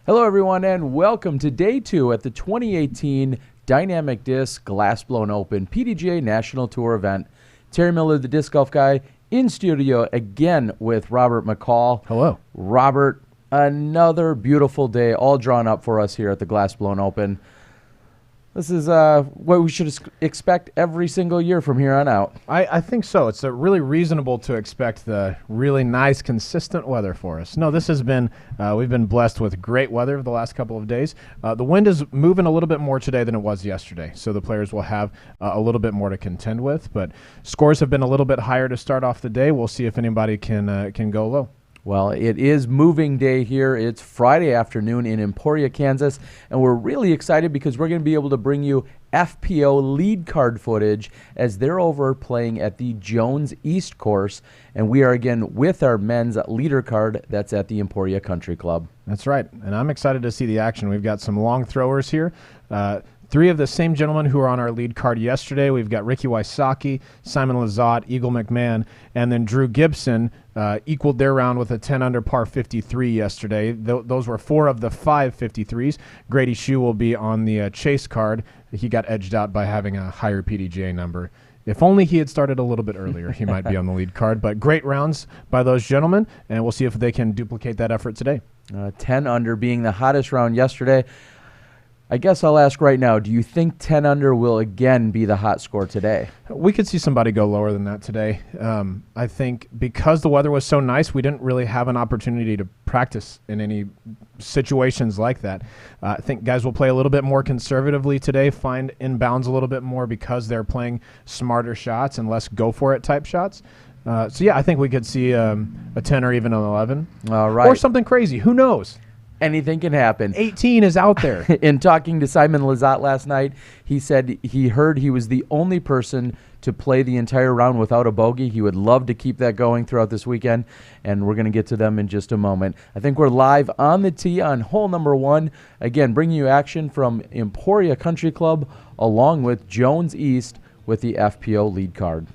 Hello, everyone, and welcome to Day 2 at the 2018 Dynamic Disc Glassblown Open PDGA National Tour event. Terry Miller, the Disc Golf Guy, in studio again with Robert McCall. Hello. Robert, another beautiful day all drawn up for us here at the Glassblown Open. This is what we should expect every single year from here on out. I think so. It's really reasonable to expect the really nice, consistent weather for us. No, this has been, we've been blessed with great weather the last couple of days. The wind is moving a little bit more today than it was yesterday, so the players will have a little bit more to contend with. But scores have been a little bit higher to start off the day. We'll see if anybody can go low. Well, it is moving day here. It's Friday afternoon in Emporia, Kansas, and we're really excited because we're going to be able to bring you FPO lead card footage as they're over playing at the Jones East course, and we are again with our men's leader card that's at the Emporia Country Club. That's right, and I'm excited to see the action. We've got some long throwers here. Three of the same gentlemen who were on our lead card yesterday. We've got Ricky Wysocki, Simon Lizotte, Eagle McMahon, and then Drew Gibson equaled their round with a 10-under par 53 yesterday. Those were 4 of the 5 53s. Grady Shue will be on the chase card. He got edged out by having a higher PDGA number. If only he had started a little bit earlier, he might be on the lead card. But great rounds by those gentlemen, and we'll see if they can duplicate that effort today. 10-under being the hottest round yesterday. I guess I'll ask right now, do you think 10-under will again be the hot score today? We could see somebody go lower than that today. I think because the weather was so nice, we didn't really have an opportunity to practice in any situations like that. I think guys will play a little bit more conservatively today, find inbounds a little bit more because they're playing smarter shots and less go-for-it type shots. So, yeah, I think we could see a 10 or even an 11. All right. Or something crazy. Who knows? Anything can happen. 18 is out there. In talking to Simon Lizotte last night, he said he heard he was the only person to play the entire round without a bogey. He would love to keep that going throughout this weekend, and we're going to get to them in just a moment. I think we're live on the tee on hole number 1. Again, bringing you action from Emporia Country Club along with Jones East with the FPO lead card.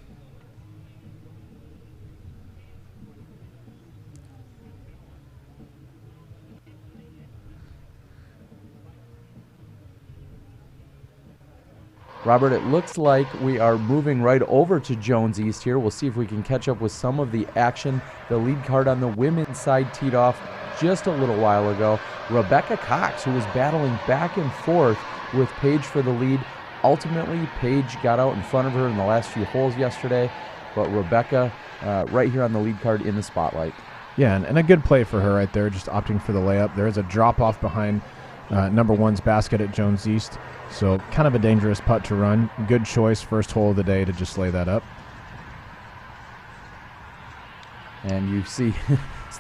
Robert, it looks like we are moving right over to Jones East here. We'll see if we can catch up with some of the action. The lead card on the women's side teed off just a little while ago. Rebecca Cox, who was battling back and forth with Paige for the lead. Ultimately, Paige got out in front of her in the last few holes yesterday, but Rebecca right here on the lead card in the spotlight. Yeah, and a good play for her right there, just opting for the layup. There is a drop-off behind number 1's basket at Jones East. So kind of a dangerous putt to run. Good choice, first hole of the day to just lay that up. And you see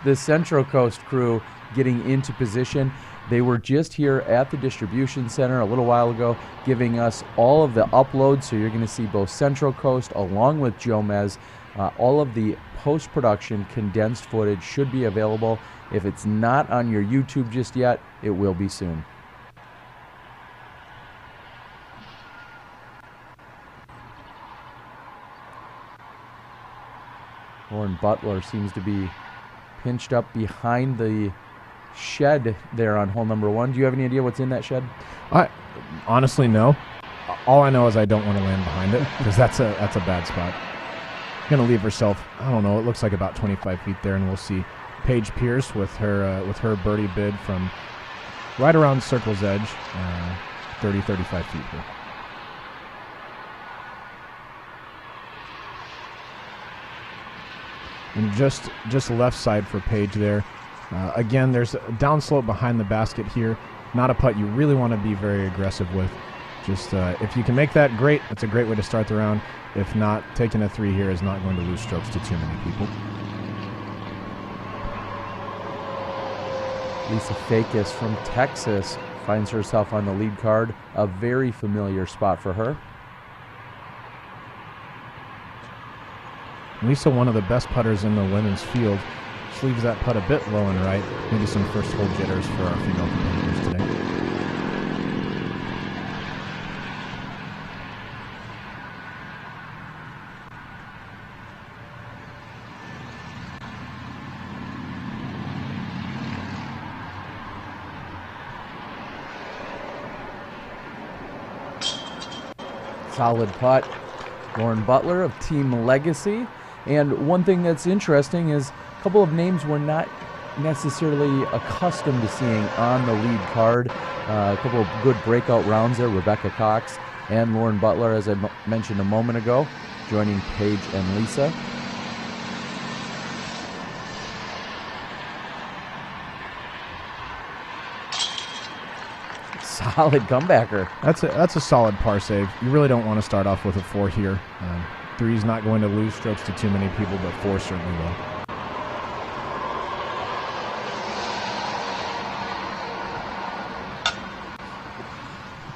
the Central Coast crew getting into position. They were just here at the distribution center a little while ago giving us all of the uploads. So you're going to see both Central Coast along with Jomez. All of the post-production condensed footage should be available. If it's not on your YouTube just yet, it will be soon. Lauren Butler seems to be pinched up behind the shed there on hole number 1. Do you have any idea what's in that shed? Honestly, no. All I know is I don't want to land behind it because that's a bad spot. Going to leave herself, I don't know, it looks like about 25 feet there, and we'll see Paige Pierce with her birdie bid from right around circle's edge, 30, 35 feet here. And just left side for Paige there. Again, there's a downslope behind the basket here. Not a putt you really want to be very aggressive with. Just if you can make that, great. That's a great way to start the round. If not, taking a 3 here is not going to lose strokes to too many people. Lisa Fakis from Texas finds herself on the lead card. A very familiar spot for her. Lisa, one of the best putters in the women's field, just leaves that putt a bit low and right. Maybe some first hole jitters for our female competitors today. Solid putt. Lauren Butler of Team Legacy. And one thing that's interesting is a couple of names we're not necessarily accustomed to seeing on the lead card. A couple of good breakout rounds there. Rebecca Cox and Lauren Butler, as I mentioned a moment ago, joining Paige and Lisa. Solid comebacker. That's a solid par save. You really don't want to start off with a 4 here. 3's not going to lose strokes to too many people, but 4 certainly will.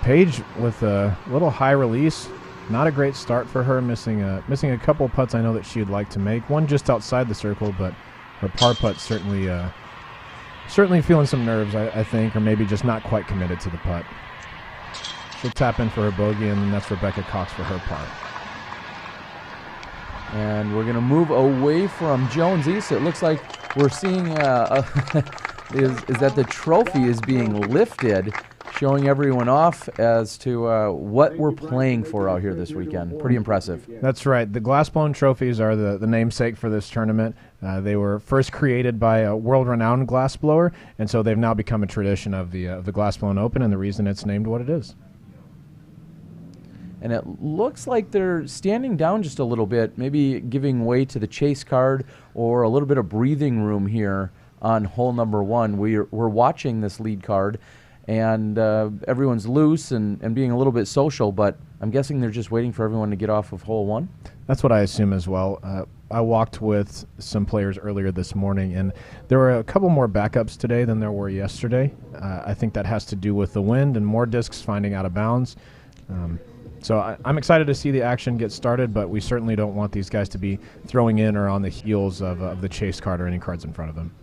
Paige with a little high release. Not a great start for her, missing a couple putts I know that she'd like to make. One just outside the circle, but her par putt certainly feeling some nerves, I think, or maybe just not quite committed to the putt. She'll tap in for her bogey, and that's Rebecca Cox for her par. And we're going to move away from Jones East. It looks like we're seeing is that the trophy is being lifted, showing everyone off as to what we're playing for out here this weekend. Pretty impressive. That's right. The glassblown trophies are the namesake for this tournament. They were first created by a world-renowned glassblower, and so they've now become a tradition of the Glassblown Open, and the reason it's named what it is. And it looks like they're standing down just a little bit, maybe giving way to the chase card or a little bit of breathing room here on hole number 1. We're watching this lead card, and everyone's loose and being a little bit social, but I'm guessing they're just waiting for everyone to get off of hole 1. That's what I assume as well. I walked with some players earlier this morning, and there were a couple more backups today than there were yesterday. I think that has to do with the wind and more discs finding out of bounds. So I'm excited to see the action get started, but we certainly don't want these guys to be throwing in or on the heels of the chase card or any cards in front of them.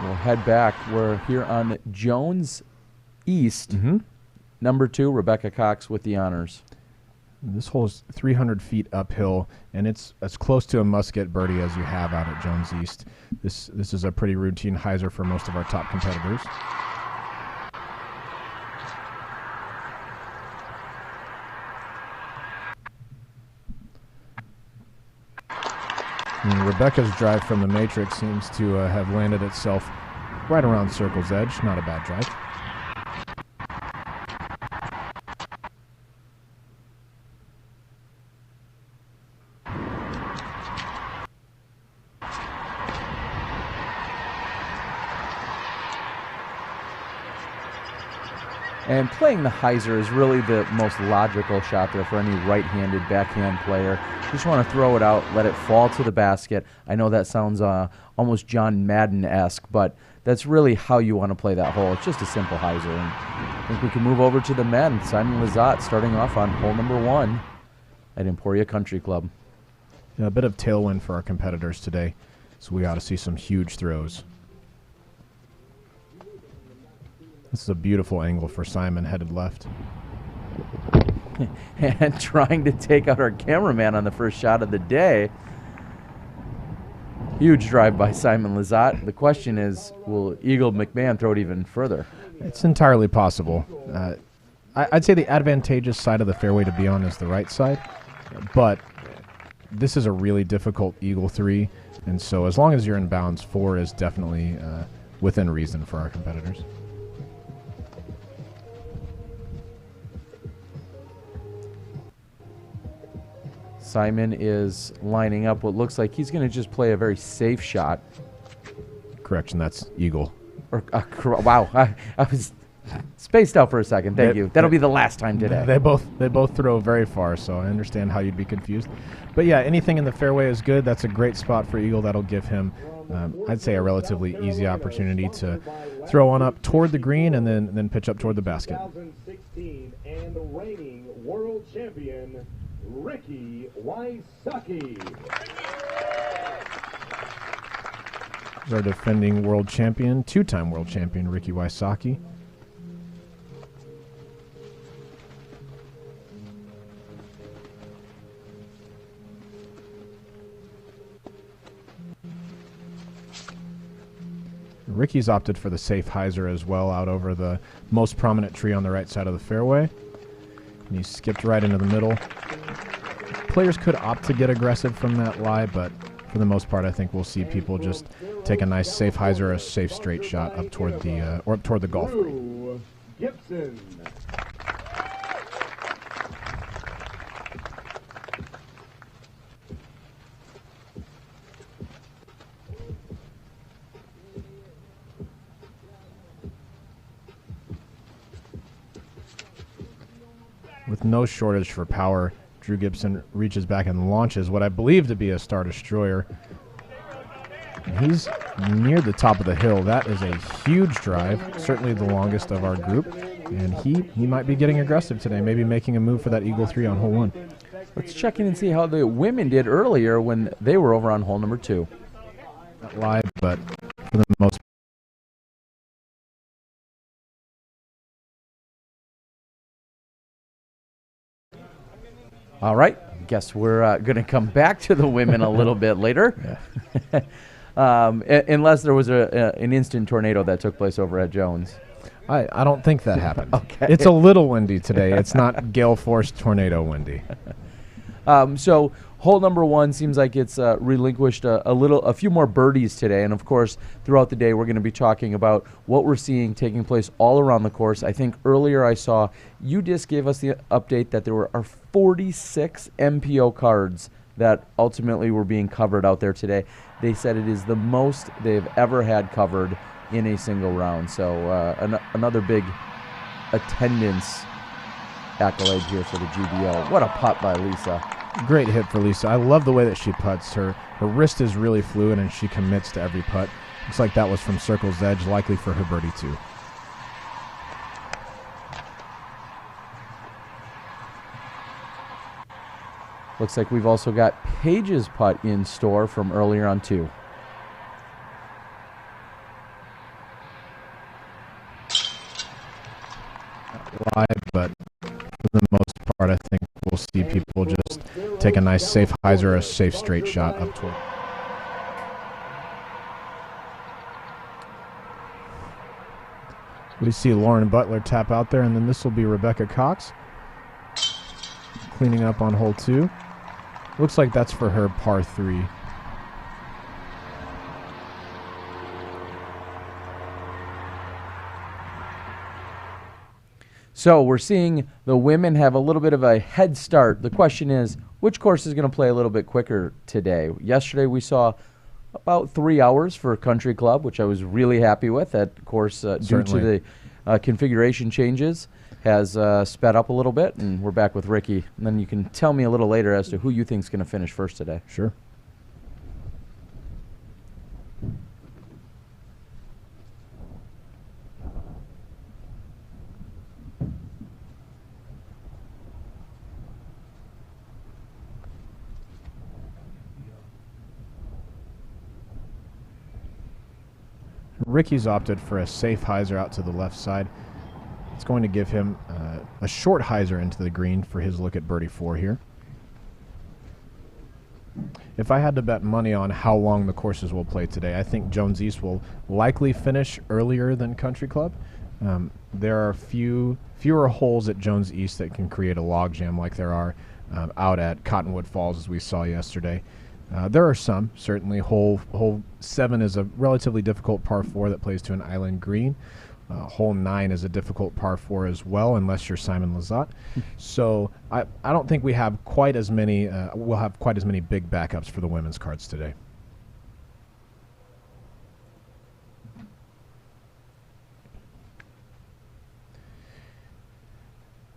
We'll head back. We're here on Jones East. Number 2, Rebecca Cox with the honors. This hole is 300 feet uphill, and it's as close to a musket birdie as you have out at Jones East. This is a pretty routine hyzer for most of our top competitors. And Rebecca's drive from the matrix seems to have landed itself right around circle's edge. Not a bad drive. And playing the hyzer is really the most logical shot there for any right-handed backhand player. You just want to throw it out, let it fall to the basket. I know that sounds almost John Madden-esque, but that's really how you want to play that hole. It's just a simple hyzer. And I think we can move over to the men. Simon Lizotte starting off on hole number 1 at Emporia Country Club. Yeah, a bit of tailwind for our competitors today, so we ought to see some huge throws. This is a beautiful angle for Simon, headed left. And trying to take out our cameraman on the first shot of the day. Huge drive by Simon Lizotte. The question is, will Eagle McMahon throw it even further? It's entirely possible. I'd say the advantageous side of the fairway to be on is the right side, but this is a really difficult Eagle 3, and so as long as you're in bounds, 4 is definitely within reason for our competitors. Simon is lining up what looks like he's going to just play a very safe shot. Correction, that's Eagle. Or, wow, I was spaced out for a second. Thank you. That'll be the last time today. They both throw very far, so I understand how you'd be confused. But yeah, anything in the fairway is good. That's a great spot for Eagle. That'll give him, I'd say, a relatively easy opportunity to throw one up toward the green and then pitch up toward the basket. 2016 and reigning world champion, Ricky Wysocki. Here's our defending world champion, 2-time world champion, Ricky Wysocki. Ricky's opted for the safe hyzer as well, out over the most prominent tree on the right side of the fairway. And he skipped right into the middle. Players could opt to get aggressive from that lie, but for the most part, I think we'll see people just take a nice safe hyzer or a safe straight shot up toward the golf green. Gibson. With no shortage for power, Drew Gibson reaches back and launches what I believe to be a Star Destroyer. And he's near the top of the hill. That is a huge drive, certainly the longest of our group. And he might be getting aggressive today, maybe making a move for that Eagle 3 on hole 1. Let's check in and see how the women did earlier when they were over on hole number 2. Not live, but for the most part. All right, guess we're going to come back to the women a little bit later. Unless there was an instant tornado that took place over at Jones. I don't think that happened. Okay. It's a little windy today. It's not gale force tornado windy. So hole number 1 seems like it's relinquished a few more birdies today, and of course throughout the day we're going to be talking about what we're seeing taking place all around the course. I think earlier I saw UDisc gave us the update that there are 46 MPO cards that ultimately were being covered out there today. They said it is the most they've ever had covered in a single round. So another big attendance accolade here for the GBO. What a putt by Lisa. Great hit for Lisa. I love the way that she putts. Her wrist is really fluid and she commits to every putt. Looks like that was from circle's edge, likely for her birdie too. Looks like we've also got Paige's putt in store from earlier on too. Live, but for the most part, I think we'll see people just take a nice safe hyzer or a safe straight shot up toward. We see Lauren Butler tap out there, and then this will be Rebecca Cox cleaning up on hole 2. Looks like that's for her par 3. So we're seeing the women have a little bit of a head start. The question is, which course is going to play a little bit quicker today? Yesterday we saw about 3 hours for Country Club, which I was really happy with. That course, due to the configuration changes, has sped up a little bit, and we're back with Ricky. And then you can tell me a little later as to who you think is going to finish first today. Sure. Ricky's opted for a safe hyzer out to the left side. It's going to give him a short hyzer into the green for his look at birdie 4 here. If I had to bet money on how long the courses will play today, I think Jones East will likely finish earlier than Country Club. There are fewer holes at Jones East that can create a logjam like there are out at Cottonwood Falls, as we saw yesterday. There are some, certainly. Hole 7 is a relatively difficult par 4 that plays to an island green. Hole 9 is a difficult par 4 as well, unless you're Simon Lizotte. So I don't think we have quite as many. We'll have quite as many big backups for the women's cards today.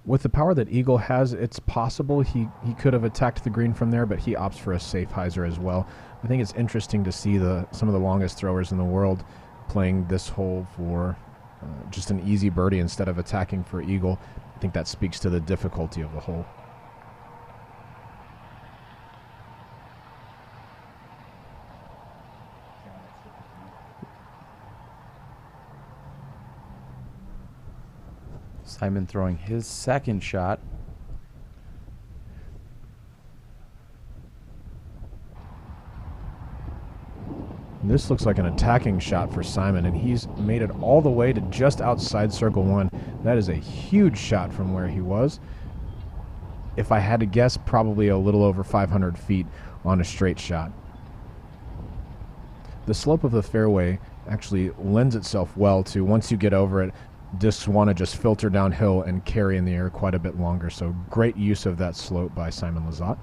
With the power that Eagle has, it's possible he could have attacked the green from there, but he opts for a safe hyzer as well. I think it's interesting to see some of the longest throwers in the world playing this hole for just an easy birdie instead of attacking for Eagle. I think that speaks to the difficulty of the hole. Simon throwing his second shot. This looks like an attacking shot for Simon, and he's made it all the way to just outside circle 1. That is a huge shot from where he was. if I had to guess, probably a little over 500 feet on a straight shot. The slope of the fairway actually lends itself well to, once you get over it, discs want to just filter downhill and carry in the air quite a bit longer. So great use of that slope by Simon Lizotte.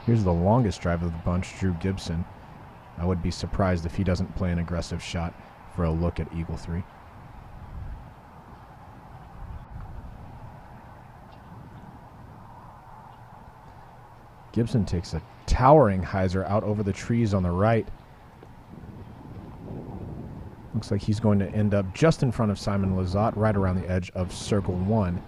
Here's the longest drive of the bunch, Drew Gibson. I would be surprised if he doesn't play an aggressive shot for a look at Eagle 3. Gibson takes a towering hyzer out over the trees on the right. Looks like he's going to end up just in front of Simon Lizotte, right around the edge of circle 1.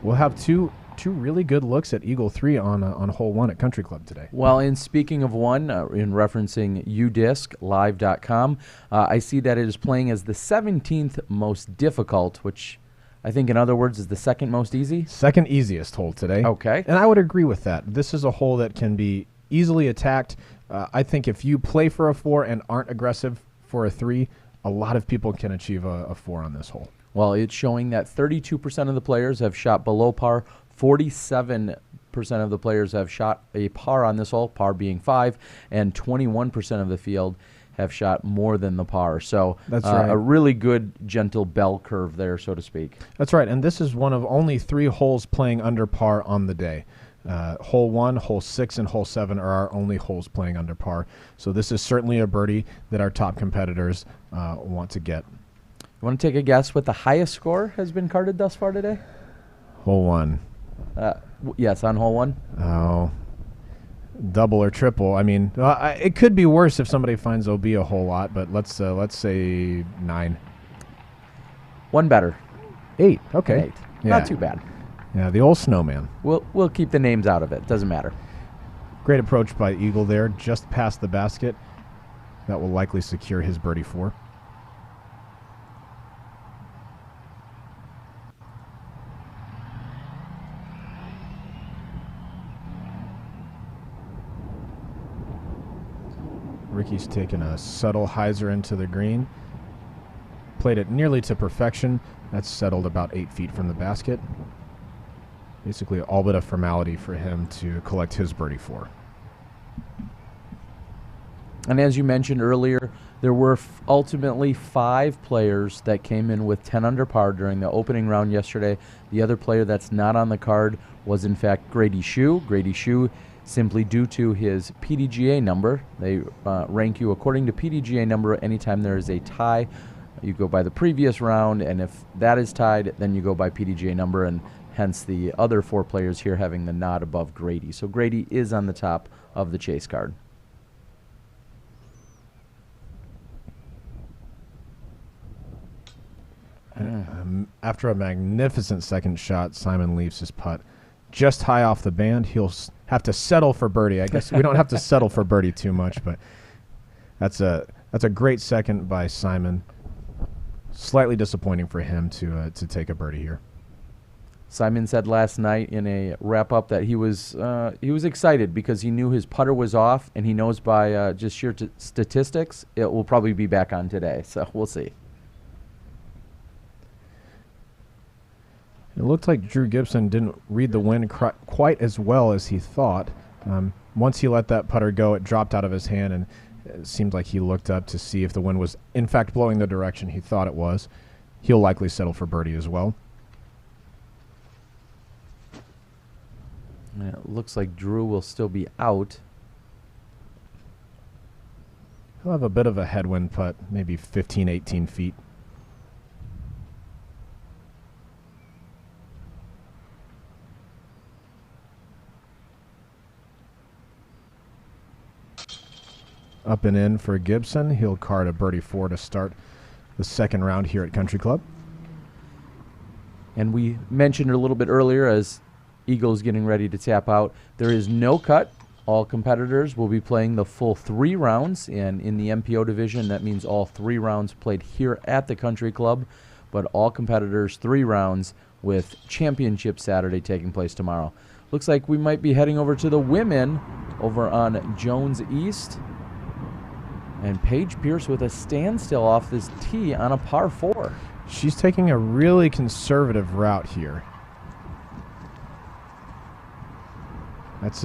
We'll have two really good looks at Eagle 3 on hole 1 at Country Club today. Well, in speaking of one, in referencing udisclive.com, I see that it is playing as the 17th most difficult, which I think, in other words, is the second most easy. Second easiest hole today. Okay. And I would agree with that. This is a hole that can be easily attacked. I think if you play for a 4 and aren't aggressive for a 3, a lot of people can achieve a 4 on this hole. Well, it's showing that 32% of the players have shot below par, 47% of the players have shot a par on this hole, par being 5, and 21% of the field have shot more than the par. So that's right. A really good, gentle bell curve there, so to speak. That's right, and this is one of only 3 holes playing under par on the day. Hole 1, hole 6, and hole 7 are our only holes playing under par. So this is certainly a birdie that our top competitors want to get. You want to take a guess what the highest score has been carded thus far today? Hole 1. Yes, on hole 1. Oh, double or triple. I mean, it could be worse if somebody finds OB a whole lot, but let's say 9. One better. 8. Okay. 8. Yeah. Not too bad. Yeah, the old snowman. We'll keep the names out of it. Doesn't matter. Great approach by Eagle there, just past the basket. That will likely secure his birdie 4. Ricky's taken a subtle hyzer into the green. Played it nearly to perfection. That's settled about 8 feet from the basket. Basically all but a formality for him to collect his birdie 4. And as you mentioned earlier, there were ultimately 5 players that came in with 10 under par during the opening round yesterday. The other player that's not on the card was, in fact, Grady Shue. Grady Shue, simply due to his PDGA number. They rank you according to PDGA number anytime there is a tie. You go by the previous round, and if that is tied, then you go by PDGA number, and hence the other 4 players here having the nod above Grady. So Grady is on the top of the chase card. After a magnificent second shot, Simon leaves his putt just high off the band. He'll have to settle for birdie. I guess we don't have to settle for birdie too much, but that's a great second by Simon. Slightly disappointing for him to take a birdie here. Simon said last night in a wrap-up that he was excited because he knew his putter was off, and he knows by just sheer statistics it will probably be back on today. So we'll see. It looked like Drew Gibson didn't read the wind quite as well as he thought. Once he let that putter go, it dropped out of his hand, and it seemed like he looked up to see if the wind was in fact blowing the direction he thought it was. He'll likely settle for birdie as well. And it looks like Drew will still be out. He'll have a bit of a headwind putt, maybe 15, 18 feet. Up and in for Gibson. He'll card a birdie 4 to start the second round here at Country Club. And we mentioned a little bit earlier, as Eagle's getting ready to tap out, there is no cut. All competitors will be playing the full 3 rounds, and in the MPO division, that means all 3 rounds played here at the Country Club, but all competitors 3 rounds with Championship Saturday taking place tomorrow. Looks like we might be heading over to the women over on Jones East. And Paige Pierce with a standstill off this tee on a par 4. She's taking a really conservative route here. That's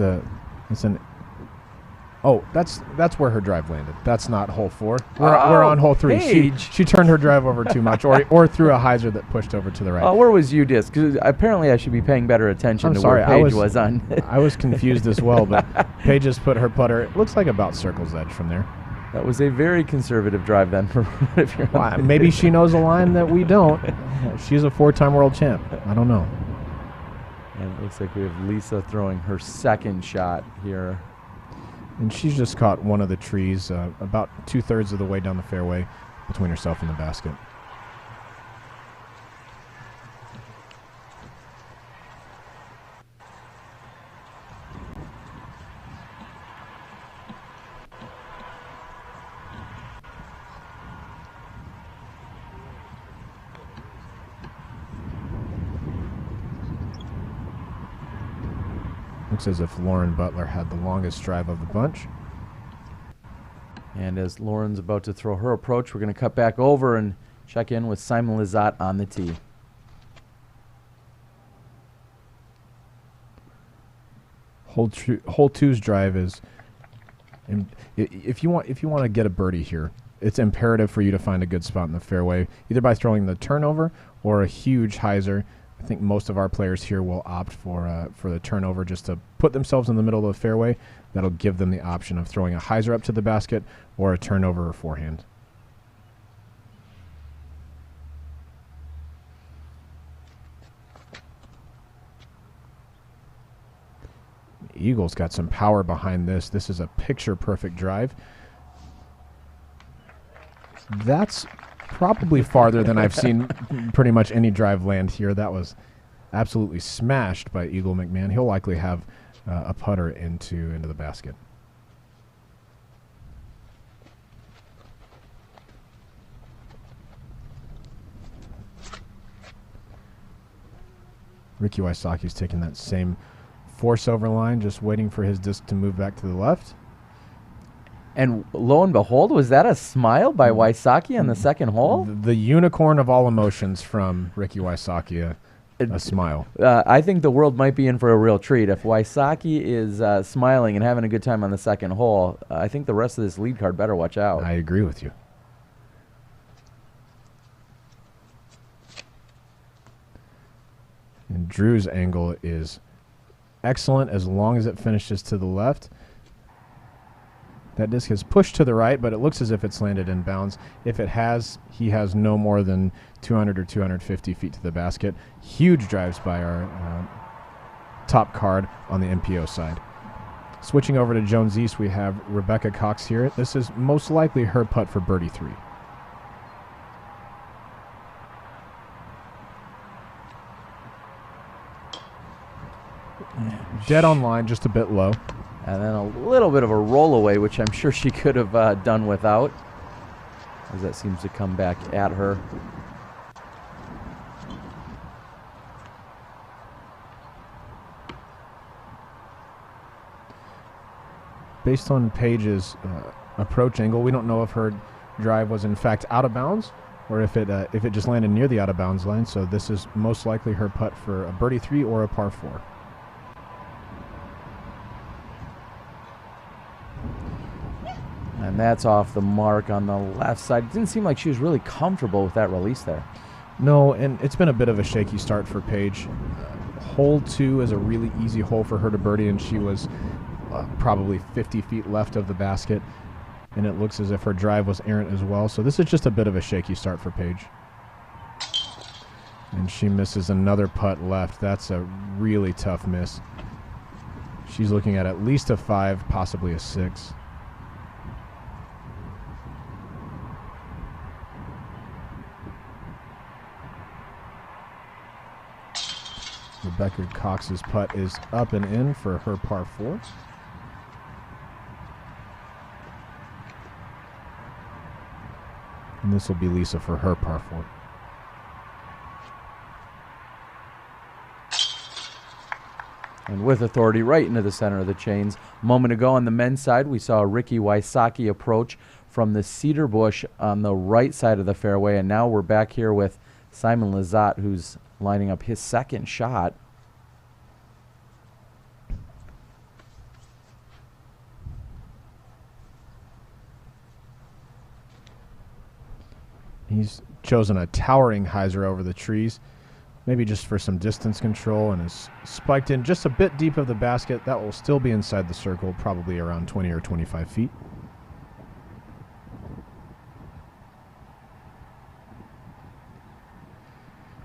where her drive landed. That's not hole 4. We're on hole 3. She turned her drive over too much, or threw a hyzer that pushed over to the right. Where was you, Disc? Because apparently I should be paying better attention where Paige was on. I was confused as well, but Paige has put her putter. It looks like about circle's edge from there. That was a very conservative drive then. If you're maybe she knows a line that we don't. She's a 4-time world champ. I don't know. And it looks like we have Lisa throwing her second shot here. And she's just caught one of the trees about 2/3 of the way down the fairway between herself and the basket. Looks as if Lauren Butler had the longest drive of the bunch. And as Lauren's about to throw her approach, we're going to cut back over and check in with Simon Lizotte on the tee. Hole 2's drive is, if you want to get a birdie here, it's imperative for you to find a good spot in the fairway, either by throwing the turnover or a huge hyzer. I think most of our players here will opt for the turnover, just to put themselves in the middle of the fairway. That'll give them the option of throwing a hyzer up to the basket or a turnover or forehand. Eagle's got some power behind this. This is a picture-perfect drive. That's probably farther than I've seen pretty much any drive land here. That was absolutely smashed by Eagle McMahon. He'll likely have a putter into the basket. Ricky Wysocki's taking that same force over line, just waiting for his disc to move back to the left. And lo and behold, was that a smile by Wysocki on the second hole? The unicorn of all emotions from Ricky Wysocki, a smile. I think the world might be in for a real treat. If Wysocki is smiling and having a good time on the second hole, I think the rest of this lead card better watch out. I agree with you. And Drew's angle is excellent as long as it finishes to the left. That disc has pushed to the right, but it looks as if it's landed in bounds. If it has, he has no more than 200 or 250 feet to the basket. Huge drives by our top card on the MPO side. Switching over to Jones East, we have Rebecca Cox here. This is most likely her putt for birdie 3. Dead on line, just a bit low. And then a little bit of a rollaway, which I'm sure she could have done without, as that seems to come back at her. Based on Paige's approach angle, we don't know if her drive was in fact out of bounds or if it just landed near the out of bounds line. So this is most likely her putt for a birdie 3 or a par 4. And that's off the mark on the left side. It didn't seem like she was really comfortable with that release there. No, and it's been a bit of a shaky start for Paige. Hole 2 is a really easy hole for her to birdie, and she was probably 50 feet left of the basket. And it looks as if her drive was errant as well. So this is just a bit of a shaky start for Paige. And she misses another putt left. That's a really tough miss. She's looking at least a 5, possibly a 6. Rebecca Cox's putt is up and in for her par 4. And this will be Lisa for her par 4. And with authority right into the center of the chains. A moment ago on the men's side, we saw Ricky Wysocki approach from the cedar bush on the right side of the fairway. And now we're back here with Simon Lizotte, who's lining up his second shot. He's chosen a towering hyzer over the trees, maybe just for some distance control, and is spiked in just a bit deep of the basket. That will still be inside the circle, probably around 20 or 25 feet.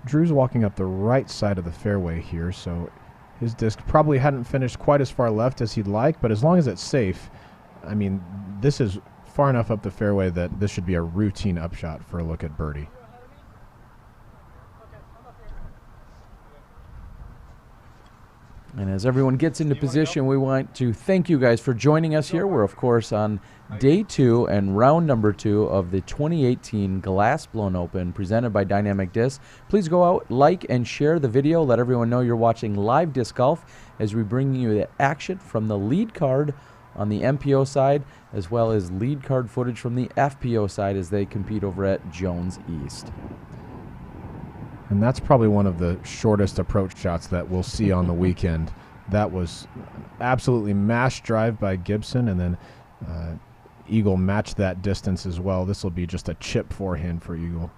Drew's walking up the right side of the fairway here, so his disc probably hadn't finished quite as far left as he'd like, but as long as it's safe, I mean, this is far enough up the fairway that this should be a routine upshot for a look at birdie. And as everyone gets into position, we want to thank you guys for joining us here. We're, of course, on day 2 and round number 2 of the 2018 Glass Blown Open presented by Dynamic Disc. Please go out, like, and share the video. Let everyone know you're watching live disc golf as we bring you the action from the lead card on the MPO side, as well as lead card footage from the FPO side as they compete over at Jones East. And that's probably one of the shortest approach shots that we'll see on the weekend. That was absolutely mashed drive by Gibson, and then Eagle matched that distance as well. This will be just a chip forehand for Eagle.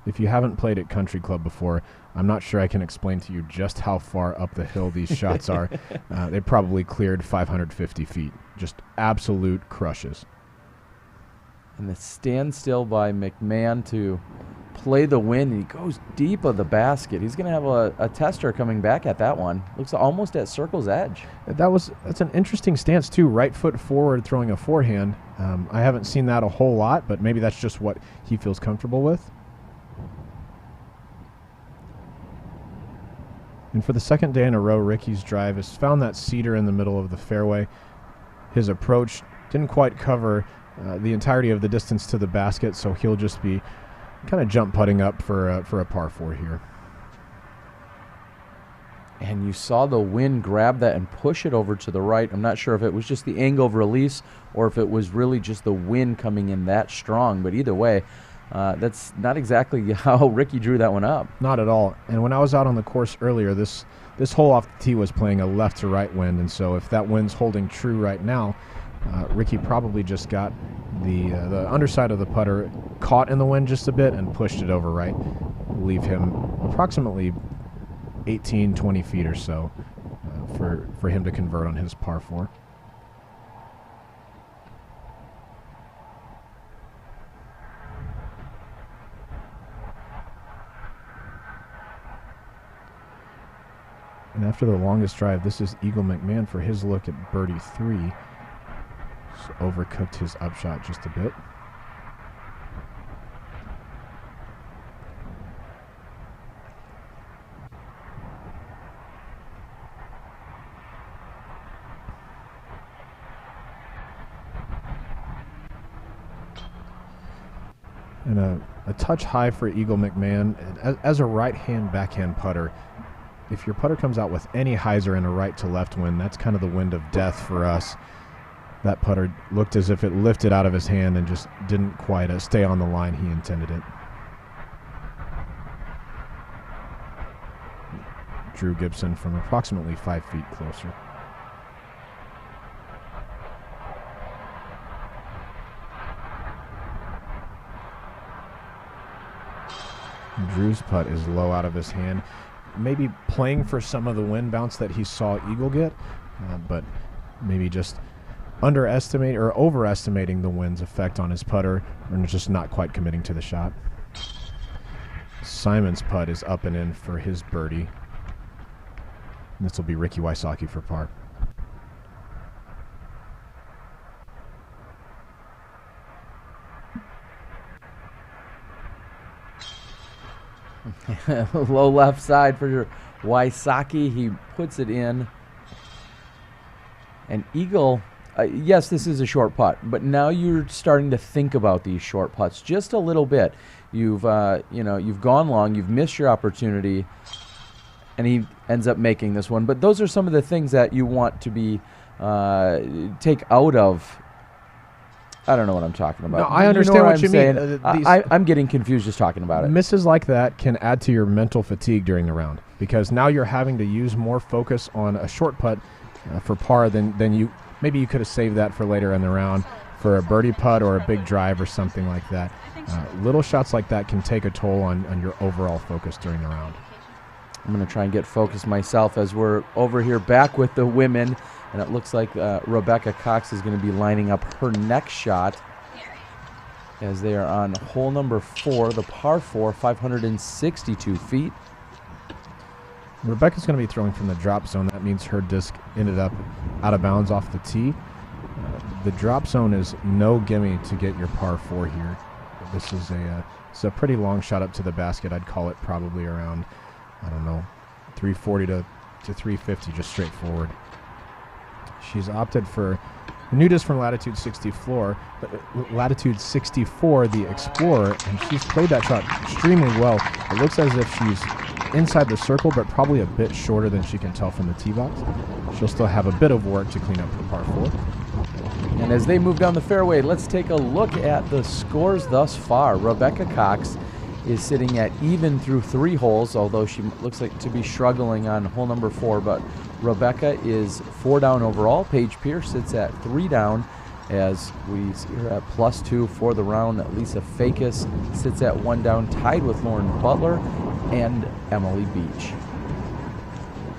If you haven't played at Country Club before, I'm not sure I can explain to you just how far up the hill these shots are. They probably cleared 550 feet. Just absolute crushes. And the standstill by McMahon to play the win. He goes deep of the basket. He's going to have a tester coming back at that one. Looks almost at circle's edge. That's an interesting stance too. Right foot forward, throwing a forehand. I haven't seen that a whole lot, but maybe that's just what he feels comfortable with. And for the second day in a row, Ricky's drive has found that cedar in the middle of the fairway. His approach didn't quite cover the entirety of the distance to the basket, so he'll just be kind of jump putting up for a par 4 here. And you saw the wind grab that and push it over to the right. I'm not sure if it was just the angle of release or if it was really just the wind coming in that strong, but either way, that's not exactly how Ricky drew that one up. Not at all. And when I was out on the course earlier, this hole off the tee was playing a left to right wind, and so if that wind's holding true right now, Ricky probably just got the underside of the putter caught in the wind just a bit and pushed it over right. Leave him approximately 18, 20 feet or so for him to convert on his par 4. And after the longest drive, this is Eagle McMahon for his look at birdie 3. Just overcooked his upshot just a bit. And a touch high for Eagle McMahon. As a right-hand backhand putter, if your putter comes out with any hyzer in a right to left wind, that's kind of the wind of death for us. That putter looked as if it lifted out of his hand and just didn't quite stay on the line he intended it. Drew Gibson from approximately 5 feet closer. Drew's putt is low out of his hand. Maybe playing for some of the wind bounce that he saw Eagle get, but maybe just underestimating or overestimating the wind's effect on his putter, or just not quite committing to the shot. Simon's putt is up and in for his birdie. And this will be Ricky Wysocki for par. Low left side for Wysocki. He puts it in. And Eagle, yes, this is a short putt, but now you're starting to think about these short putts just a little bit. You've gone long, you've missed your opportunity, and he ends up making this one. But those are some of the things that you want to be take out of. I don't know what I'm talking about. No, I understand what you mean. I'm getting confused just talking about it. Misses like that can add to your mental fatigue during the round because now you're having to use more focus on a short putt for par than you. Maybe you could have saved that for later in the round for a birdie putt or a big drive or something like that. Little shots like that can take a toll on your overall focus during the round. I'm going to try and get focused myself as we're over here back with the women. And it looks like Rebecca Cox is going to be lining up her next shot as they are on hole number 4, the par 4, 562 feet. Rebecca's going to be throwing from the drop zone. That means her disc ended up out of bounds off the tee. The drop zone is no gimme to get your par 4 here. This is a pretty long shot up to the basket. I'd call it probably around, I don't know, 340 to 350, just straight forward. She's opted for new disc from Latitude 64, the Explorer, and she's played that shot extremely well. It looks as if she's inside the circle, but probably a bit shorter than she can tell from the tee box. She'll still have a bit of work to clean up for par 4. And as they move down the fairway, let's take a look at the scores thus far. Rebecca Cox is sitting at even through 3 holes, although she looks like to be struggling on hole number 4, but Rebecca is 4 down overall. Paige Pierce sits at 3 down as we see her at +2 for the round. Lisa Fakis sits at 1 down, tied with Lauren Butler and Emily Beach.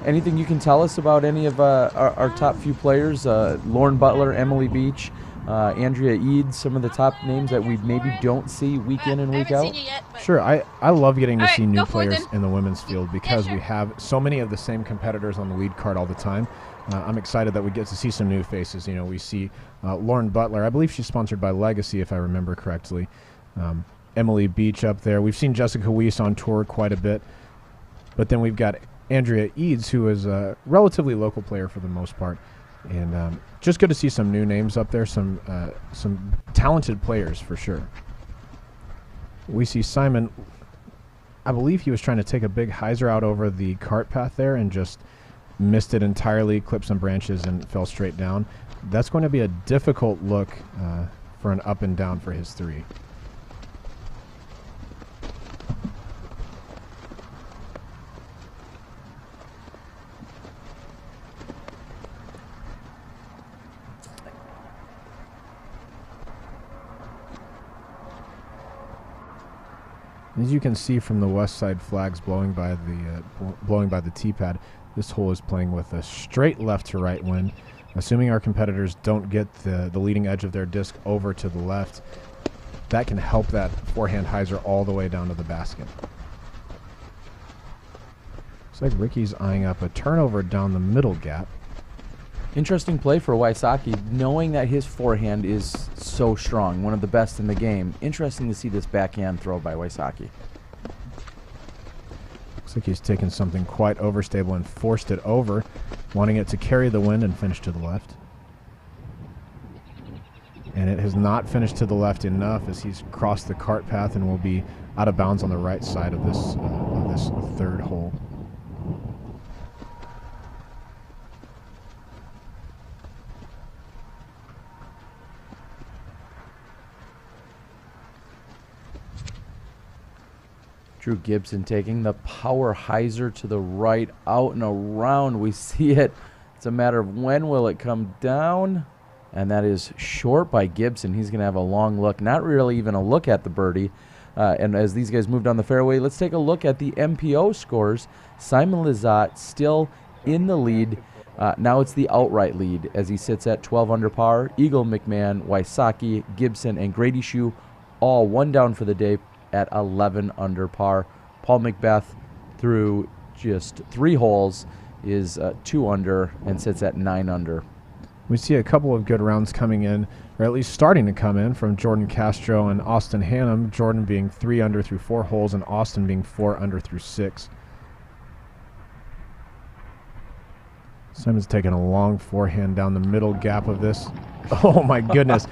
Anything you can tell us about any of our top few players? Lauren Butler, Emily Beach, Andrea Eads, some of the top names that we maybe don't see week in and week out? Sure, I love getting to see new players in the women's field because we have so many of the same competitors on the lead card all the time. I'm excited that we get to see some new faces. You know, we see Lauren Butler. I believe she's sponsored by Legacy, if I remember correctly. Emily Beach up there. We've seen Jessica Weiss on tour quite a bit. But then we've got Andrea Eads, who is a relatively local player for the most part. And just good to see some new names up there, some talented players for sure. We see Simon, I believe he was trying to take a big hyzer out over the cart path there and just missed it entirely, clipped some branches and fell straight down. That's going to be a difficult look for an up and down for his 3. As you can see from the west side flags blowing by the tee pad, this hole is playing with a straight left to right wind. Assuming our competitors don't get the leading edge of their disc over to the left, that can help that forehand hyzer all the way down to the basket. Looks like Ricky's eyeing up a turnover down the middle gap. Interesting play for Wysocki, knowing that his forehand is so strong, one of the best in the game. Interesting to see this backhand throw by Wysocki. Looks like he's taken something quite overstable and forced it over, wanting it to carry the wind and finish to the left. And it has not finished to the left enough as he's crossed the cart path and will be out of bounds on the right side of this 3rd hole. Drew Gibson taking the power hyzer to the right, out and around. We see it. It's a matter of when will it come down. And that is short by Gibson. He's going to have a long look. Not really even a look at the birdie. And as these guys move down the fairway, let's take a look at the MPO scores. Simon Lizotte still in the lead. Now it's the outright lead as he sits at 12 under par. Eagle, McMahon, Wysocki, Gibson, and Grady Shue all 1 down for the day at 11 under par. Paul Macbeth through just 3 holes is 2 under and sits at 9 under. We see a couple of good rounds coming in, or at least starting to come in, from Jordan Castro and Austin Hannum. Jordan being 3 under through 4 holes and Austin being 4 under through 6. Simon's taking a long forehand down the middle gap of this. Oh, my goodness.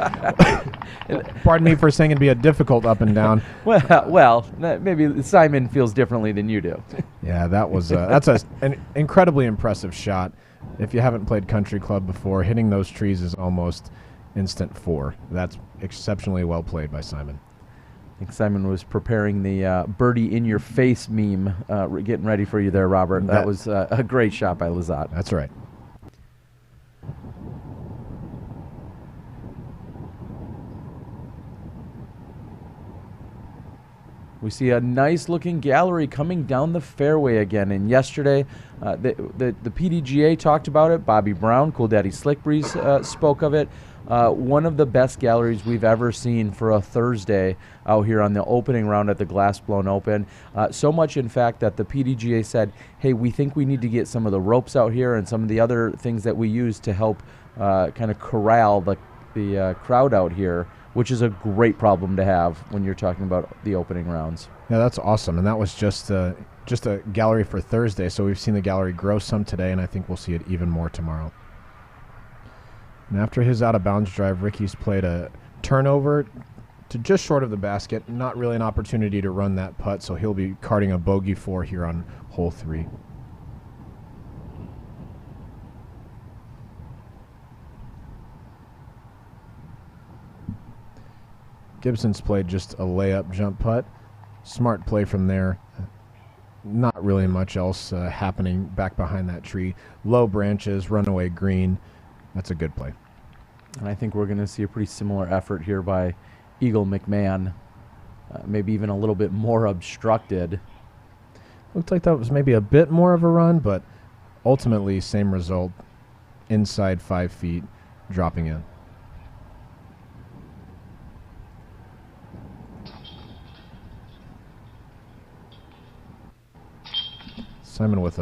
Pardon me for saying it'd be a difficult up and down. Well, maybe Simon feels differently than you do. Yeah, that's an incredibly impressive shot. If you haven't played country club before, hitting those trees is almost instant 4. That's exceptionally well played by Simon. I think Simon was preparing the birdie in your face meme, getting ready for you there, Robert. That was a great shot by Lizotte. That's right. We see a nice-looking gallery coming down the fairway again. And yesterday, the PDGA talked about it. Bobby Brown, Cool Daddy Slick Breeze spoke of it. One of the best galleries we've ever seen for a Thursday out here on the opening round at the Glassblown Open. So much, in fact, that the PDGA said, hey, we think we need to get some of the ropes out here and some of the other things that we use to help kind of corral the crowd out here, which is a great problem to have when you're talking about the opening rounds. Yeah, that's awesome. And that was just a gallery for Thursday, so we've seen the gallery grow some today, and I think we'll see it even more tomorrow. And after his out-of-bounds drive, Ricky's played a turnover to just short of the basket. Not really an opportunity to run that putt, so he'll be carding a bogey 4 here on hole 3. Gibson's played just a layup jump putt. Smart play from there. Not really much else happening back behind that tree. Low branches, runaway green. That's a good play. And I think we're going to see a pretty similar effort here by Eagle McMahon. Maybe even a little bit more obstructed. Looked like that was maybe a bit more of a run, but ultimately same result. Inside 5 feet, dropping in. Simon with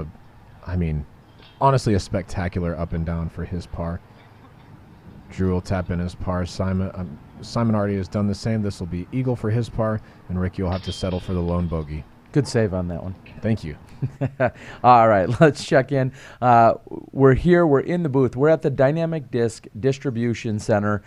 honestly a spectacular up and down for his par. Drew will tap in his par. Simon already has done the same. This will be eagle for his par, and Ricky will have to settle for the lone bogey. Good save on that one. Thank you. All right, let's check in. We're here. We're in the booth. We're at the Dynamic Disc Distribution Center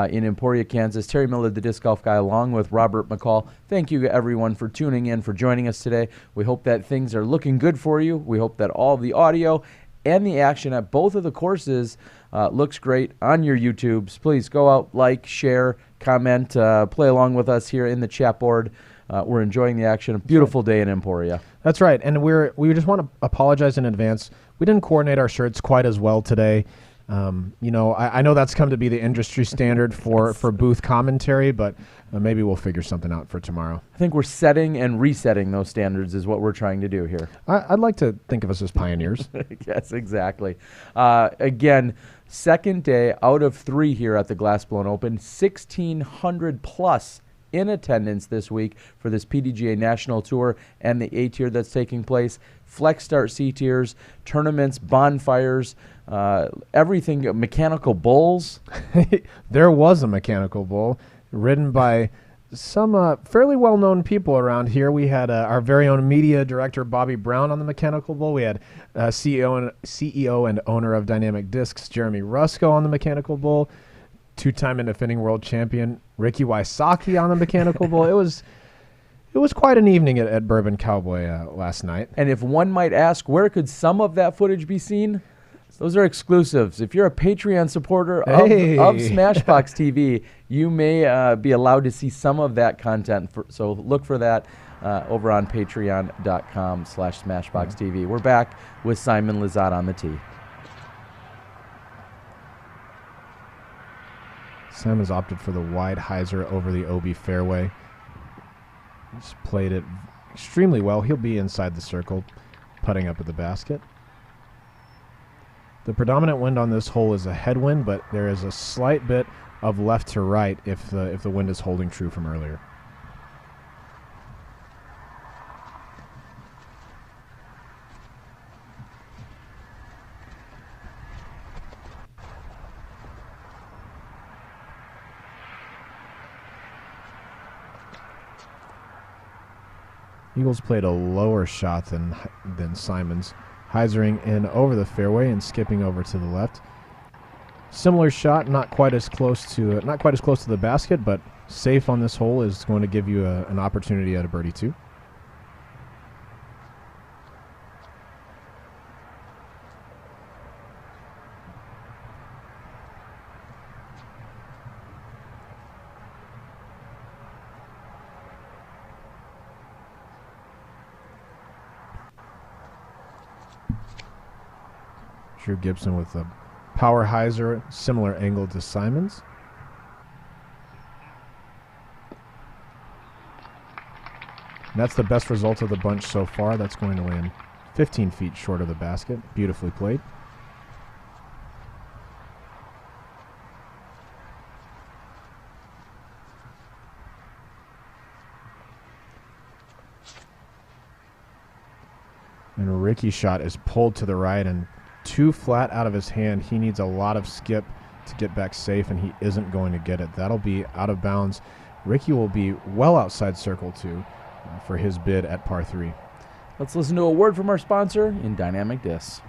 in Emporia, Kansas. Terry Miller, the disc golf guy, along with Robert McCall. Thank you, everyone, for tuning in, for joining us today. We hope that things are looking good for you. We hope that all the audio and the action at both of the courses looks great on your YouTubes. Please go out, like, share, comment, play along with us here in the chat board. We're enjoying the action. A beautiful day in Emporia. That's right, and we just want to apologize in advance. We didn't coordinate our shirts quite as well today. I know that's come to be the industry standard for booth commentary, but maybe we'll figure something out for tomorrow. I think we're setting and resetting those standards is what we're trying to do here. I'd like to think of us as pioneers. Yes, exactly. Again, second day out of 3 here at the Glassblown Open, 1,600 plus in attendance this week for this PDGA National Tour and the A tier that's taking place. Flex Start C tiers, tournaments, bonfires, everything, mechanical bulls. There was a mechanical bull ridden by some fairly well-known people around here. We had our very own media director, Bobby Brown, on the mechanical bull. We had CEO and owner of Dynamic Discs, Jeremy Rusko, on the mechanical bull. 2-time and defending world champion Ricky Wysocki on the mechanical bull. It was quite an evening at Bourbon Cowboy last night. And if one might ask, where could some of that footage be seen? Those are exclusives. If you're a Patreon supporter of SmashBoxxTV, you may be allowed to see some of that content. So look for that over on patreon.com/SmashBoxxTV. We're back with Simon Lizotte on the tee. Simon's opted for the wide hyzer over the OB fairway. He's played it extremely well. He'll be inside the circle, putting up at the basket. The predominant wind on this hole is a headwind, but there is a slight bit of left to right if the wind is holding true from earlier. Eagles played a lower shot than Simon's, hyzering in over the fairway and skipping over to the left. Similar shot, not quite as close to the basket, but safe on this hole is going to give you an opportunity at a birdie too. Drew Gibson with a power hyzer, similar angle to Simon's. And that's the best result of the bunch so far. That's going to land 15 feet short of the basket. Beautifully played. And Ricky's shot is pulled to the right and too flat out of his hand. He needs a lot of skip to get back safe, and he isn't going to get it. That'll be out of bounds. Ricky will be well outside circle two for his bid at par 3. Let's listen to a word from our sponsor in Dynamic Discs.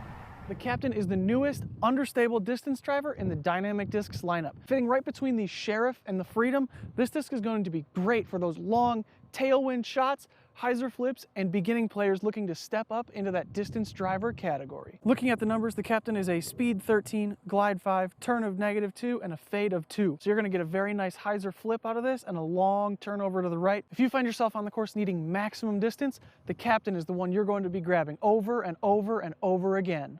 The Captain is the newest understable distance driver in the Dynamic Discs lineup. Fitting right between the Sheriff and the Freedom, this disc is going to be great for those long tailwind shots, hyzer flips, and beginning players looking to step up into that distance driver category. Looking at the numbers, the Captain is a speed 13, glide 5, turn of -2, and a fade of 2. So you're going to get a very nice hyzer flip out of this and a long turn over to the right. If you find yourself on the course needing maximum distance, the Captain is the one you're going to be grabbing over and over and over again.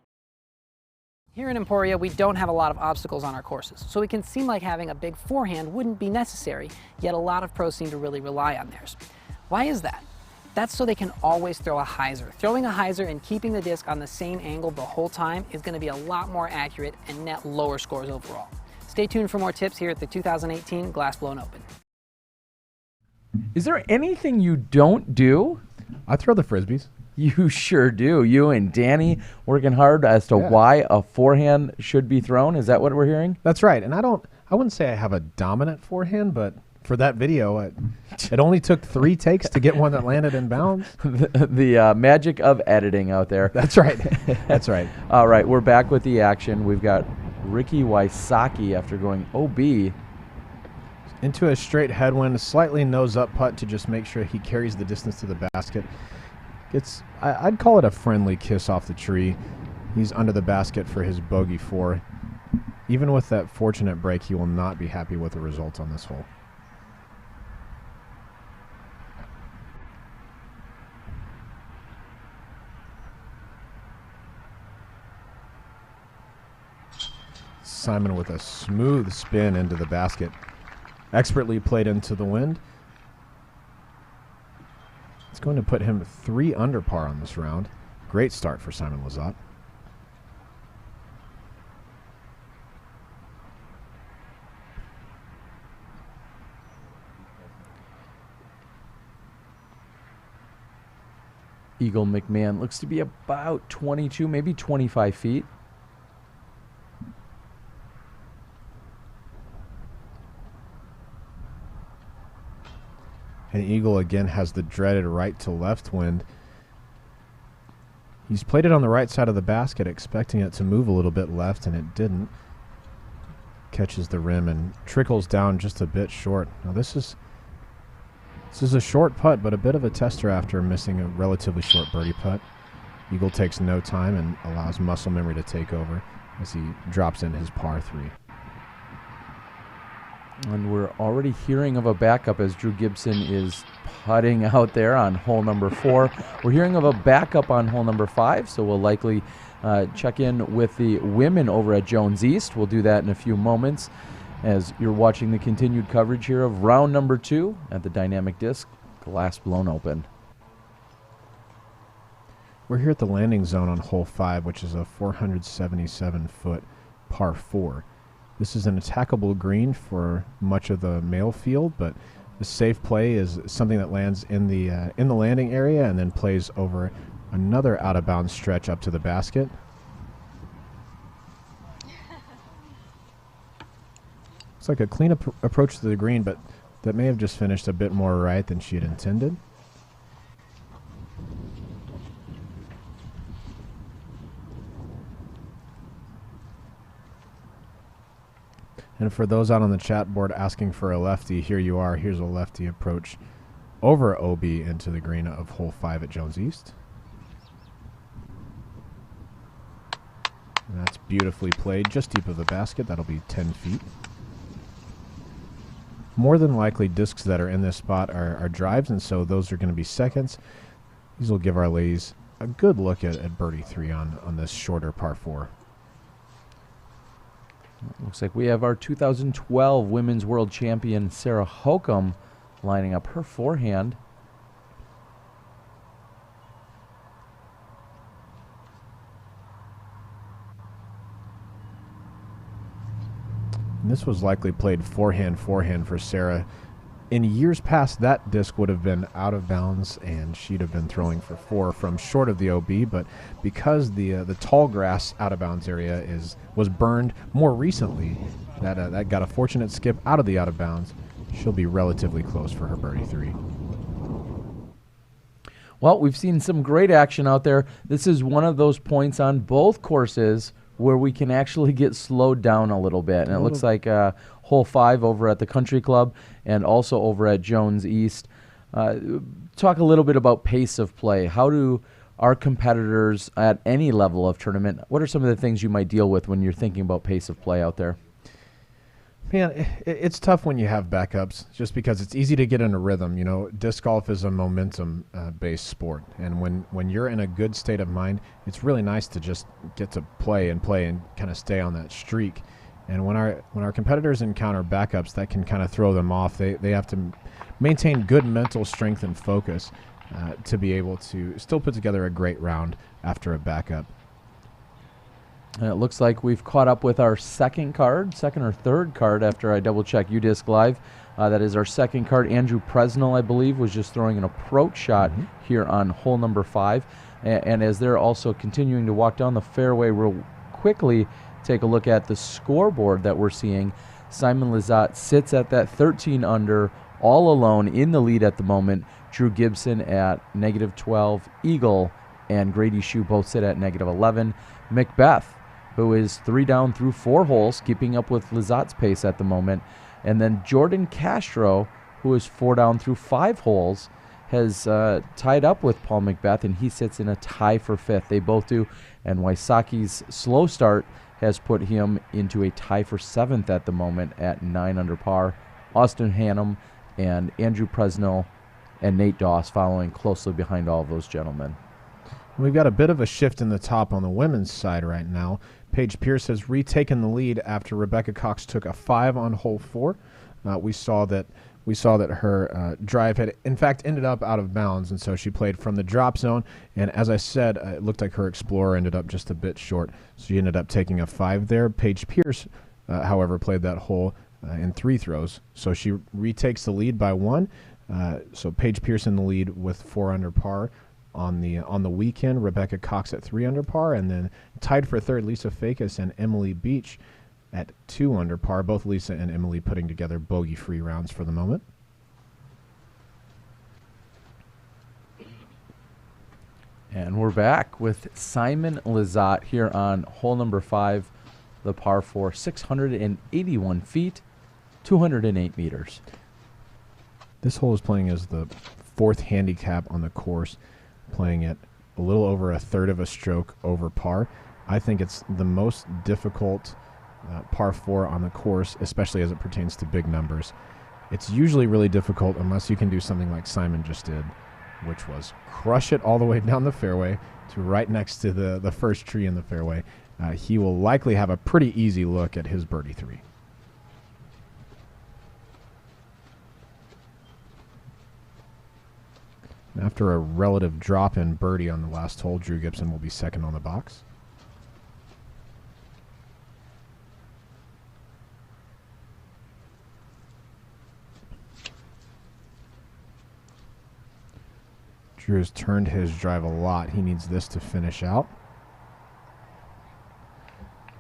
Here in Emporia, we don't have a lot of obstacles on our courses, so it can seem like having a big forehand wouldn't be necessary, yet a lot of pros seem to really rely on theirs. Why is that? That's so they can always throw a hyzer. Throwing a hyzer and keeping the disc on the same angle the whole time is going to be a lot more accurate and net lower scores overall. Stay tuned for more tips here at the 2018 Glass Blown Open. Is there anything you don't do? I throw the Frisbees. You sure do. You and Danny working hard as to why a forehand should be thrown. Is that what we're hearing? That's right. And I wouldn't say I have a dominant forehand, but for that video, it only took 3 takes to get one that landed in bounds. the magic of editing out there. That's right. That's right. All right, we're back with the action. We've got Ricky Wysocki after going OB. Into a straight headwind, slightly nose up putt to just make sure he carries the distance to the basket. I'd call it a friendly kiss off the tree. He's under the basket for his bogey 4. Even with that fortunate break, he will not be happy with the results on this hole. Simon with a smooth spin into the basket. Expertly played into the wind. It's going to put him 3 under par on this round. Great start for Simon Lizotte. Eagle McMahon looks to be about 22, maybe 25 feet. And Eagle again has the dreaded right to left wind. He's played it on the right side of the basket, expecting it to move a little bit left, and it didn't. Catches the rim and trickles down just a bit short. Now this is a short putt, but a bit of a tester after missing a relatively short birdie putt. Eagle takes no time and allows muscle memory to take over as he drops in his par 3. And we're already hearing of a backup as Drew Gibson is putting out there on hole number 4. We're hearing of a backup on hole number 5, so we'll likely check in with the women over at Jones East. We'll do that in a few moments as you're watching the continued coverage here of round number 2 at the Dynamic Disc Glass Blown Open. We're here at the landing zone on hole 5, which is a 477-foot par 4. This is an attackable green for much of the male field, but the safe play is something that lands in the landing area and then plays over another out-of-bounds stretch up to the basket. It's like a clean approach to the green, but that may have just finished a bit more right than she had intended. And for those out on the chat board asking for a lefty, here you are. Here's a lefty approach over OB into the green of hole 5 at Jones East. And that's beautifully played, just deep of the basket. That'll be 10 feet. More than likely, discs that are in this spot are drives, and so those are going to be seconds. These will give our ladies a good look at birdie 3 on this shorter par 4. Looks like we have our 2012 Women's World Champion Sarah Hokum lining up her forehand. And this was likely played forehand for Sarah. In years past, that disc would have been out of bounds, and she'd have been throwing for 4 from short of the OB. But because the tall grass out of bounds area was burned more recently, that got a fortunate skip out of the out of bounds. She'll be relatively close for her birdie 3. Well, we've seen some great action out there. This is one of those points on both courses where we can actually get slowed down a little bit. And it looks like hole 5 over at the Country Club and also over at Jones East. Talk a little bit about pace of play. How do our competitors at any level of tournament, what are some of the things you might deal with when you're thinking about pace of play out there? Man, it's tough when you have backups, just because it's easy to get in a rhythm. You know, disc golf is a momentum-based sport, and when you're in a good state of mind, it's really nice to just get to play and kind of stay on that streak. And when our competitors encounter backups, that can kind of throw them off. They have to maintain good mental strength and focus to be able to still put together a great round after a backup. And it looks like we've caught up with our second or third card after I double-check UDisc Live. That is our second card. Andrew Presnell, I believe, was just throwing an approach shot here on hole number 5. And as they're also continuing to walk down the fairway, we'll quickly take a look at the scoreboard that we're seeing. Simon Lizotte sits at that 13 under, all alone in the lead at the moment. Drew Gibson at -12. Eagle and Grady Shue both sit at -11. Macbeth, who is 3 down through 4 holes, keeping up with Lizotte's pace at the moment. And then Jordan Castro, who is 4 down through 5 holes, has tied up with Paul Macbeth, and he sits in a tie for 5th. They both do. And Wysocki's slow start has put him into a tie for 7th at the moment at 9 under par. Austin Hannum and Andrew Presnell and Nate Doss following closely behind all of those gentlemen. We've got a bit of a shift in the top on the women's side right now. Paige Pierce has retaken the lead after Rebecca Cox took a 5 on hole 4. We saw that her drive had in fact ended up out of bounds, and so she played from the drop zone. And as I said, it looked like her Explorer ended up just a bit short, so she ended up taking a 5 there. Paige Pierce, however, played that hole in 3 throws, so she retakes the lead by 1. So Paige Pierce in the lead with 4 under par. On the weekend, Rebecca Cox at 3 under par, and then tied for 3rd, Lisa Fakis and Emily Beach at 2 under par. Both Lisa and Emily putting together bogey-free rounds for the moment. And we're back with Simon Lizotte here on hole number 5, the par 4, 681 feet, 208 meters. This hole is playing as the 4th handicap on the course, playing it a little over a third of a stroke over par. I think it's the most difficult par 4 on the course, especially as it pertains to big numbers. It's usually really difficult unless you can do something like Simon just did, which was crush it all the way down the fairway to right next to the first tree in the fairway. He will likely have a pretty easy look at his birdie 3. After a relative drop in birdie on the last hole, Drew Gibson will be second on the box. Drew has turned his drive a lot. He needs this to finish out.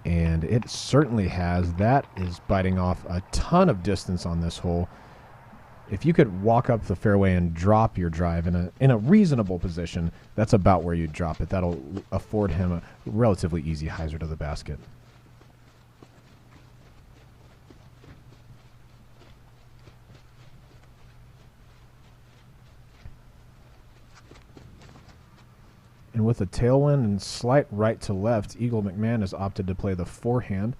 And it certainly has. That is biting off a ton of distance on this hole. If you could walk up the fairway and drop your drive in a reasonable position, that's about where you drop it. That'll afford him a relatively easy hyzer to the basket. And with a tailwind and slight right to left, Eagle McMahon has opted to play the forehand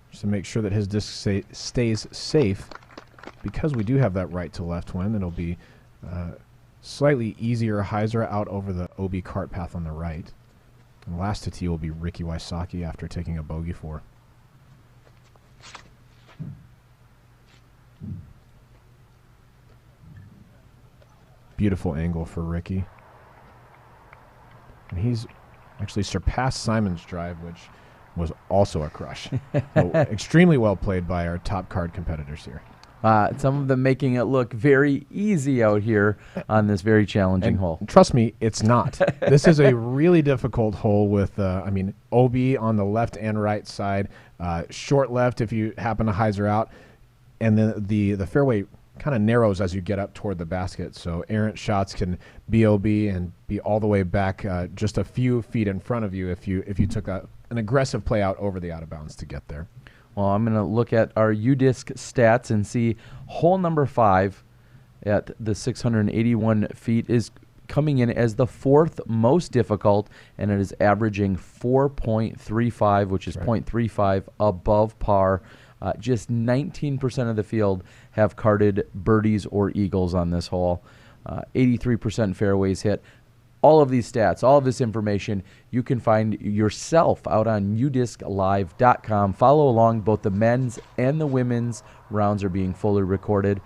just to make sure that his disc stays safe. Because we do have that right to left wind, it'll be slightly easier hyzer out over the OB cart path on the right. And last to tee will be Ricky Wysocki after taking a bogey 4. Beautiful angle for Ricky. And he's actually surpassed Simon's drive, which was also a crush. So extremely well played by our top card competitors here. Some of them making it look very easy out here on this very challenging hole. Trust me, it's not. This is a really difficult hole with, I mean, OB on the left and right side, short left if you happen to hyzer out, and then the fairway kind of narrows as you get up toward the basket. So errant shots can be OB and be all the way back just a few feet in front of you if you took an aggressive play out over the out of bounds to get there. Well, I'm going to look at our UDisc stats and see hole number 5 at the 681 feet is coming in as the 4th most difficult, and it is averaging 4.35, which is 0.35 above par. Just 19% of the field have carded birdies or eagles on this hole. 83% fairways hit. All of these stats, all of this information, you can find yourself out on udisclive.com. Follow along. Both the men's and the women's rounds are being fully recorded.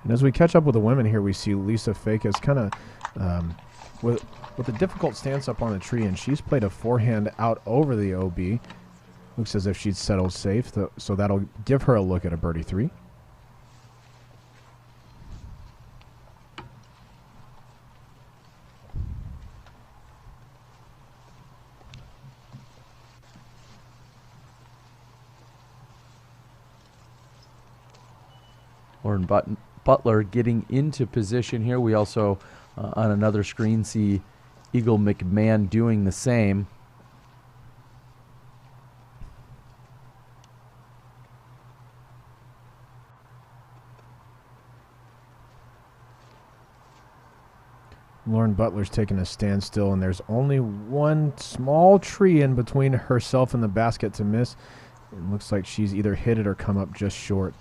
And as we catch up with the women here, we see Lisa Fakis kind of with a difficult stance up on the tree, and she's played a forehand out over the OB. Looks as if she'd settled safe, so that'll give her a look at a birdie 3. Lauren Butler getting into position here. We also, on another screen, see Eagle McMahon doing the same. Lauren Butler's taking a standstill, and there's only one small tree in between herself and the basket to miss. It looks like she's either hit it or come up just short.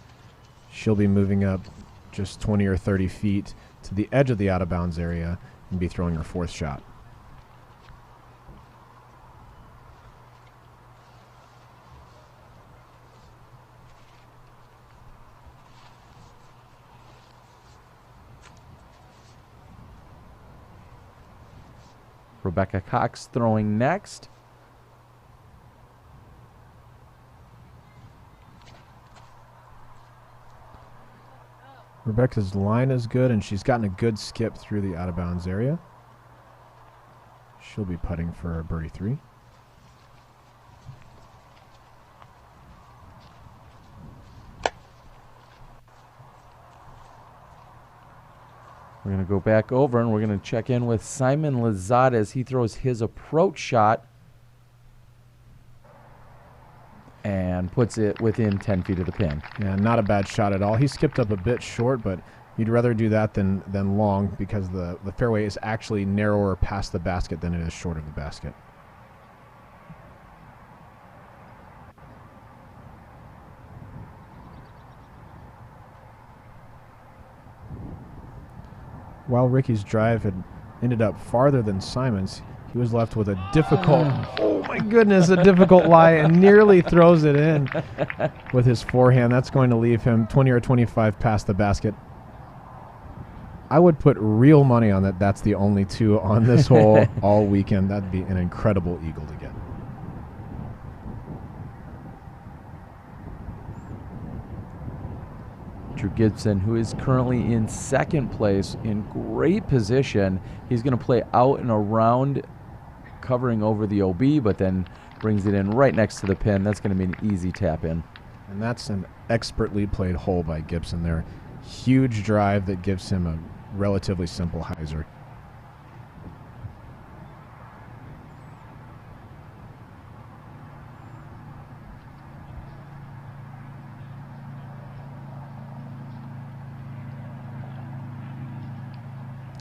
She'll be moving up just 20 or 30 feet to the edge of the out-of-bounds area and be throwing her 4th shot. Rebecca Cox throwing next. Rebecca's line is good, and she's gotten a good skip through the out-of-bounds area. She'll be putting for a birdie 3. We're going to go back over, and we're going to check in with Simon Lizotte as he throws his approach shot and puts it within 10 feet of the pin. Yeah, not a bad shot at all. He skipped up a bit short, but you'd rather do that than long, because the fairway is actually narrower past the basket than it is short of the basket. While Ricky's drive had ended up farther than Simon's, he was left with a difficult, oh my goodness, a difficult lie, and nearly throws it in with his forehand. That's going to leave him 20 or 25 past the basket. I would put real money on that. That's the only 2 on this hole all weekend. That'd be an incredible eagle to get. Drew Gibson, who is currently in 2nd place, in great position. He's going to play out and around, covering over the OB, but then brings it in right next to the pin. That's going to be an easy tap in. And that's an expertly played hole by Gibson there. Huge drive that gives him a relatively simple hyzer.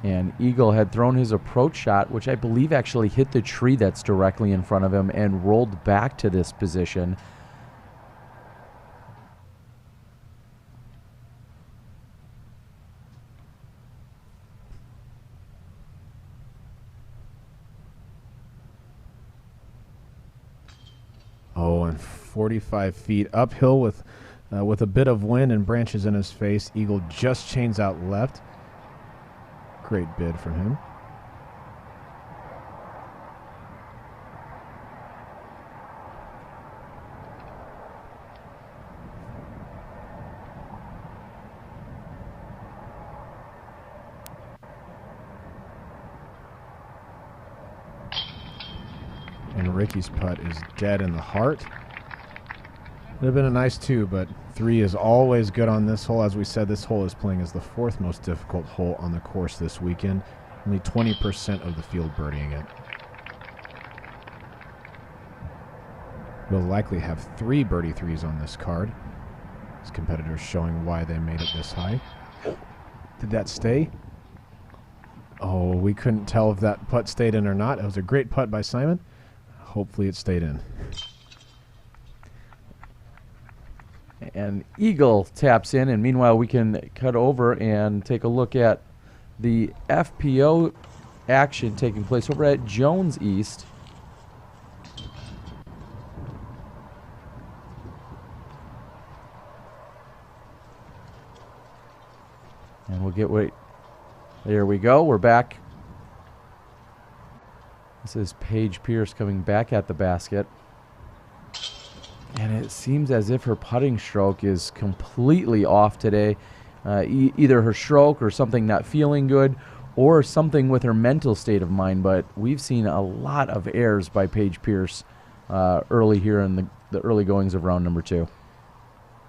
And Eagle had thrown his approach shot, which I believe actually hit the tree that's directly in front of him and rolled back to this position. Oh, and 45 feet uphill with a bit of wind and branches in his face. Eagle just chains out left. Great bid from him. And Ricky's putt is dead in the heart. Would have been a nice 2, but 3 is always good on this hole. As we said, this hole is playing as the 4th most difficult hole on the course this weekend. Only 20% of the field birdieing it. We'll likely have 3 birdie 3s on this card. His competitors showing why they made it this high. Did that stay? Oh, we couldn't tell if that putt stayed in or not. It was a great putt by Simon. Hopefully it stayed in. And Eagle taps in, and meanwhile we can cut over and take a look at the FPO action taking place over at Jones East. And we'll get there we go. We're back. This is Paige Pierce coming back at the basket. And it seems as if her putting stroke is completely off today. Either her stroke or something not feeling good, or something with her mental state of mind. But we've seen a lot of errors by Paige Pierce early here in the early goings of round number 2.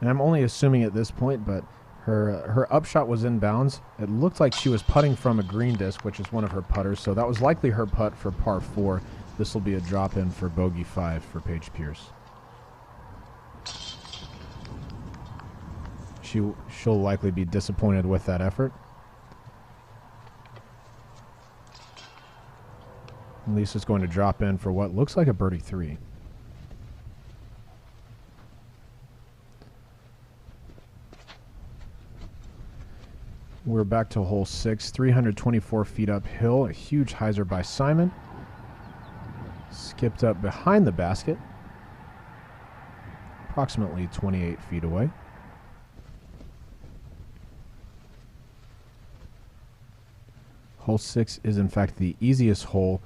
And I'm only assuming at this point, but her upshot was in bounds. It looked like she was putting from a green disc, which is one of her putters. So that was likely her putt for par 4. This will be a drop in for bogey 5 for Paige Pierce. She'll likely be disappointed with that effort. Lisa's going to drop in for what looks like a birdie 3. We're back to hole 6, 324 feet uphill. A huge hyzer by Simon. Skipped up behind the basket, approximately 28 feet away. Hole 6 is in fact the easiest hole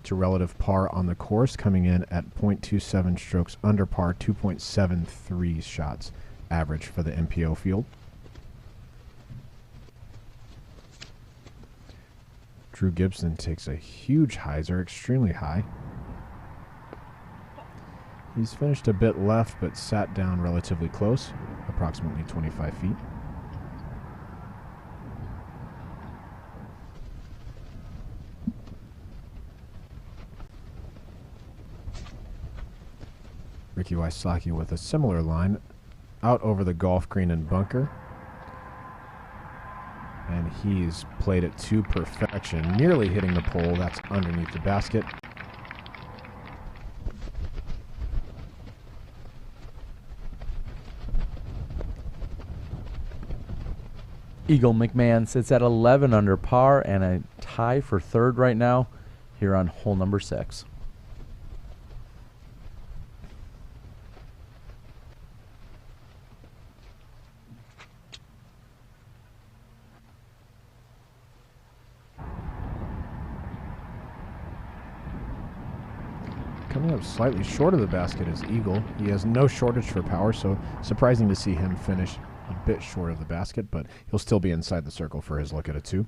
to relative par on the course, coming in at 0.27 strokes under par, 2.73 shots average for the MPO field. Drew Gibson takes a huge hyzer, extremely high. He's finished a bit left, but sat down relatively close, approximately 25 feet. Ricky Wysocki with a similar line out over the golf green and bunker. And he's played it to perfection, nearly hitting the pole. That's underneath the basket. Eagle McMahon sits at 11 under par and a tie for 3rd right now here on hole number 6. Coming up slightly short of the basket is Eagle. He has no shortage for power, so surprising to see him finish a bit short of the basket, but he'll still be inside the circle for his look at a 2.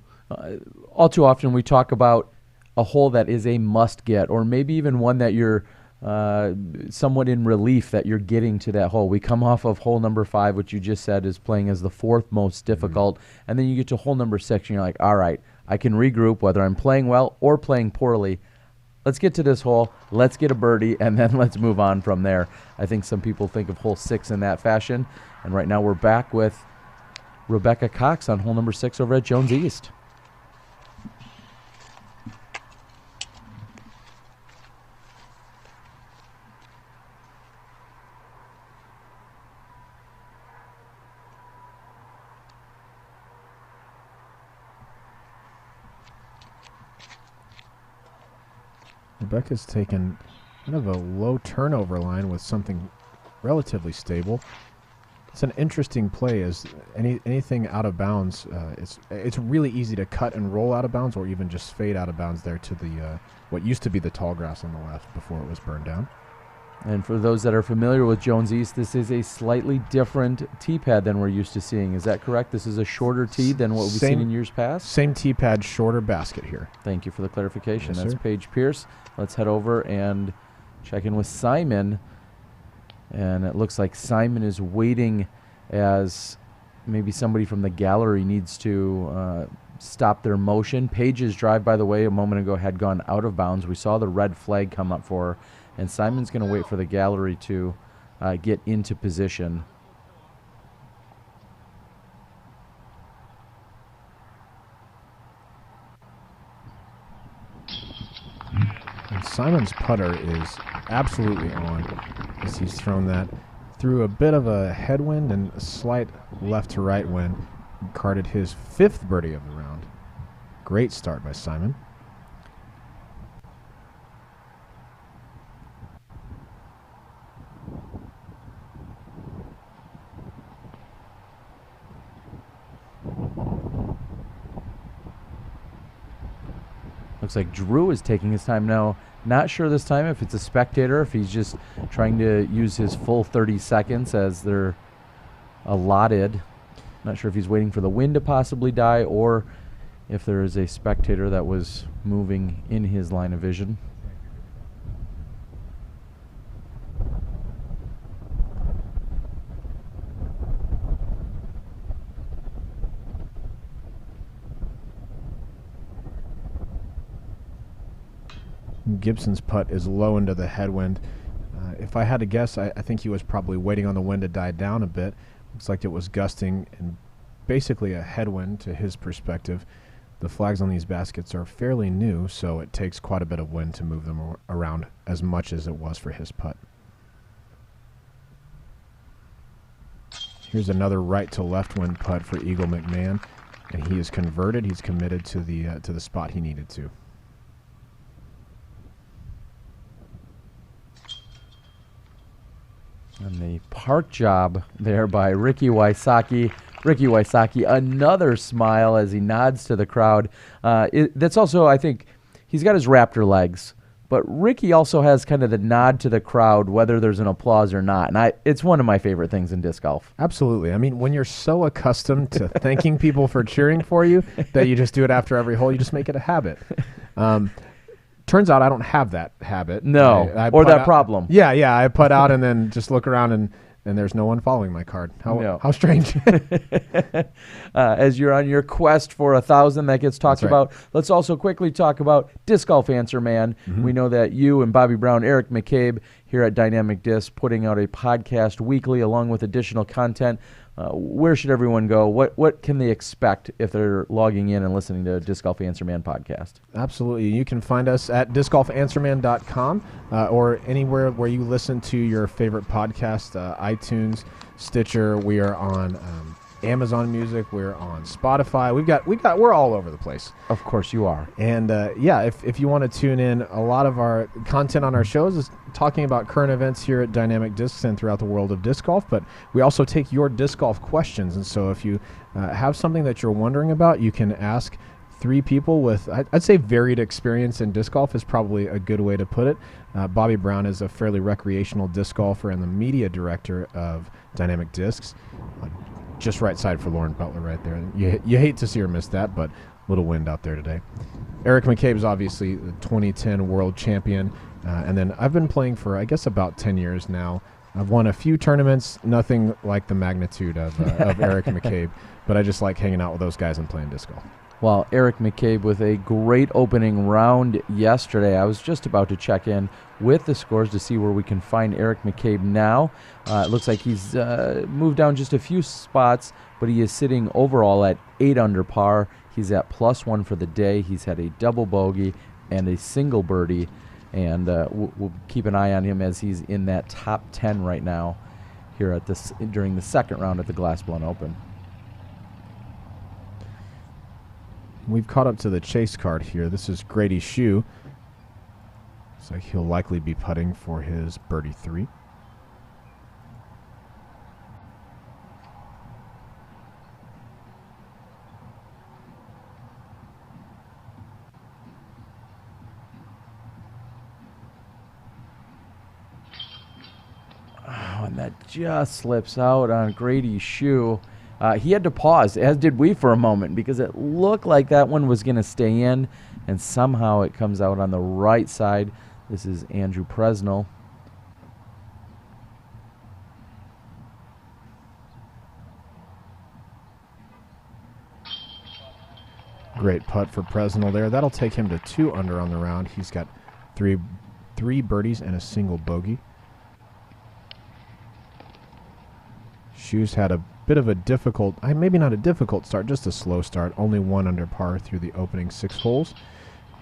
All too often we talk about a hole that is a must get, or maybe even one that you're somewhat in relief that you're getting to that hole. We come off of hole number 5, which you just said is playing as the 4th most difficult, and then you get to hole number 6 and you're like, all right, I can regroup whether I'm playing well or playing poorly. Let's get to this hole, let's get a birdie, and then let's move on from there. I think some people think of hole 6 in that fashion. And right now we're back with Rebecca Cox on hole number 6 over at Jones East. Rebecca's taken kind of a low turnover line with something relatively stable. It's an interesting play, as anything out of bounds, it's really easy to cut and roll out of bounds, or even just fade out of bounds there to the what used to be the tall grass on the left before it was burned down. And for those that are familiar with Jones East, this is a slightly different tee pad than we're used to seeing. Is that correct? This is a shorter tee than what we've seen in years past? Same tee pad, shorter basket here. Thank you for the clarification. Yes, That's sir. Paige Pierce. Let's head over and check in with Simon. And it looks like Simon is waiting as maybe somebody from the gallery needs to stop their motion. Paige's drive, by the way, a moment ago had gone out of bounds. We saw the red flag come up for her. And Simon's going to wait for the gallery to get into position. And Simon's putter is absolutely on, as he's thrown that through a bit of a headwind and a slight left to right wind. Carded his 5th birdie of the round. Great start by Simon. Looks like Drew is taking his time now. Not sure this time if it's a spectator, if he's just trying to use his full 30 seconds as they're allotted. Not sure if he's waiting for the wind to possibly die or if there is a spectator that was moving in his line of vision. Gibson's putt is low into the headwind. If I had to guess, I think he was probably waiting on the wind to die down a bit. Looks like it was gusting and basically a headwind to his perspective. The flags on these baskets are fairly new, so it takes quite a bit of wind to move them around as much as it was for his putt. Here's another right to left wind putt for Eagle McMahon, and he is converted. He's committed to the spot he needed to. And the park job there by Ricky Wysocki. Ricky Wysocki, another smile as he nods to the crowd. That's also, I think, he's got his raptor legs, but Ricky also has kind of the nod to the crowd, whether there's an applause or not. And it's one of my favorite things in disc golf. Absolutely. I mean, when you're so accustomed to thanking people for cheering for you that you just do it after every hole, you just make it a habit. Turns out I don't have that habit. No, I or putt that out. problem. Yeah, I putt out and then just look around and there's no one following my card. How strange. As you're on your quest for 1,000 that gets talked That's right. about, let's also quickly talk about Disc Golf Answer Man. We know that you and Bobby Brown, Eric McCabe here at Dynamic Disc putting out a podcast weekly along with additional content. Where should everyone go? What can they expect if they're logging in and listening to Disc Golf Answer Man podcast? Absolutely. You can find us at discgolfanswerman.com or anywhere where you listen to your favorite podcast, iTunes, Stitcher. We are on Amazon Music. We're on Spotify. We're all over the place. Of course you are. And if you want to tune in, a lot of our content on our shows is talking about current events here at Dynamic Discs and throughout the world of disc golf, but we also take your disc golf questions. And so if you have something that you're wondering about, you can ask 3 people with, I'd say, varied experience in disc golf is probably a good way to put it. Bobby Brown is a fairly recreational disc golfer and the media director of Dynamic Discs. Just right side for Lauren Butler right there. You hate to see her miss that, but a little wind out there today. Eric McCabe is obviously the 2010 world champion. And then I've been playing for, I guess, about 10 years now. I've won a few tournaments, nothing like the magnitude of Eric McCabe, but I just like hanging out with those guys and playing disc golf. Well, Eric McCabe with a great opening round yesterday. I was just about to check in with the scores to see where we can find Eric McCabe now. It looks like he's moved down just a few spots, but he is sitting overall at 8 under par. He's at +1 for the day. He's had a double bogey and a single birdie, and we'll keep an eye on him as he's in that top 10 right now here at during the second round at the Glass Blunt Open. We've caught up to the chase card here. This is Grady Shue. So he'll likely be putting for his birdie 3. Oh, and that just slips out on Grady's shoe. He had to pause, as did we for a moment, because it looked like that one was going to stay in, and somehow it comes out on the right side. This is Andrew Presnell. Great putt for Presnell there. That'll take him to 2 under on the round. He's got three birdies and a single bogey. Shoes had a bit of a difficult, maybe not a difficult start, just a slow start. Only 1 under par through the opening 6 holes.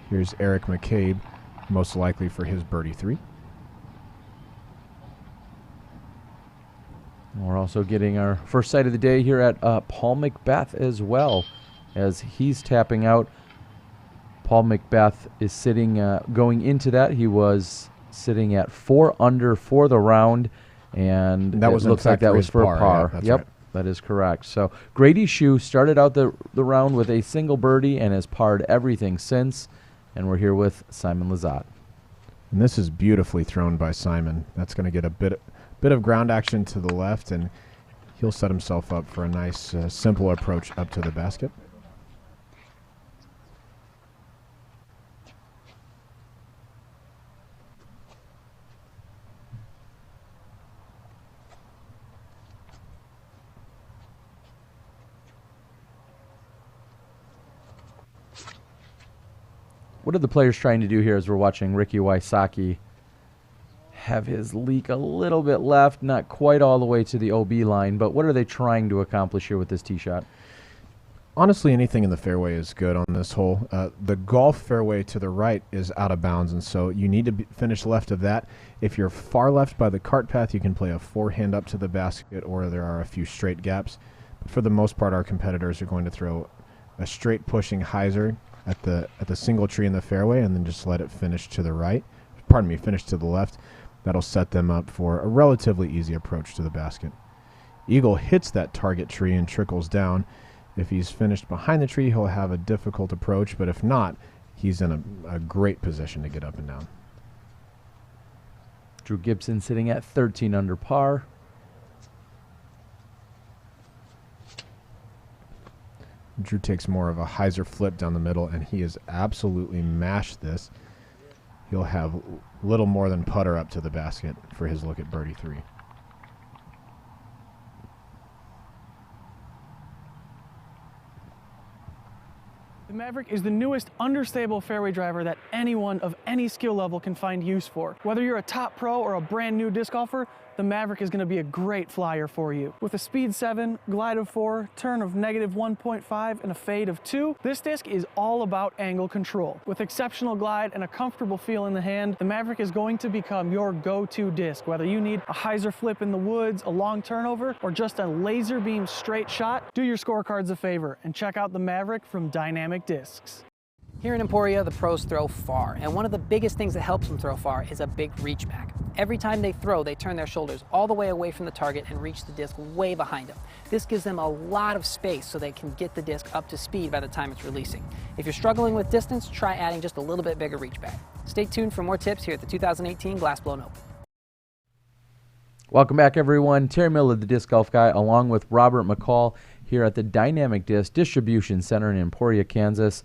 Here's Eric McCabe, most likely for his birdie 3. We're also getting our first sight of the day here at Paul McBeth as well, as he's tapping out. Paul McBeth is sitting, going into that, he was sitting at 4 under for the round, and that was, looks like that was for par. Yeah, yep, right. That is correct. So Grady Shue started out the round with a single birdie and has parred everything since, and we're here with Simon Lizotte. And this is beautifully thrown by Simon. That's going to get a bit of ground action to the left, and he'll set himself up for a nice, simple approach up to the basket. What are the players trying to do here as we're watching Ricky Wysocki have his leak a little bit left, not quite all the way to the OB line, but what are they trying to accomplish here with this tee shot? Honestly, anything in the fairway is good on this hole. The golf fairway to the right is out of bounds, and so you need to finish left of that. If you're far left by the cart path, you can play a forehand up to the basket, or there are a few straight gaps. But for the most part, our competitors are going to throw a straight pushing hyzer at the single tree in the fairway, and then just let it finish to the right. Pardon me, finish to the left. That'll set them up for a relatively easy approach to the basket. Eagle hits that target tree and trickles down. If he's finished behind the tree, he'll have a difficult approach, but if not, he's in a great position to get up and down. Drew Gibson sitting at 13 under par. Drew takes more of a hyzer flip down the middle, and he has absolutely mashed this. He'll have little more than putter up to the basket for his look at birdie 3. The Maverick is the newest understable fairway driver that anyone of any skill level can find use for. Whether you're a top pro or a brand new disc golfer, the Maverick is going to be a great flyer for you. With a speed 7, glide of 4, turn of -1.5, and a fade of 2, this disc is all about angle control. With exceptional glide and a comfortable feel in the hand, the Maverick is going to become your go-to disc. Whether you need a hyzer flip in the woods, a long turnover, or just a laser beam straight shot, do your scorecards a favor and check out the Maverick from Dynamic Discs. Here in Emporia, the pros throw far, and one of the biggest things that helps them throw far is a big reach back. Every time they throw, they turn their shoulders all the way away from the target and reach the disc way behind them. This gives them a lot of space so they can get the disc up to speed by the time it's releasing. If you're struggling with distance, try adding just a little bit bigger reach back. Stay tuned for more tips here at the 2018 Glass Blown Open. Welcome back, everyone. Terry Miller, the Disc Golf Guy, along with Robert McCall here at the Dynamic Disc Distribution Center in Emporia, Kansas.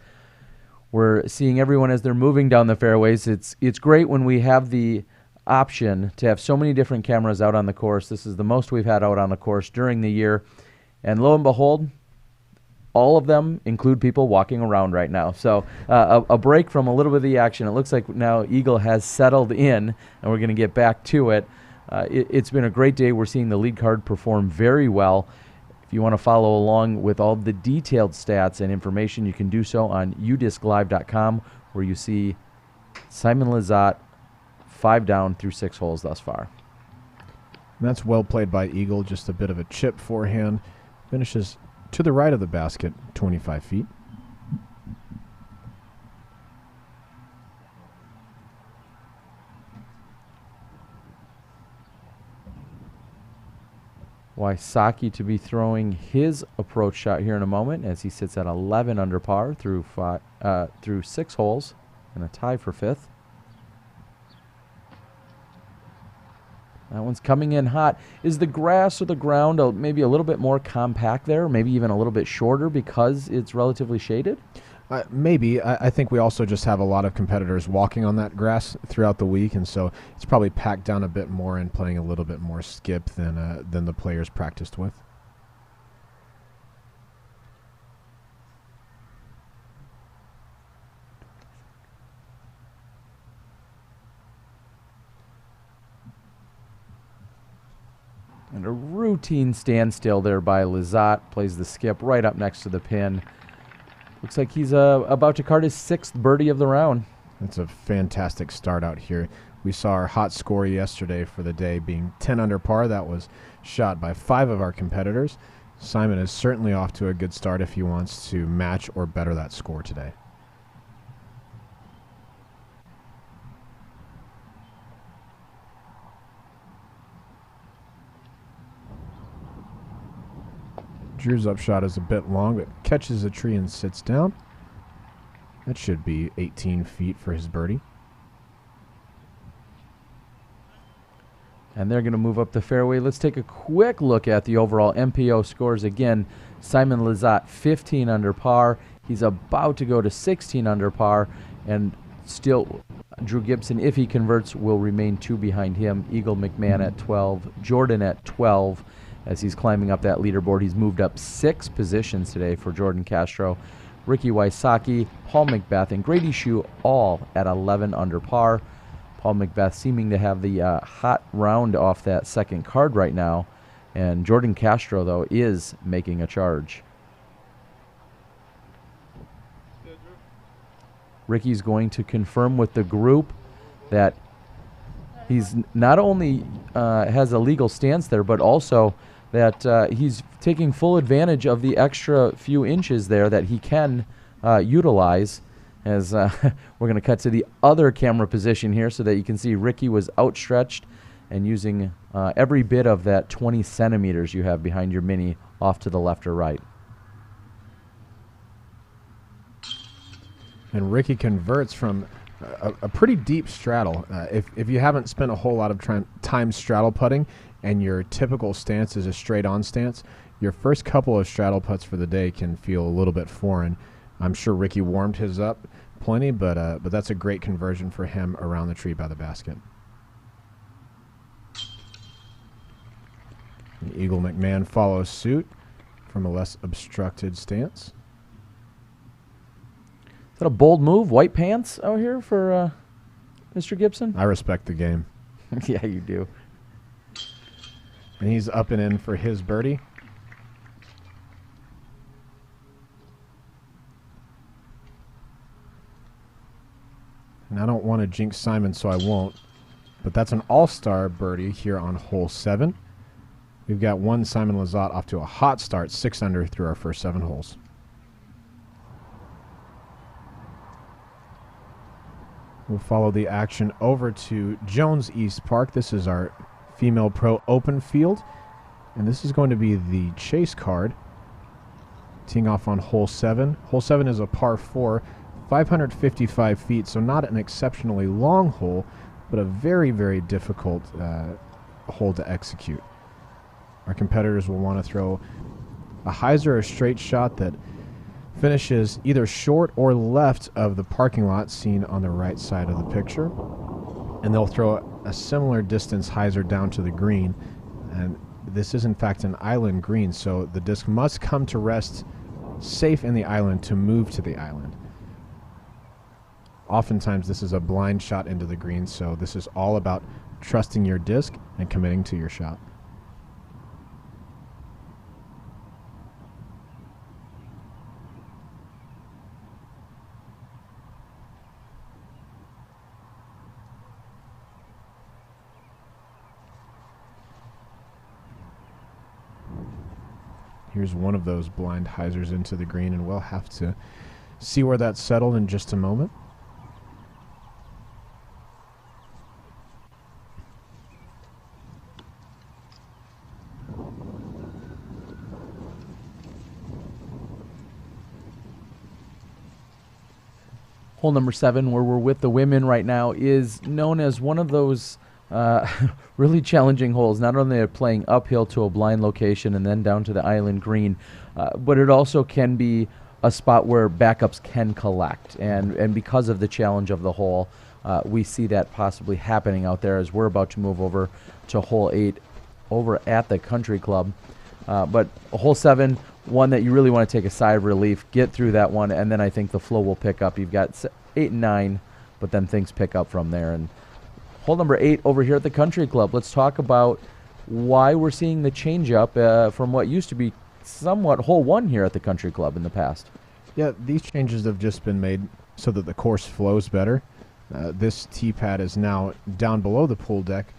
We're seeing everyone as they're moving down the fairways. It's great when we have the option to have so many different cameras out on the course. This is the most we've had out on the course during the year. And lo and behold, all of them include people walking around right now. So a break from a little bit of the action. It looks like now Eagle has settled in, and we're going to get back to it. It's been a great day. We're seeing the lead card perform very well. If you want to follow along with all the detailed stats and information, you can do so on udisclive.com, where you see Simon Lizotte 5 down through 6 holes thus far. And that's well played by Eagle. Just a bit of a chip forehand. Finishes to the right of the basket, 25 feet. Wysocki to be throwing his approach shot here in a moment as he sits at 11 under par through 6 holes and a tie for 5th. That one's coming in hot. Is the grass or the ground maybe a little bit more compact there, maybe even a little bit shorter because it's relatively shaded? Maybe. I think we also just have a lot of competitors walking on that grass throughout the week, and so it's probably packed down a bit more and playing a little bit more skip than the players practiced with. And a routine standstill there by Lizotte. Plays the skip right up next to the pin. Looks like he's about to card his 6th birdie of the round. That's a fantastic start out here. We saw our hot score yesterday for the day being 10 under par. That was shot by 5 of our competitors. Simon is certainly off to a good start if he wants to match or better that score today. Drew's upshot is a bit long, but catches a tree and sits down. That should be 18 feet for his birdie. And they're going to move up the fairway. Let's take a quick look at the overall MPO scores again. Simon Lizotte, 15 under par. He's about to go to 16 under par. And still, Drew Gibson, if he converts, will remain 2 behind him. Eagle McMahon at 12. Jordan at 12. As he's climbing up that leaderboard, he's moved up 6 positions today for Jordan Castro. Ricky Wysocki, Paul McBeth, and Grady Shue all at 11 under par. Paul McBeth seeming to have the hot round off that second card right now. And Jordan Castro, though, is making a charge. Ricky's going to confirm with the group that he's not only has a legal stance there, but also that he's taking full advantage of the extra few inches there that he can utilize. As we're going to cut to the other camera position here so that you can see Ricky was outstretched and using every bit of that 20 centimeters you have behind your mini off to the left or right. And Ricky converts from a pretty deep straddle. If you haven't spent a whole lot of time straddle putting and your typical stance is a straight-on stance, your first couple of straddle putts for the day can feel a little bit foreign. I'm sure Ricky warmed his up plenty, but that's a great conversion for him around the tree by the basket. The Eagle McMahon follows suit from a less obstructed stance. Is that a bold move? White pants out here for Mr. Gibson? I respect the game. Yeah, you do. And he's up and in for his birdie. And I don't want to jinx Simon, so I won't. But that's an all-star birdie here on hole 7. We've got one Simon Lizotte off to a hot start, 6 under through our first 7 holes. We'll follow the action over to Jones East Park. This is our Female Pro Open field. And this is going to be the chase card. Teeing off on hole 7. Hole 7 is a par 4, 555 feet, so not an exceptionally long hole, but a very, very difficult hole to execute. Our competitors will want to throw a hyzer or straight shot that finishes either short or left of the parking lot seen on the right side of the picture. And they'll throw a similar distance hyzer down to the green. And this is in fact an island green, so the disc must come to rest safe in the island to move to the island. Oftentimes this is a blind shot into the green, so this is all about trusting your disc and committing to your shot. Here's one of those blind hyzers into the green, and we'll have to see where that's settled in just a moment. Hole number 7, where we're with the women right now, is known as one of those really challenging holes. Not only are they playing uphill to a blind location and then down to the island green, but it also can be a spot where backups can collect. And because of the challenge of the hole, we see that possibly happening out there as we're about to move over to hole 8 over at the country club. But hole 7, one that you really want to take a sigh of relief, get through that one, and then I think the flow will pick up. You've got 8 and 9, but then things pick up from there. And hole number 8 over here at the country club. Let's talk about why we're seeing the change up from what used to be somewhat hole 1 here at the country club in the past. Yeah, these changes have just been made so that the course flows better. This tee pad is now down below the pool deck.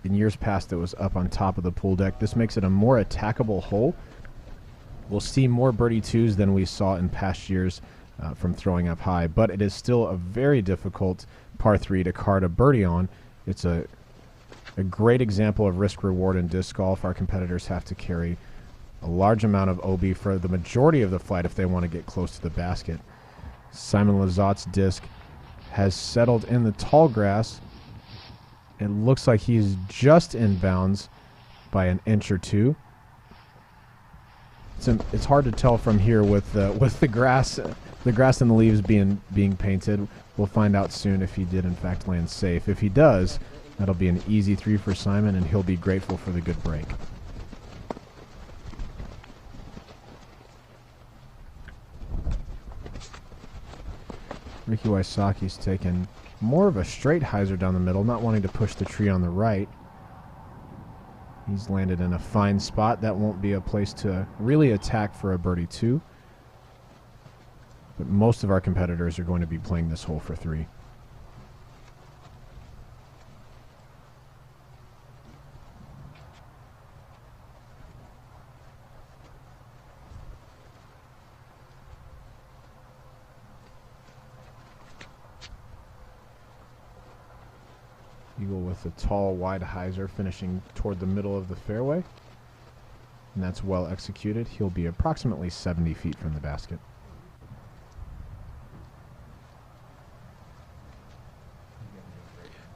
In years past, it was up on top of the pool deck. This makes it a more attackable hole. We'll see more birdie 2s than we saw in past years from throwing up high, but it is still a very difficult par 3 to card a birdie on. It's a great example of risk reward in disc golf. Our competitors have to carry a large amount of OB for the majority of the flight if they want to get close to the basket. Simon Lizotte's disc has settled in the tall grass. It looks like he's just in bounds by an inch or two. It's hard to tell from here with the grass and the leaves being painted. We'll find out soon if he did in fact land safe. If he does, that'll be an easy 3 for Simon, and he'll be grateful for the good break. Ricky Wysocki's taken more of a straight hyzer down the middle, not wanting to push the tree on the right. He's landed in a fine spot. That won't be a place to really attack for a birdie 2. But most of our competitors are going to be playing this hole for 3. Eagle with a tall, wide hyzer finishing toward the middle of the fairway. And that's well executed. He'll be approximately 70 feet from the basket.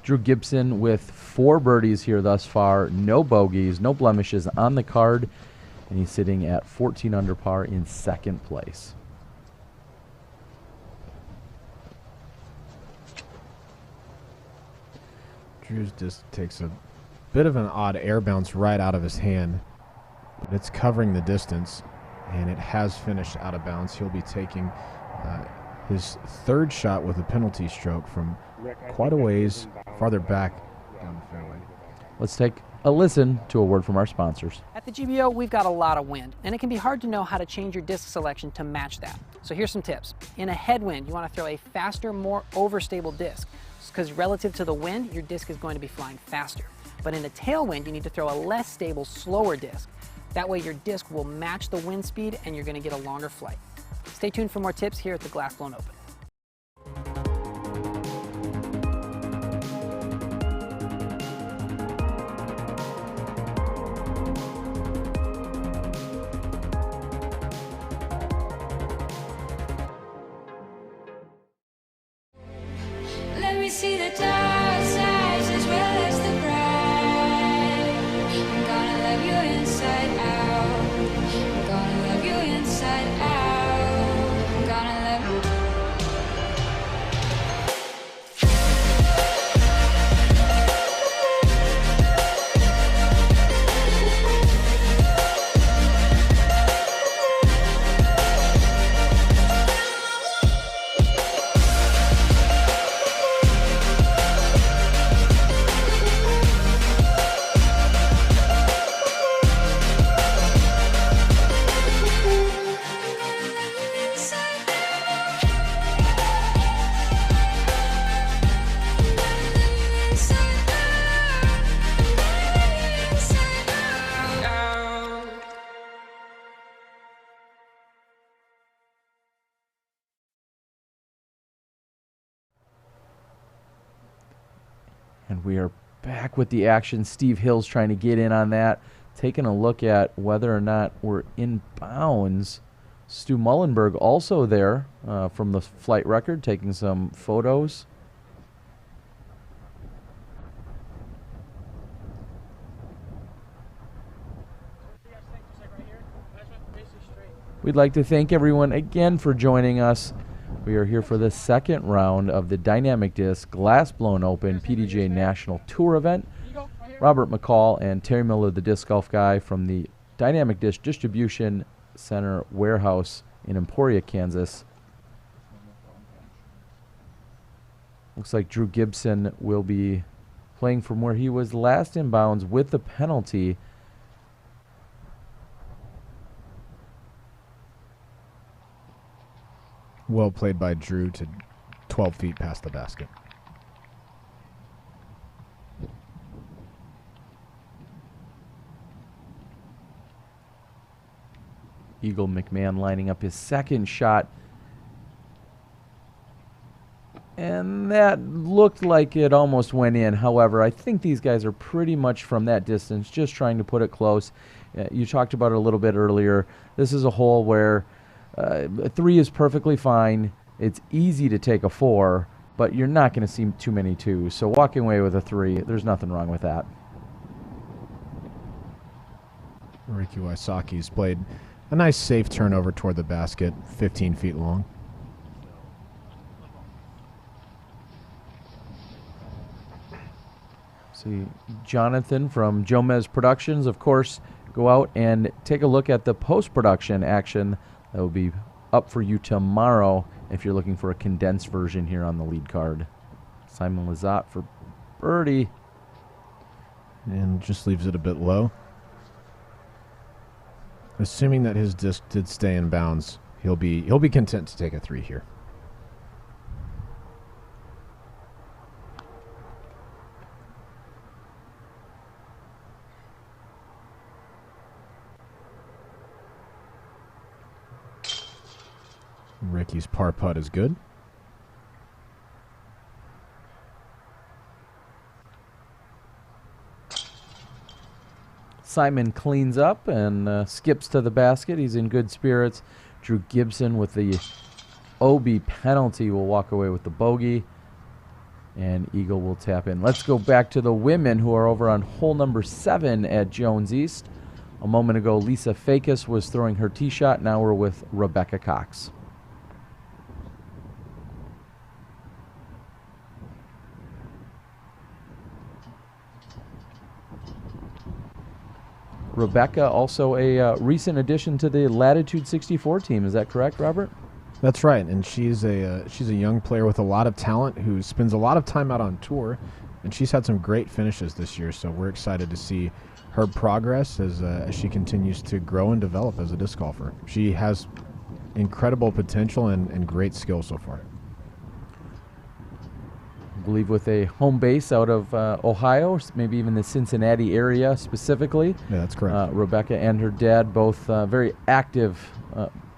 Drew Gibson with 4 birdies here thus far. No bogeys, no blemishes on the card. And he's sitting at 14 under par in 2nd place. Drew's just takes a bit of an odd air bounce right out of his hand, but it's covering the distance, and it has finished out of bounds. He'll be taking his 3rd shot with a penalty stroke from quite a ways farther back down the fairway. Let's take a listen to a word from our sponsors. At the GBO, we've got a lot of wind, and it can be hard to know how to change your disc selection to match that. So here's some tips. In a headwind, you want to throw a faster, more overstable disc, because relative to the wind, your disc is going to be flying faster. But in a tailwind, you need to throw a less stable, slower disc. That way your disc will match the wind speed and you're going to get a longer flight. Stay tuned for more tips here at the Glass Blown Open. Let me see the dark sides as well as the bright. I'm gonna love you inside out. I'm gonna love you inside out. I'm gonna love you. And we are back with the action. Steve Hill's trying to get in on that, taking a look at whether or not we're in bounds Stu Mullenberg also there from the flight record, taking some photos. We'd like to thank everyone again for joining us. We are here for the second round of the Dynamic Disc Glass Blown Open PDGA National Tour event. Robert McCall and Terry Miller, the disc golf guy from the Dynamic Disc Distribution Center warehouse in Emporia, Kansas. Looks like Drew Gibson will be playing from where he was last in bounds with the penalty. Well played by Drew to 12 feet past the basket. Eagle McMahon lining up his second shot. And that looked like it almost went in. However, I think these guys are pretty much from that distance, just trying to put it close. You talked about it a little bit earlier. This is a hole where a 3 is perfectly fine. It's easy to take a 4, but you're not going to see too many 2s. So walking away with a 3, there's nothing wrong with that. Ricky Wysocki's played a nice safe turnover toward the basket, 15 feet long. See Jonathan from Jomez Productions, of course, go out and take a look at the post-production action that will be up for you tomorrow if you're looking for a condensed version here on the lead card. Simon Lizotte for birdie. And just leaves it a bit low. Assuming that his disc did stay in bounds, he'll be content to take a 3 here. Ricky's par putt is good. Simon cleans up and skips to the basket. He's in good spirits. Drew Gibson with the OB penalty will walk away with the bogey. And Eagle will tap in. Let's go back to the women who are over on hole number 7 at Jones East. A moment ago, Lisa Fakis was throwing her tee shot. Now we're with Rebecca Cox. Rebecca, also a recent addition to the Latitude 64 team. Is that correct, Robert? That's right, and she's a young player with a lot of talent who spends a lot of time out on tour, and she's had some great finishes this year. So we're excited to see her progress as she continues to grow and develop as a disc golfer. She has incredible potential and great skill so far. I believe with a home base out of Ohio, maybe even the Cincinnati area specifically. Yeah, that's correct. Rebecca and her dad, both very active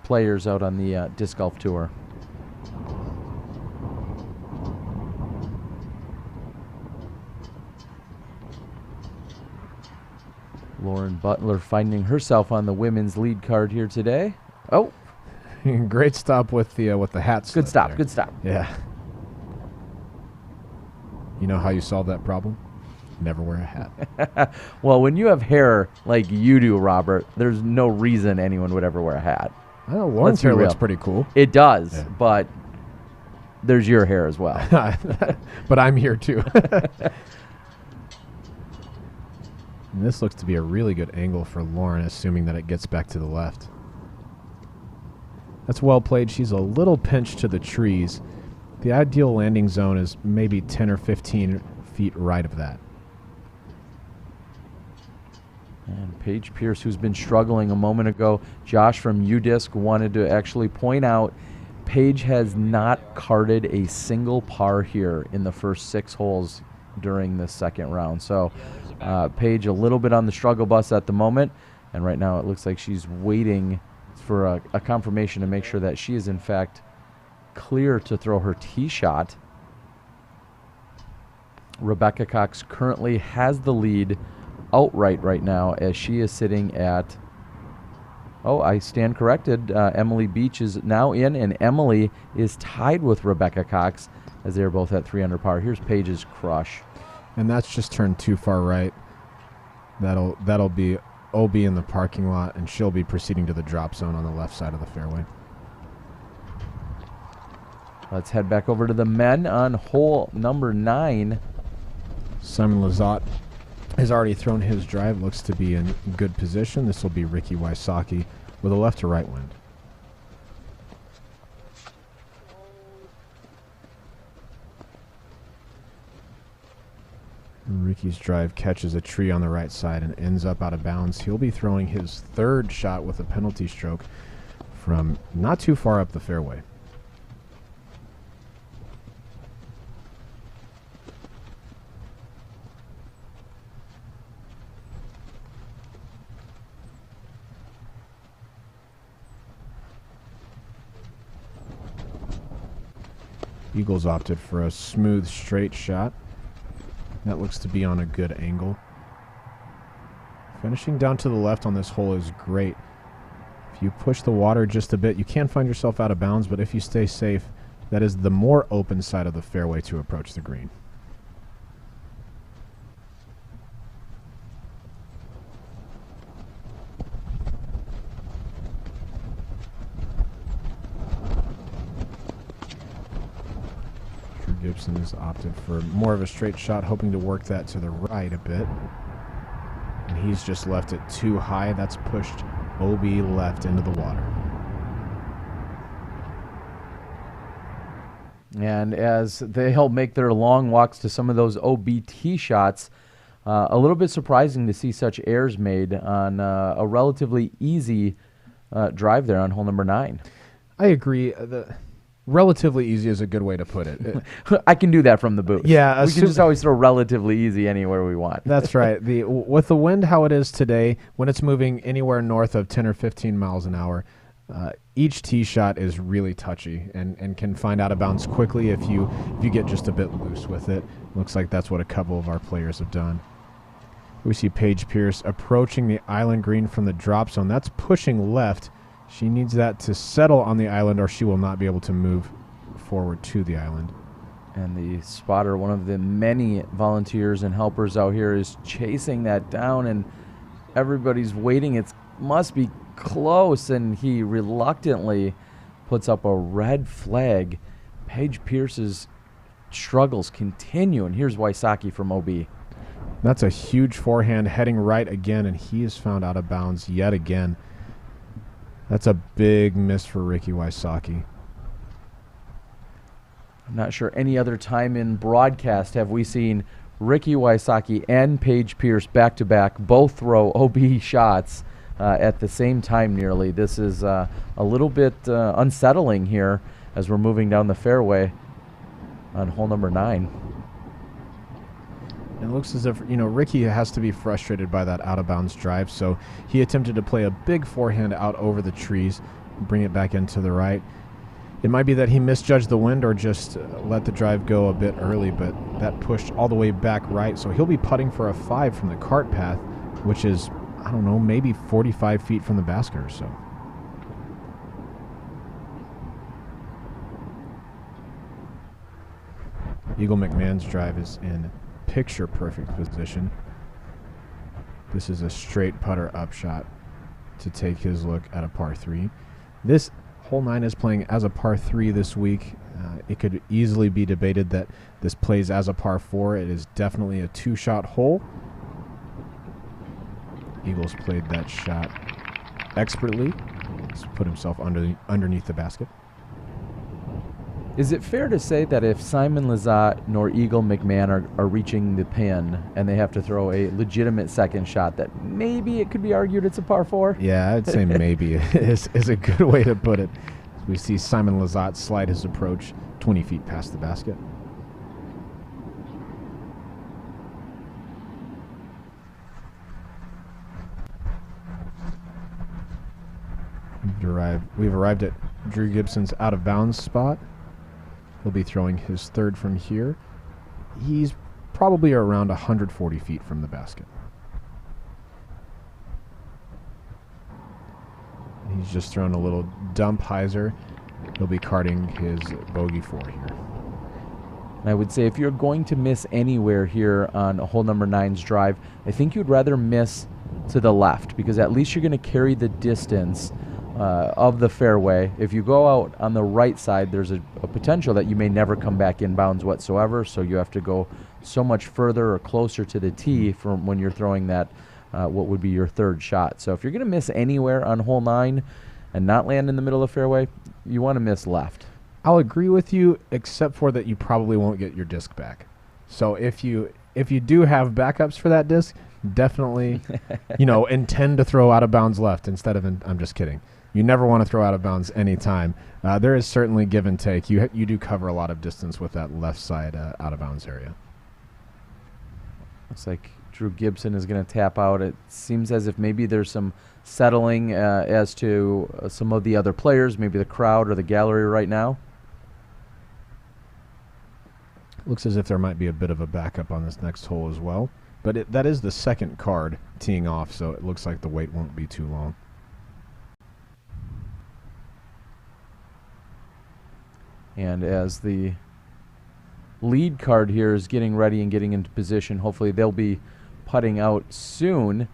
players out on the disc golf tour. Lauren Butler finding herself on the women's lead card here today. Oh, great stop with the hat. good stop, there. good stop. Yeah. You know how you solve that problem? Never wear a hat. Well, when you have hair like you do, Robert, there's no reason anyone would ever wear a hat. I know Lauren's hair looks pretty cool. It does, yeah. But there's your hair as well. But I'm here too. And this looks to be a really good angle for Lauren, assuming that it gets back to the left. That's well played. She's a little pinched to the trees. The ideal landing zone is maybe 10 or 15 feet right of that. And Paige Pierce, who's been struggling a moment ago. Josh from UDisc wanted to actually point out Paige has not carded a single par here in the first 6 holes during the second round. So Paige a little bit on the struggle bus at the moment. And right now it looks like she's waiting for a confirmation to make sure that she is in fact clear to throw her tee shot. Rebecca Cox currently has the lead outright right now as she is sitting at Oh, I stand corrected. Emily Beach is now in, and Emily is tied with Rebecca Cox as they're both at 3 under par. Here's Paige's crush. And that's just turned too far right. That'll be OB in the parking lot, and she'll be proceeding to the drop zone on the left side of the fairway. Let's head back over to the men on hole number 9. Simon Lizotte has already thrown his drive. Looks to be in good position. This will be Ricky Wysocki with a left to right wind. Ricky's drive catches a tree on the right side and ends up out of bounds. He'll be throwing his third shot with a penalty stroke from not too far up the fairway. Eagles opted for a smooth straight shot. That looks to be on a good angle. Finishing down to the left on this hole is great. If you push the water just a bit, you can find yourself out of bounds, but if you stay safe, that is the more open side of the fairway to approach the green. Gibson has opted for more of a straight shot, hoping to work that to the right a bit. And he's just left it too high. That's pushed OB left into the water. And as they'll make their long walks to some of those OB tee shots, a little bit surprising to see such errors made on a relatively easy drive there on hole number 9. I agree. Relatively easy is a good way to put it. I can do that from the booth. Yeah, we can just always throw relatively easy anywhere we want. That's right. With the wind how it is today, when it's moving anywhere north of 10 or 15 miles an hour, each tee shot is really touchy and can find out of bounds quickly if you get just a bit loose with it. Looks like that's what a couple of our players have done. We see Paige Pierce approaching the island green from the drop zone. That's pushing left. She needs that to settle on the island, or she will not be able to move forward to the island. And the spotter, one of the many volunteers and helpers out here, is chasing that down, and everybody's waiting. It must be close, and he reluctantly puts up a red flag. Paige Pierce's struggles continue, and here's Wysocki from OB. That's a huge forehand heading right again, and he is found out of bounds yet again. That's a big miss for Ricky Wysocki. I'm not sure any other time in broadcast have we seen Ricky Wysocki and Paige Pierce back-to-back both throw OB shots at the same time nearly. This is a little bit unsettling here as we're moving down the fairway on hole number 9. It looks as if, Ricky has to be frustrated by that out-of-bounds drive, so he attempted to play a big forehand out over the trees, bring it back into the right. It might be that he misjudged the wind or just let the drive go a bit early, but that pushed all the way back right, so he'll be putting for a 5 from the cart path, which is, I don't know, maybe 45 feet from the basket or so. Eagle McMahon's drive is in picture perfect position. This is a straight putter upshot to take his look at a par 3. This hole 9 is playing as a par 3 this week. It could easily be debated that this plays as a par 4. It is definitely a 2-shot hole. Eagles played that shot expertly. He's put himself underneath the basket. Is it fair to say that if Simon Lizotte nor Eagle McMahon are reaching the pin and they have to throw a legitimate second shot, that maybe it could be argued it's a par 4? Yeah, I'd say maybe is a good way to put it. We see Simon Lizotte slide his approach 20 feet past the basket. We've arrived at Drew Gibson's out of bounds spot. He'll be throwing his third from here. He's probably around 140 feet from the basket. He's just thrown a little dump hyzer. He'll be carding his bogey 4 here. And I would say if you're going to miss anywhere here on hole number 9's drive, I think you'd rather miss to the left, because at least you're going to carry the distance of the fairway. If you go out on the right side, there's a potential that you may never come back inbounds whatsoever, so you have to go so much further or closer to the tee from when you're throwing that what would be your 3rd shot. So if you're going to miss anywhere on hole 9 and not land in the middle of the fairway, you want to miss left. I'll agree with you, except for that you probably won't get your disc back. So if you do have backups for that disc, definitely, intend to throw out of bounds left instead of I'm just kidding. You never want to throw out of bounds anytime. There is certainly give and take. You do cover a lot of distance with that left side out of bounds area. Looks like Drew Gibson is going to tap out. It seems as if maybe there's some settling as to some of the other players, maybe the crowd or the gallery right now. Looks as if there might be a bit of a backup on this next hole as well. But that is the 2nd card teeing off, so it looks like the wait won't be too long. And as the lead card here is getting ready and getting into position, hopefully they'll be putting out soon.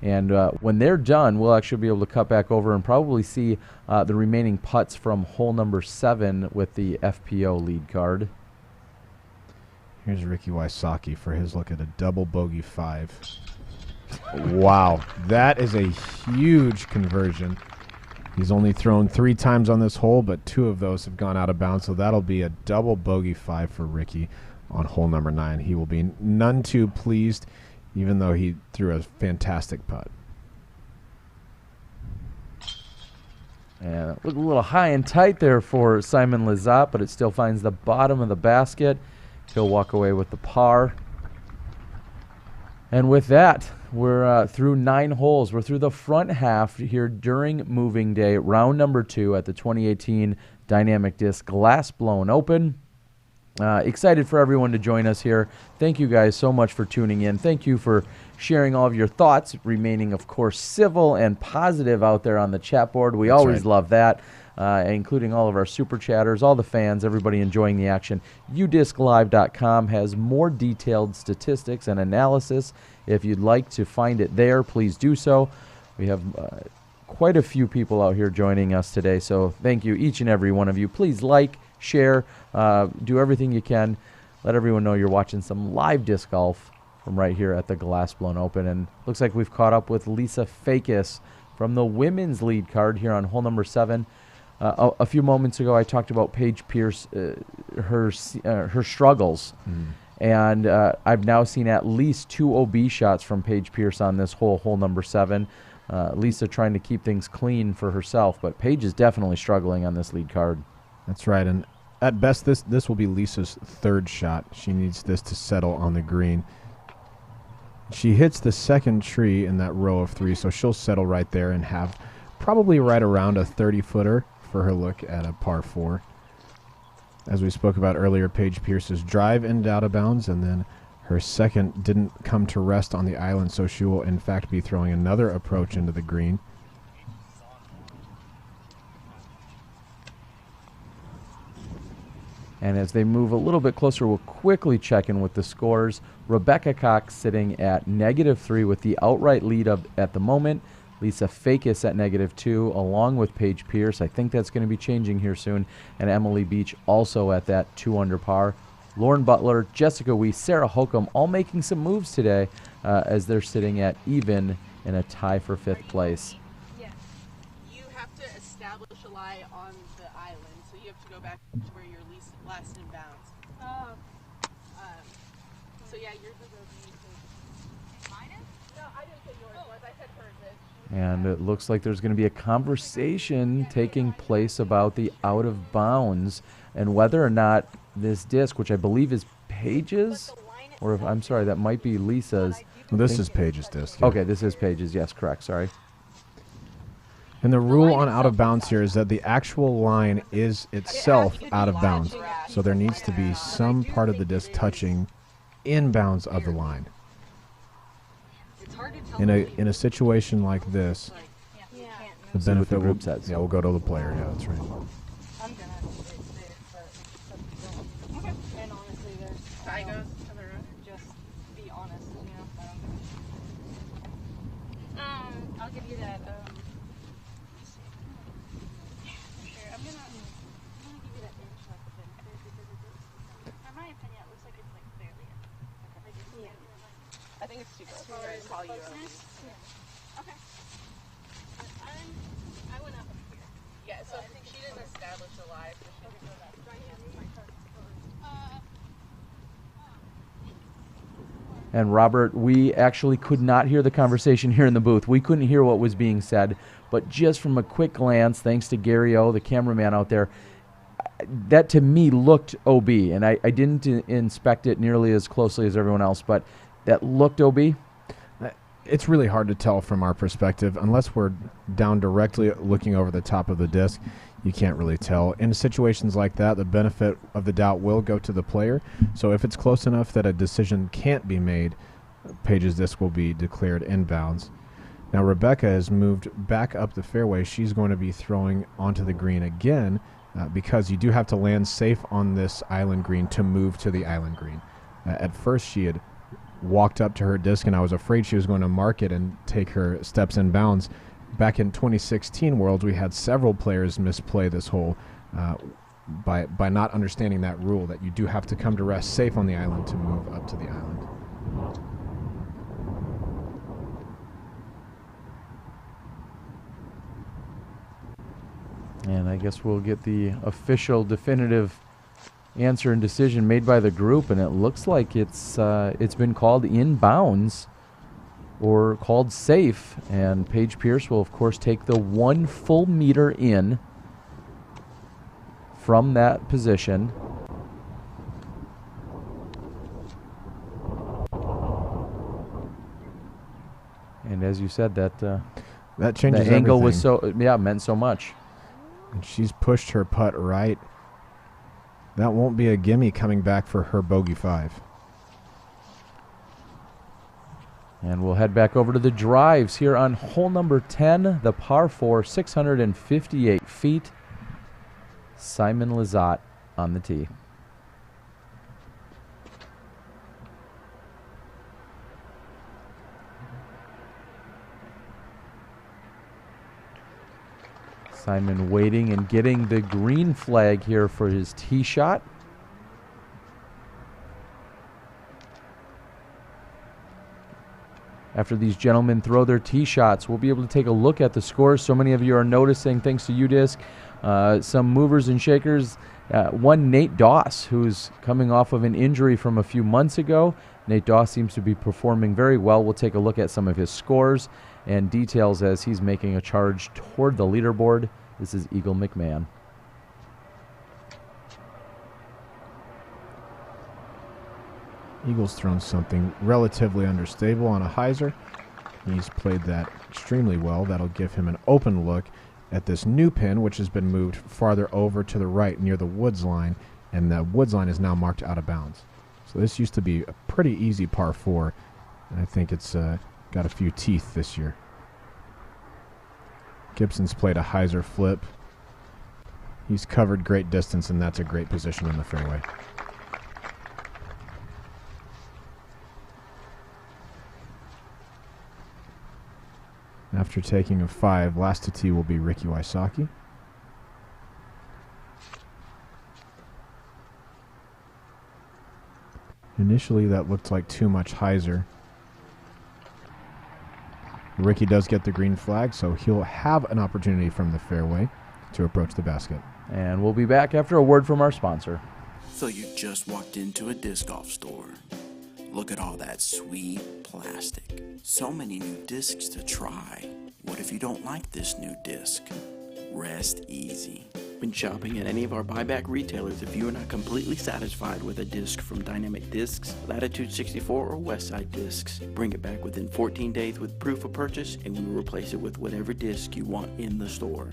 And when they're done, we'll actually be able to cut back over and probably see the remaining putts from hole number 7 with the FPO lead card. Here's Ricky Wysocki for his look at a double bogey 5. Wow, that is a huge conversion. He's only thrown 3 times on this hole, but 2 of those have gone out of bounds, so that'll be a double bogey 5 for Ricky on hole number 9. He will be none too pleased, even though he threw a fantastic putt. And it looked a little high and tight there for Simon Lizotte, but it still finds the bottom of the basket. He'll walk away with the par. And with that, we're through 9 holes. We're through the front half here during moving day, round number 2 at the 2018 Dynamic Disc Glass Blown Open. Excited for everyone to join us here. Thank you guys so much for tuning in. Thank you for sharing all of your thoughts, remaining, of course, civil and positive out there on the chat board. We always love that. Including all of our super chatters, all the fans, everybody enjoying the action. udisclive.com has more detailed statistics and analysis. If you'd like to find it there, please do so. We have quite a few people out here joining us today, so thank you, each and every one of you. Please like, share, do everything you can. Let everyone know you're watching some live disc golf from right here at the Glass Blown Open. And looks like we've caught up with Lisa Fakis from the women's lead card here on hole number 7. A few moments ago, I talked about Paige Pierce, her struggles, and I've now seen at least 2 OB shots from Paige Pierce on this hole number 7. Lisa trying to keep things clean for herself, but Paige is definitely struggling on this lead card. That's right, and at best, this will be Lisa's 3rd shot. She needs this to settle on the green. She hits the 2nd tree in that row of 3, so she'll settle right there and have probably right around a 30-footer. For her look at a par 4. As we spoke about earlier, Paige Pierce's drive ended out of bounds, and then her 2nd didn't come to rest on the island, so she will in fact be throwing another approach into the green. And as they move a little bit closer, we'll quickly check in with the scores. Rebecca Cox sitting at -3 with the outright lead at the moment. Lisa Fakis at -2, along with Paige Pierce. I think that's going to be changing here soon. And Emily Beach also at that 2 under par. Lauren Butler, Jessica Weiss, Sarah Holcomb all making some moves today as they're sitting at even in a tie for 5th place. Yes. You have to establish a lie on the island, so you have to go back to where you're last in bounds. So yeah, yours is over. Mine is? No, I didn't say yours was. I said hers is. And it looks like there's going to be a conversation taking place about the out of bounds and whether or not this disc, which I believe is Paige's, or if, I'm sorry, that might be Lisa's. Well, this is Paige's disc. Yeah. Okay, this is Paige's. Yes, correct. Sorry. And the rule on out of bounds here is that the actual line is itself out of bounds. So there needs to be some part of the disc touching inbounds of the line. In a situation like this, The See what benefit the group will, says. Yeah, we'll go to the player. Yeah, that's right. I'm gonna stay there, but don't. Okay. And honestly, there's I goes to the room. just be honest, you know. I'll give you that. Yeah, for sure. I'm gonna give you that inch off the benefit because it does. In my opinion, it looks like it's like barely. Like it's, yeah. I think it's too close. Right. Call you. Yeah. Okay. But I went up here. Yeah. So she didn't establish a lie. So she didn't know that. And Robert, we actually could not hear the conversation here in the booth. We couldn't hear what was being said, but just from a quick glance, thanks to Gary O, the cameraman out there, that to me looked OB, and I didn't inspect it nearly as closely as everyone else, but that looked OB. It's really hard to tell from our perspective. Unless we're down directly looking over the top of the disc, you can't really tell. In situations like that, the benefit of the doubt will go to the player. So if it's close enough that a decision can't be made, Paige's disc will be declared inbounds. Now Rebecca has moved back up the fairway. She's going to be throwing onto the green again because you do have to land safe on this island green to move to the island green. At first she had walked up to her disc and I was afraid she was going to mark it and take her steps in bounds. Back in 2016 Worlds, we had several players misplay this hole by not understanding that rule that you do have to come to rest safe on the island to move up to the island. And I guess we'll get the official definitive answer and decision made by the group, and it looks like it's been called inbounds or called safe, and Paige Pierce will of course take the 1 full meter in from that position. And as you said, that changes the angle everything. was meant so much. And she's pushed her putt right. That won't be a gimme coming back for her bogey 5. And we'll head back over to the drives here on hole number 10, the par 4, 658 feet. Simon Lizotte on the tee. Simon waiting and getting the green flag here for his tee shot. After these gentlemen throw their tee shots, we'll be able to take a look at the scores. So many of you are noticing, thanks to UDisc, some movers and shakers. One, Nate Doss, who's coming off of an injury from a few months ago. Nate Doss seems to be performing very well. We'll take a look at some of his scores and details as he's making a charge toward the leaderboard. This is Eagle McMahon. Eagle's thrown something relatively understable on a hyzer. He's played that extremely well. That'll give him an open look at this new pin, which has been moved farther over to the right near the woods line, and the woods line is now marked out of bounds. So this used to be a pretty easy par 4, and I think it's got a few teeth this year. Gibson's played a hyzer flip. He's covered great distance, and that's a great position in the fairway. After taking a 5, last to tee will be Ricky Wysocki. Initially, that looked like too much hyzer. Ricky does get the green flag, so he'll have an opportunity from the fairway to approach the basket. And we'll be back after a word from our sponsor. So you just walked into a disc golf store. Look at all that sweet plastic. So many new discs to try. What if you don't like this new disc? Rest easy. When shopping at any of our buyback retailers, if you are not completely satisfied with a disc from Dynamic Discs, Latitude 64, or Westside Discs, bring it back within 14 days with proof of purchase, and we will replace it with whatever disc you want in the store,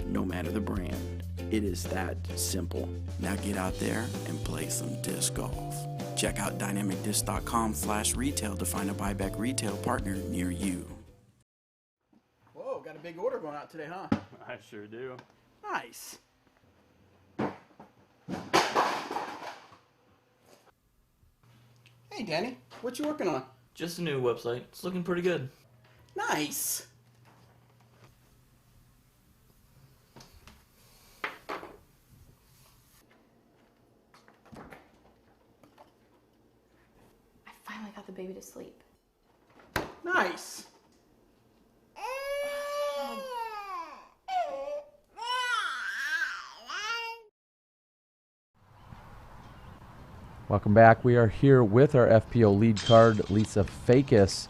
no matter the brand. It is that simple. Now get out there and play some disc golf. Check out dynamicdisc.com/retail to find a buyback retail partner near you. Whoa, gotta big order going out today, huh? I sure do. Nice. Hey, Danny, what you working on? Just a new website. It's looking pretty good. Nice. I finally got the baby to sleep. Nice. Welcome back. We are here with our FPO lead card, Lisa Fakis,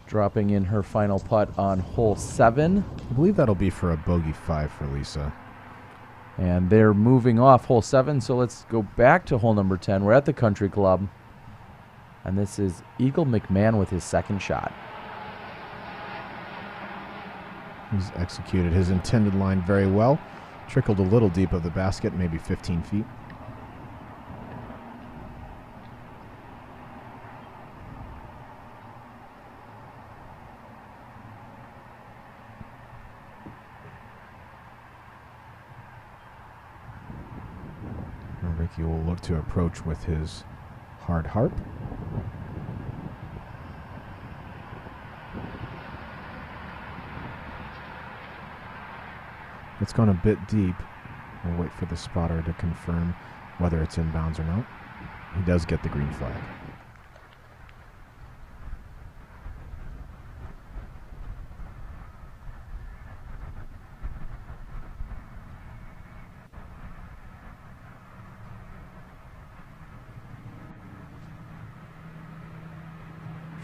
dropping in her final putt on hole 7. I believe that'll be for a bogey 5 for Lisa. And they're moving off hole 7, so let's go back to hole number 10. We're at the Country Club. And this is Eagle McMahon with his second shot. He's executed his intended line very well. Trickled a little deep of the basket, maybe 15 feet. Ricky will look to approach with his hard harp. It's gone a bit deep. We'll wait for the spotter to confirm whether it's inbounds or not. He does get the green flag.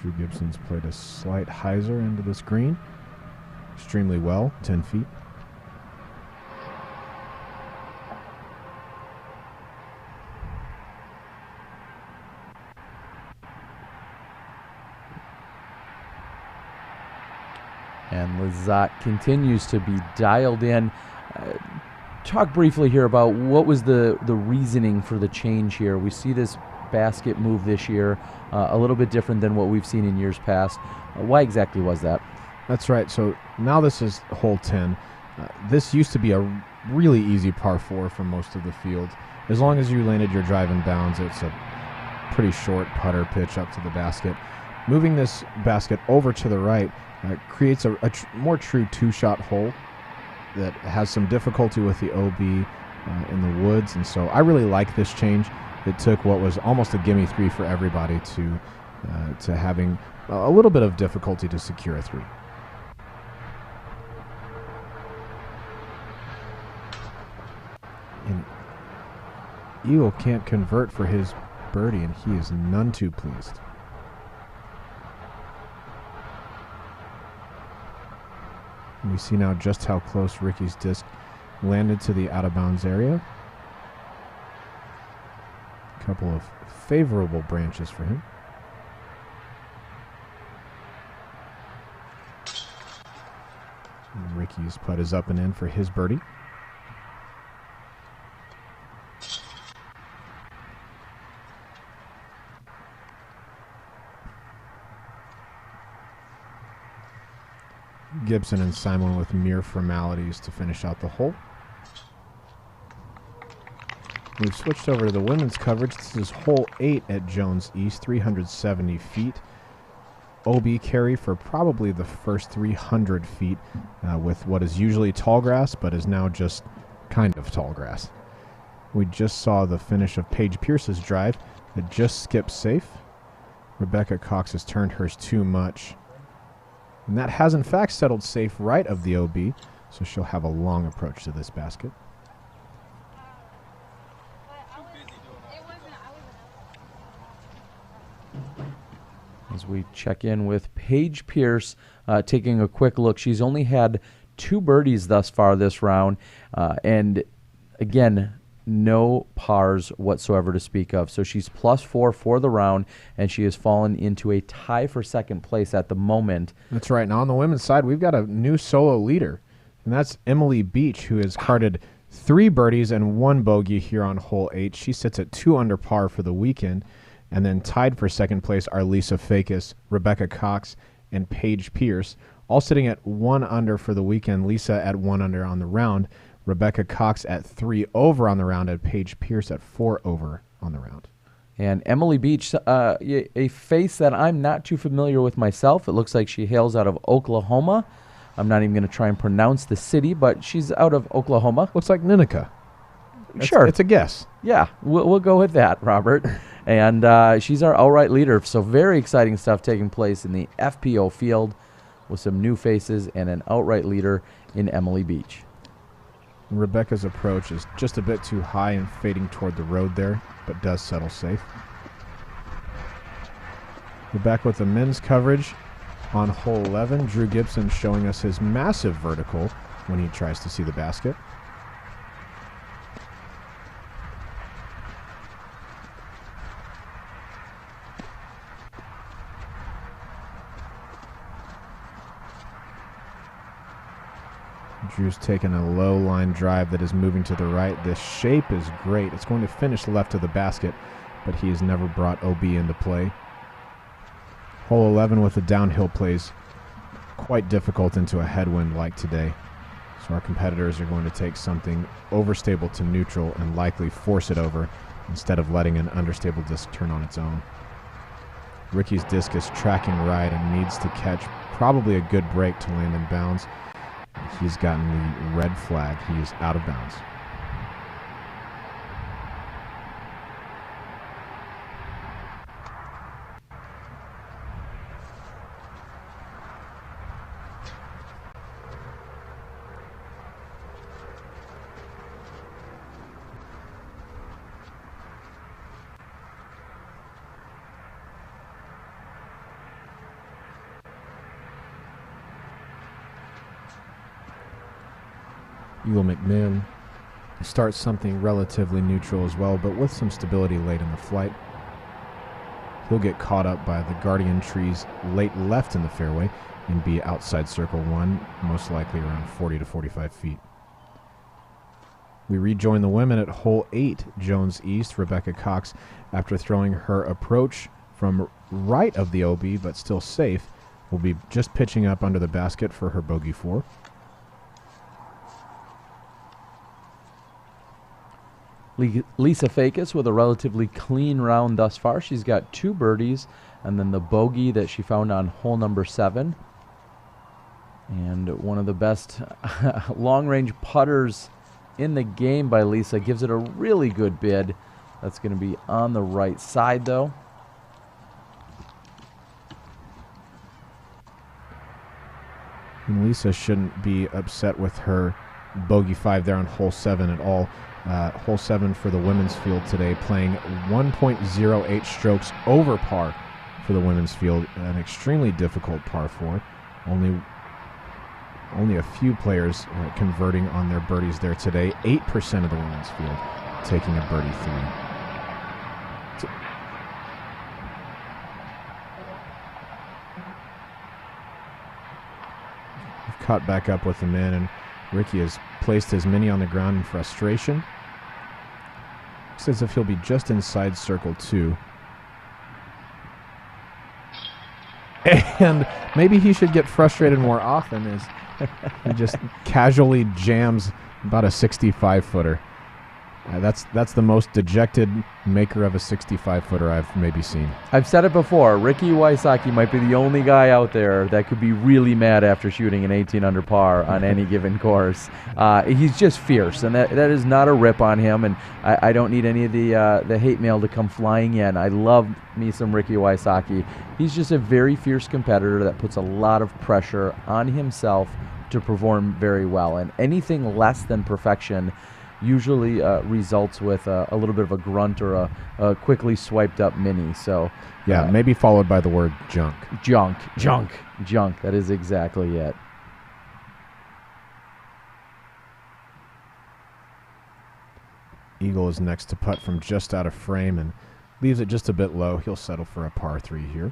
Drew Gibson's played a slight hyzer into this green. Extremely well, 10 feet. And Lizotte continues to be dialed in. Talk briefly here about what was the reasoning for the change here. We see this basket move this year, a little bit different than what we've seen in years past. Why exactly was that? That's right. So now this is hole 10. This used to be a really easy par 4 for most of the field. As long as you landed your drive in bounds, it's a pretty short putter pitch up to the basket. Moving this basket over to the right creates a more true two-shot hole that has some difficulty with the OB in the woods, and so I really like this change. It took what was almost a gimme 3 for everybody to having a little bit of difficulty to secure a 3. And Eagle can't convert for his birdie, and he is none too pleased. And we see now just how close Ricky's disc landed to the out-of-bounds area. A couple of favorable branches for him. And Ricky's putt is up and in for his birdie. Gibson and Simon with mere formalities to finish out the hole. We've switched over to the women's coverage. This is hole 8 at Jones East, 370 feet. OB carry for probably the first 300 feet with what is usually tall grass, but is now just kind of tall grass. We just saw the finish of Paige Pierce's drive. It just skipped safe. Rebecca Cox has turned hers too much. And that has in fact settled safe right of the OB, so she'll have a long approach to this basket. As we check in with Paige Pierce, taking a quick look, she's only had 2 birdies thus far this round, and again, no pars whatsoever to speak of. So she's +4 for the round, and she has fallen into a tie for second place at the moment. That's right. Now on the women's side, we've got a new solo leader, and that's Emily Beach, who has carded 3 birdies and 1 bogey here on hole 8. She sits at 2 under par for the weekend, and then tied for second place are Lisa Fakis, Rebecca Cox, and Paige Pierce, all sitting at 1 under for the weekend. Lisa at 1 under on the round. Rebecca Cox at 3 over on the round, and Paige Pierce at 4 over on the round. And Emily Beach, a face that I'm not too familiar with myself. It looks like she hails out of Oklahoma. I'm not even going to try and pronounce the city, but she's out of Oklahoma. Looks like Ninica. Sure. It's a guess. Yeah, we'll go with that, Robert. And she's our outright leader. So very exciting stuff taking place in the FPO field with some new faces and an outright leader in Emily Beach. Rebecca's approach is just a bit too high and fading toward the road there, but does settle safe. We're back with the men's coverage on hole 11. Drew Gibson showing us his massive vertical when he tries to see the basket. Drew's taking a low line drive that is moving to the right. This shape is great. It's going to finish left of the basket, but he has never brought OB into play. Hole 11 with the downhill plays quite difficult into a headwind like today. So our competitors are going to take something overstable to neutral and likely force it over instead of letting an understable disc turn on its own. Ricky's disc is tracking right and needs to catch probably a good break to land in bounds. He's gotten the red flag. He is out of bounds. Eagle McMahon starts something relatively neutral as well, but with some stability late in the flight. He'll get caught up by the Guardian trees late left in the fairway and be outside circle 1, most likely around 40 to 45 feet. We rejoin the women at hole 8, Jones East. Rebecca Cox, after throwing her approach from right of the OB, but still safe, will be just pitching up under the basket for her bogey 4. Lisa Fakis with a relatively clean round thus far. She's got 2 birdies and then the bogey that she found on hole number 7. And one of the best long-range putters in the game by Lisa. Gives it a really good bid. That's going to be on the right side, though. And Lisa shouldn't be upset with her bogey 5 there on hole 7 at all. Hole 7 for the women's field today, playing 1.08 strokes over par for the women's field. An extremely difficult par 4. Only a few players converting on their birdies there today. 8% of the women's field taking a birdie 3. We've caught back up with the men, and Ricky has placed his mini on the ground in frustration. Looks as if he'll be just inside circle 2. And maybe he should get frustrated more often as he just casually jams about a 65-footer. That's the most dejected maker of a 65-footer I've maybe seen. I've said it before. Ricky Wysocki might be the only guy out there that could be really mad after shooting an 18 under par on any given course. He's just fierce, and that is not a rip on him. And I don't need any of the hate mail to come flying in. I love me some Ricky Wysocki. He's just a very fierce competitor that puts a lot of pressure on himself to perform very well. And anything less than perfection usually results with a little bit of a grunt or a quickly swiped up mini. So yeah, maybe followed by the word junk. Junk. That is exactly it. Eagle is next to putt from just out of frame and leaves it just a bit low. He'll settle for a par 3 here.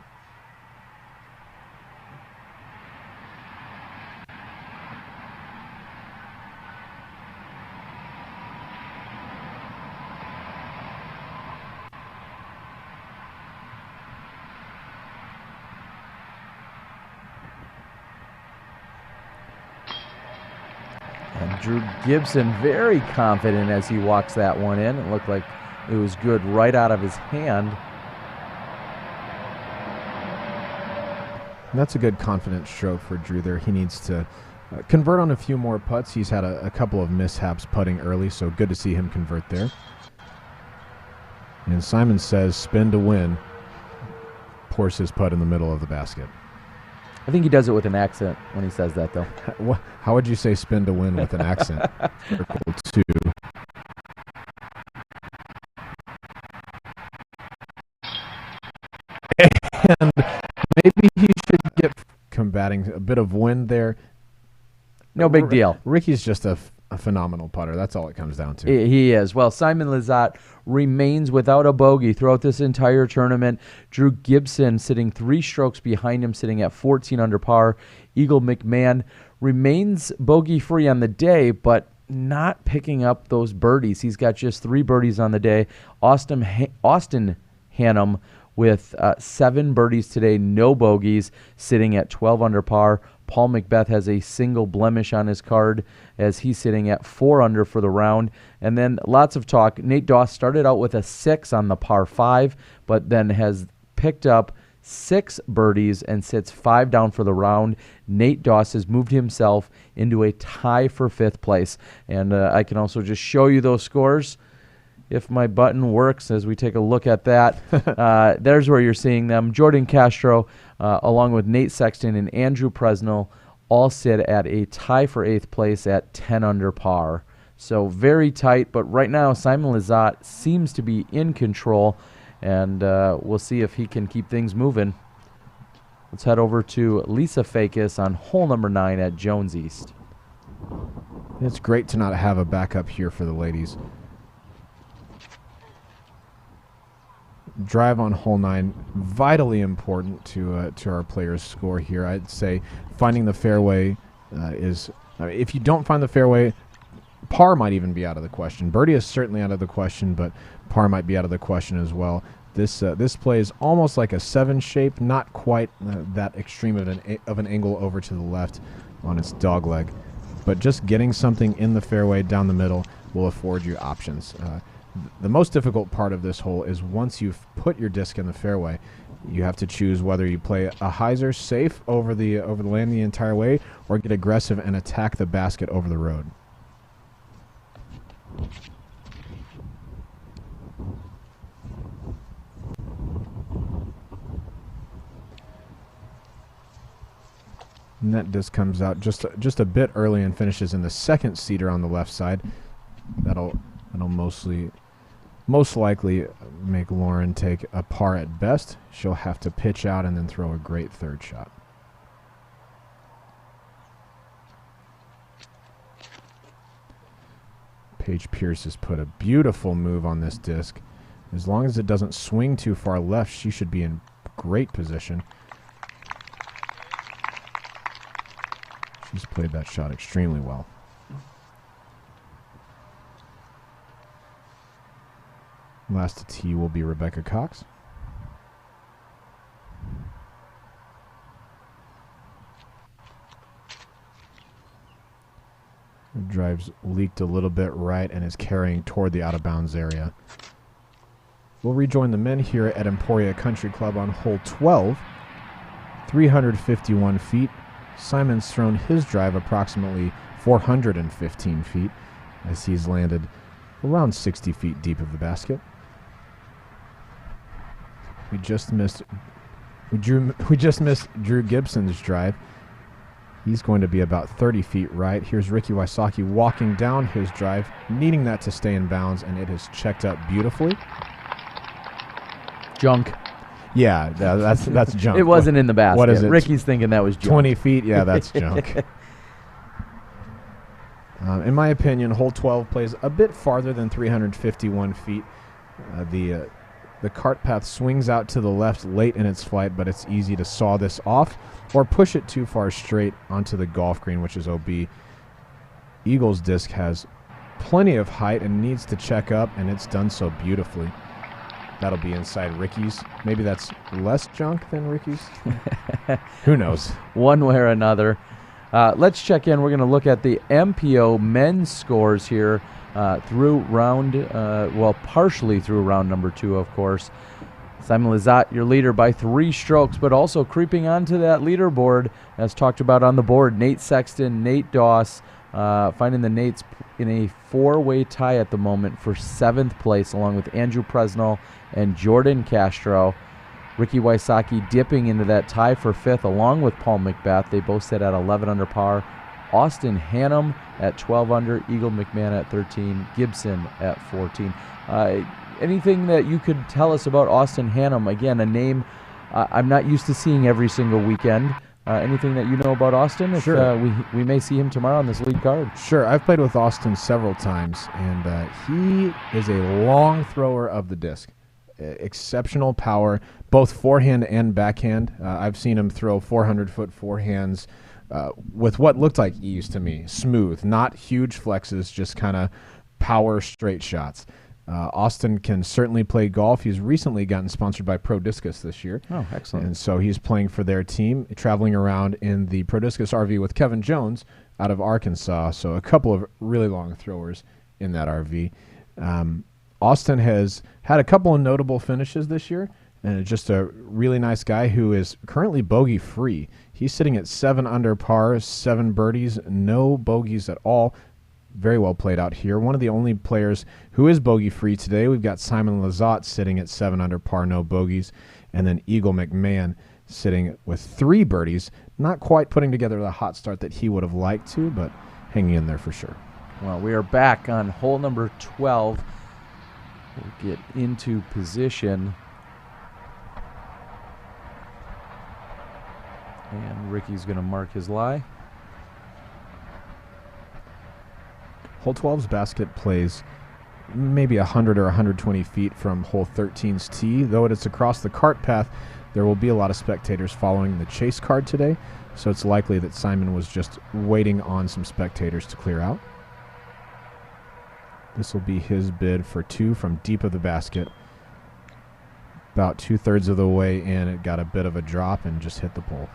Drew Gibson very confident as he walks that one in. It looked like it was good right out of his hand. And that's a good confident stroke for Drew there. He needs to convert on a few more putts. He's had a couple of mishaps putting early, so good to see him convert there. And Simon says spin to win. Pours his putt in the middle of the basket. I think he does it with an accent when he says that, though. How would you say spin to win with an accent? Circle 2. And maybe he should get combating a bit of wind there. No big deal. Ricky's just a phenomenal putter. That's all it comes down to. He is. Well, Simon Lizotte remains without a bogey throughout this entire tournament. Drew Gibson sitting 3 strokes behind him, sitting at 14 under par. Eagle McMahon remains bogey-free on the day, but not picking up those birdies. He's got just 3 birdies on the day. Austin Hannum with 7 birdies today, no bogeys, sitting at 12 under par. Paul Macbeth has a single blemish on his card as he's sitting at 4 under for the round. And then lots of talk. Nate Doss started out with a 6 on the par 5, but then has picked up 6 birdies and sits 5 down for the round. Nate Doss has moved himself into a tie for 5th place. And I can also just show you those scores if my button works as we take a look at that. There's where you're seeing them. Jordan Castro, along with Nate Sexton and Andrew Presnell, all sit at a tie for 8th place at 10 under par. So very tight, but right now Simon Lizotte seems to be in control, and we'll see if he can keep things moving. Let's head over to Lisa Fakis on hole number 9 at Jones East. It's great to not have a backup here for the ladies. Drive on hole 9, vitally important to our players' score here. I'd say finding the fairway is, if you don't find the fairway, par might even be out of the question. Birdie is certainly out of the question, but par might be out of the question as well. This play is almost like a 7 shape, not quite that extreme of an angle over to the left on its dog leg, but just getting something in the fairway down the middle will afford you options. The most difficult part of this hole is once you've put your disc in the fairway, you have to choose whether you play a hyzer safe over the lane the entire way, or get aggressive and attack the basket over the road. And that disc comes out just a bit early and finishes in the 2nd seater on the left side. That'll most likely make Lauren take a par at best. She'll have to pitch out and then throw a great 3rd shot. Paige Pierce has put a beautiful move on this disc. As long as it doesn't swing too far left, she should be in great position. She's played that shot extremely well. Last to tee will be Rebecca Cox. Her drive's leaked a little bit right and is carrying toward the out-of-bounds area. We'll rejoin the men here at Emporia Country Club on hole 12. 351 feet. Simon's thrown his drive approximately 415 feet as he's landed around 60 feet deep of the basket. We just missed Drew Gibson's drive. He's going to be about 30 feet right. Here's Ricky Wysocki walking down his drive, needing that to stay in bounds, and it has checked up beautifully. Junk. Yeah, that's junk. It wasn't in the basket. What is it? Ricky's thinking that was junk. 20 feet? Yeah, that's junk. In my opinion, hole 12 plays a bit farther than 351 feet. The cart path swings out to the left late in its flight, but it's easy to saw this off or push it too far straight onto the golf green, which is OB. Eagle's disc has plenty of height and needs to check up, and it's done so beautifully. That'll be inside Ricky's. Maybe that's less junk than Ricky's. Who knows? One way or another. Let's check in. We're going to look at the MPO men's scores here through round, partially through round number 2, of course. Simon Lizotte, your leader by 3 strokes, but also creeping onto that leaderboard, as talked about on the board, Nate Sexton, Nate Doss, finding the Nates in a 4-way tie at the moment for 7th place, along with Andrew Presnell and Jordan Castro. Ricky Wysocki dipping into that tie for 5th, along with Paul McBeth. They both sit at 11 under par. Austin Hannum at 12 under, Eagle McMahon at 13, Gibson at 14. Anything that you could tell us about Austin Hannum? Again, a name I'm not used to seeing every single weekend. Anything that you know about Austin? Sure. We may see him tomorrow on this lead card. Sure. I've played with Austin several times, and he is a long thrower of the disc. Exceptional power, both forehand and backhand. I've seen him throw 400-foot forehands with what looked like ease to me. Smooth, not huge flexes, just kind of power straight shots. Austin can certainly play golf. He's recently gotten sponsored by Pro Discus this year. Oh, excellent. And so he's playing for their team, traveling around in the Pro Discus RV with Kevin Jones out of Arkansas. So a couple of really long throwers in that RV. Austin has had a couple of notable finishes this year, and just a really nice guy who is currently bogey-free. He's sitting at 7 under par, 7 birdies, no bogeys at all. Very well played out here. One of the only players who is bogey-free today. We've got Simon Lizotte sitting at 7 under par, no bogeys, and then Eagle McMahon sitting with 3 birdies. Not quite putting together the hot start that he would have liked to, but hanging in there for sure. Well, we are back on hole number 12. We'll get into position. And Ricky's going to mark his lie. Hole 12's basket plays maybe 100 or 120 feet from hole 13's tee. Though it is across the cart path, there will be a lot of spectators following the chase card today, so it's likely that Simon was just waiting on some spectators to clear out. This will be his bid for 2 from deep of the basket. About 2/3 of the way in, it got a bit of a drop and just hit the pole.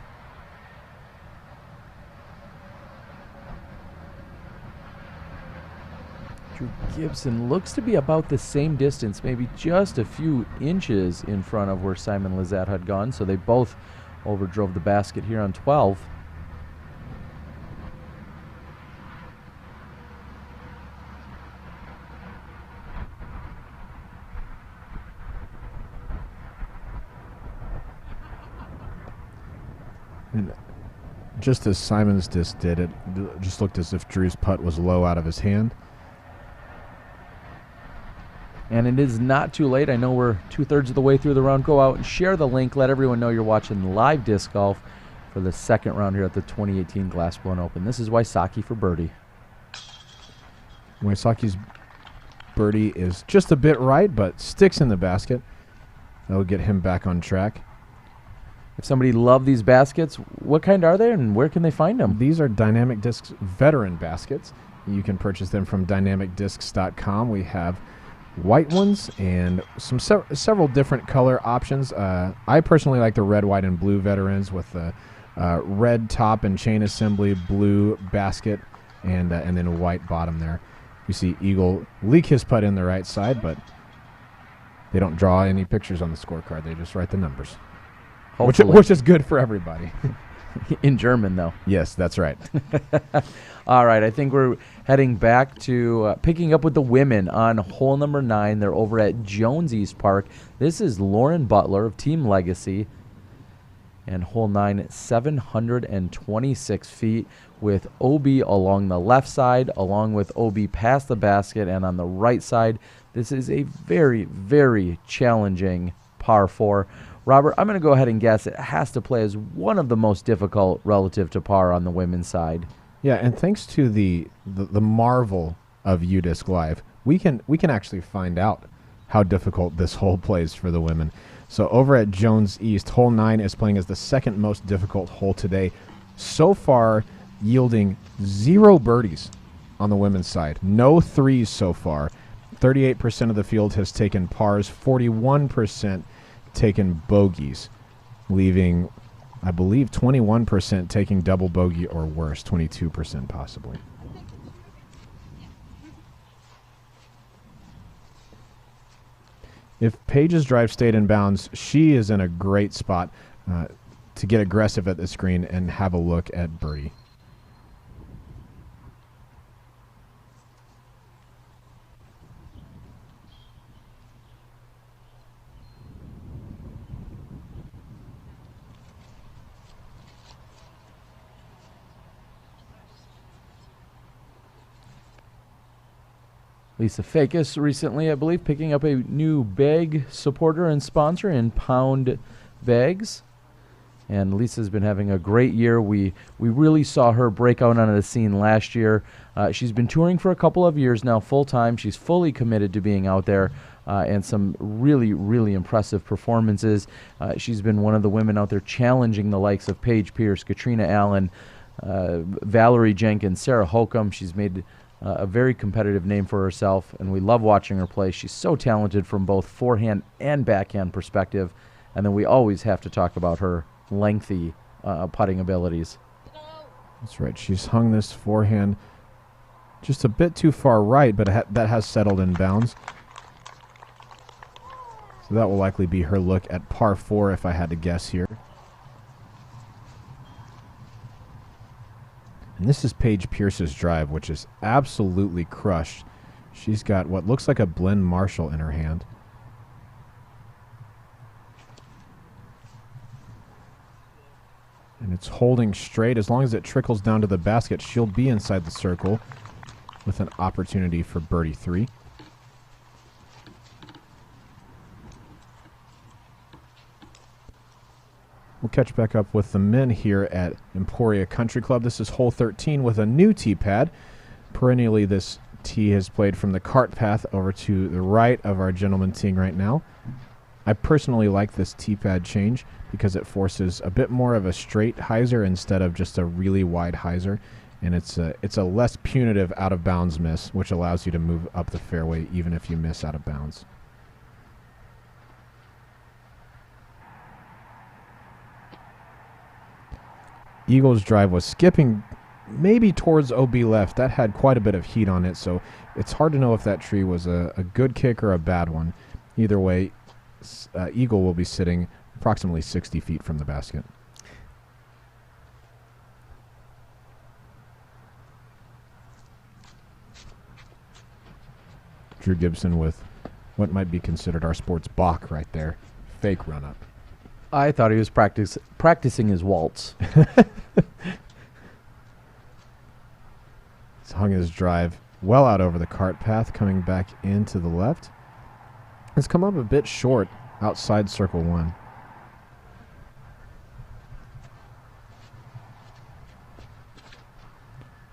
Drew Gibson looks to be about the same distance, maybe just a few inches in front of where Simon Lizotte had gone, so they both overdrove the basket here on 12. And just as Simon's disc did, it just looked as if Drew's putt was low out of his hand. And it is not too late. I know we're 2/3 of the way through the round. Go out and share the link. Let everyone know you're watching live disc golf for the second round here at the 2018 Glassbone Open. This is Wysocki for birdie. Wysocki's birdie is just a bit right, but sticks in the basket. That'll get him back on track. If somebody loved these baskets, what kind are they and where can they find them? These are Dynamic Discs veteran baskets. You can purchase them from dynamicdiscs.com. We have white ones and some several different color options. I personally like the red, white, and blue veterans with the red top and chain assembly, blue basket, and then a white bottom there. You see Eagle leak his putt in the right side, but they don't draw any pictures on the scorecard. They just write the numbers, which is good for everybody. In German, though. Yes, that's right. All right, I think we're heading back to picking up with the women on hole number 9. They're over at Jones East Park. This is Lauren Butler of Team Legacy. And hole 9, 726 feet with OB along the left side, along with OB past the basket, and on the right side. This is a very, very challenging par 4. Robert, I'm going to go ahead and guess it has to play as one of the most difficult relative to par on the women's side. Yeah, and thanks to the marvel of UDisc Live, we can actually find out how difficult this hole plays for the women. So over at Jones East, hole 9 is playing as the second most difficult hole today, so far yielding 0 birdies on the women's side. No threes so far. 38% of the field has taken pars, 41% taken bogeys, leaving I believe 21% taking double bogey or worse, 22% possibly. If Paige's drive stayed in bounds, she is in a great spot to get aggressive at the screen and have a look at birdie. Lisa Fakis recently, I believe, picking up a new bag supporter and sponsor in Pound Bags. And Lisa's been having a great year. We really saw her break out onto the scene last year. She's been touring for a couple of years now full-time. She's fully committed to being out there and some really, really impressive performances. She's been one of the women out there challenging the likes of Paige Pierce, Katrina Allen, Valerie Jenkins, Sarah Holcomb. She's made a very competitive name for herself, and we love watching her play. She's so talented from both forehand and backhand perspective. And then we always have to talk about her lengthy putting abilities. That's right. She's hung this forehand just a bit too far right, but that has settled in bounds. So that will likely be her look at par 4 if I had to guess here. And this is Paige Pierce's drive, which is absolutely crushed. She's got what looks like a blend Marshall in her hand. And it's holding straight. As long as it trickles down to the basket, she'll be inside the circle with an opportunity for birdie 3. We'll catch back up with the men here at Emporia Country Club. This is hole 13 with a new tee pad. Perennially, this tee has played from the cart path over to the right of our gentleman teeing right now. I personally like this tee pad change because it forces a bit more of a straight hyzer instead of just a really wide hyzer, and it's a less punitive out of bounds miss, which allows you to move up the fairway even if you miss out of bounds. Eagle's drive was skipping maybe towards OB left. That had quite a bit of heat on it, so it's hard to know if that tree was a good kick or a bad one. Either way, Eagle will be sitting approximately 60 feet from the basket. Drew Gibson with what might be considered our sports balk right there. Fake run-up. I thought he was practicing his waltz. He's hung his drive well out over the cart path, coming back into the left. It's come up a bit short outside circle 1.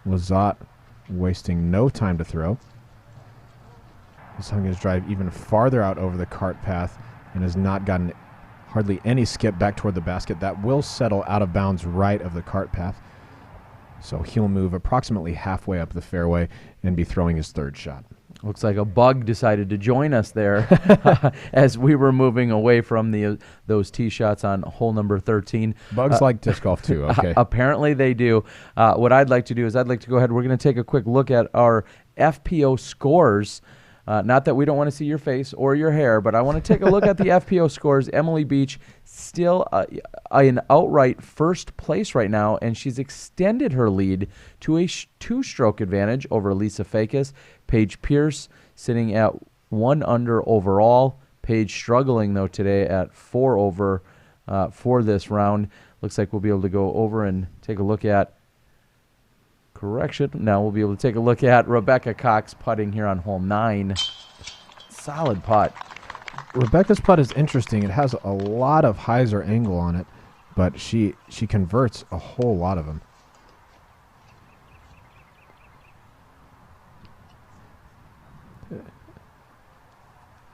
Lizotte wasting no time to throw. He's hung his drive even farther out over the cart path and has not gotten hardly any skip back toward the basket. That will settle out of bounds right of the cart path. So he'll move approximately halfway up the fairway and be throwing his third shot. Looks like a bug decided to join us there as we were moving away from those tee shots on hole number 13. Bugs like disc golf too, okay. Apparently they do. What I'd like to do is I'd like to go ahead. We're going to take a quick look at our FPO scores. Not that we don't want to see your face or your hair, but I want to take a look at the FPO scores. Emily Beach still in outright first place right now, and she's extended her lead to a 2-stroke advantage over Lisa Fakis. Paige Pierce sitting at 1 under overall. Paige struggling, though, today at 4 over for this round. Looks like we'll be able to go over and take a look at Now we'll be able to take a look at Rebecca Cox putting here on hole 9. Solid putt. Rebecca's putt is interesting. It has a lot of hyzer angle on it, but she converts a whole lot of them.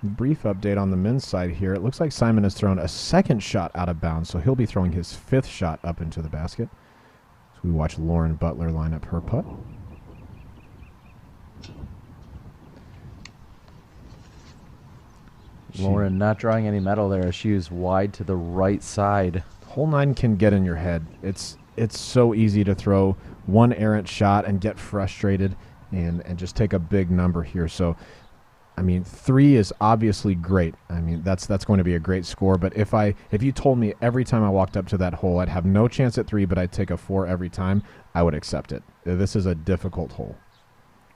Brief update on the men's side here. It looks like Simon has thrown a second shot out of bounds, so he'll be throwing his 5th shot up into the basket. So we watch Lauren Butler line up her putt. Lauren not drawing any metal there. She was wide to the right side. Hole 9 can get in your head. It's so easy to throw one errant shot and get frustrated and just take a big number here. So, I mean, 3 is obviously great. I mean, that's going to be a great score. But if you told me every time I walked up to that hole I'd have no chance at 3, but I'd take a 4 every time, I would accept it. This is a difficult hole.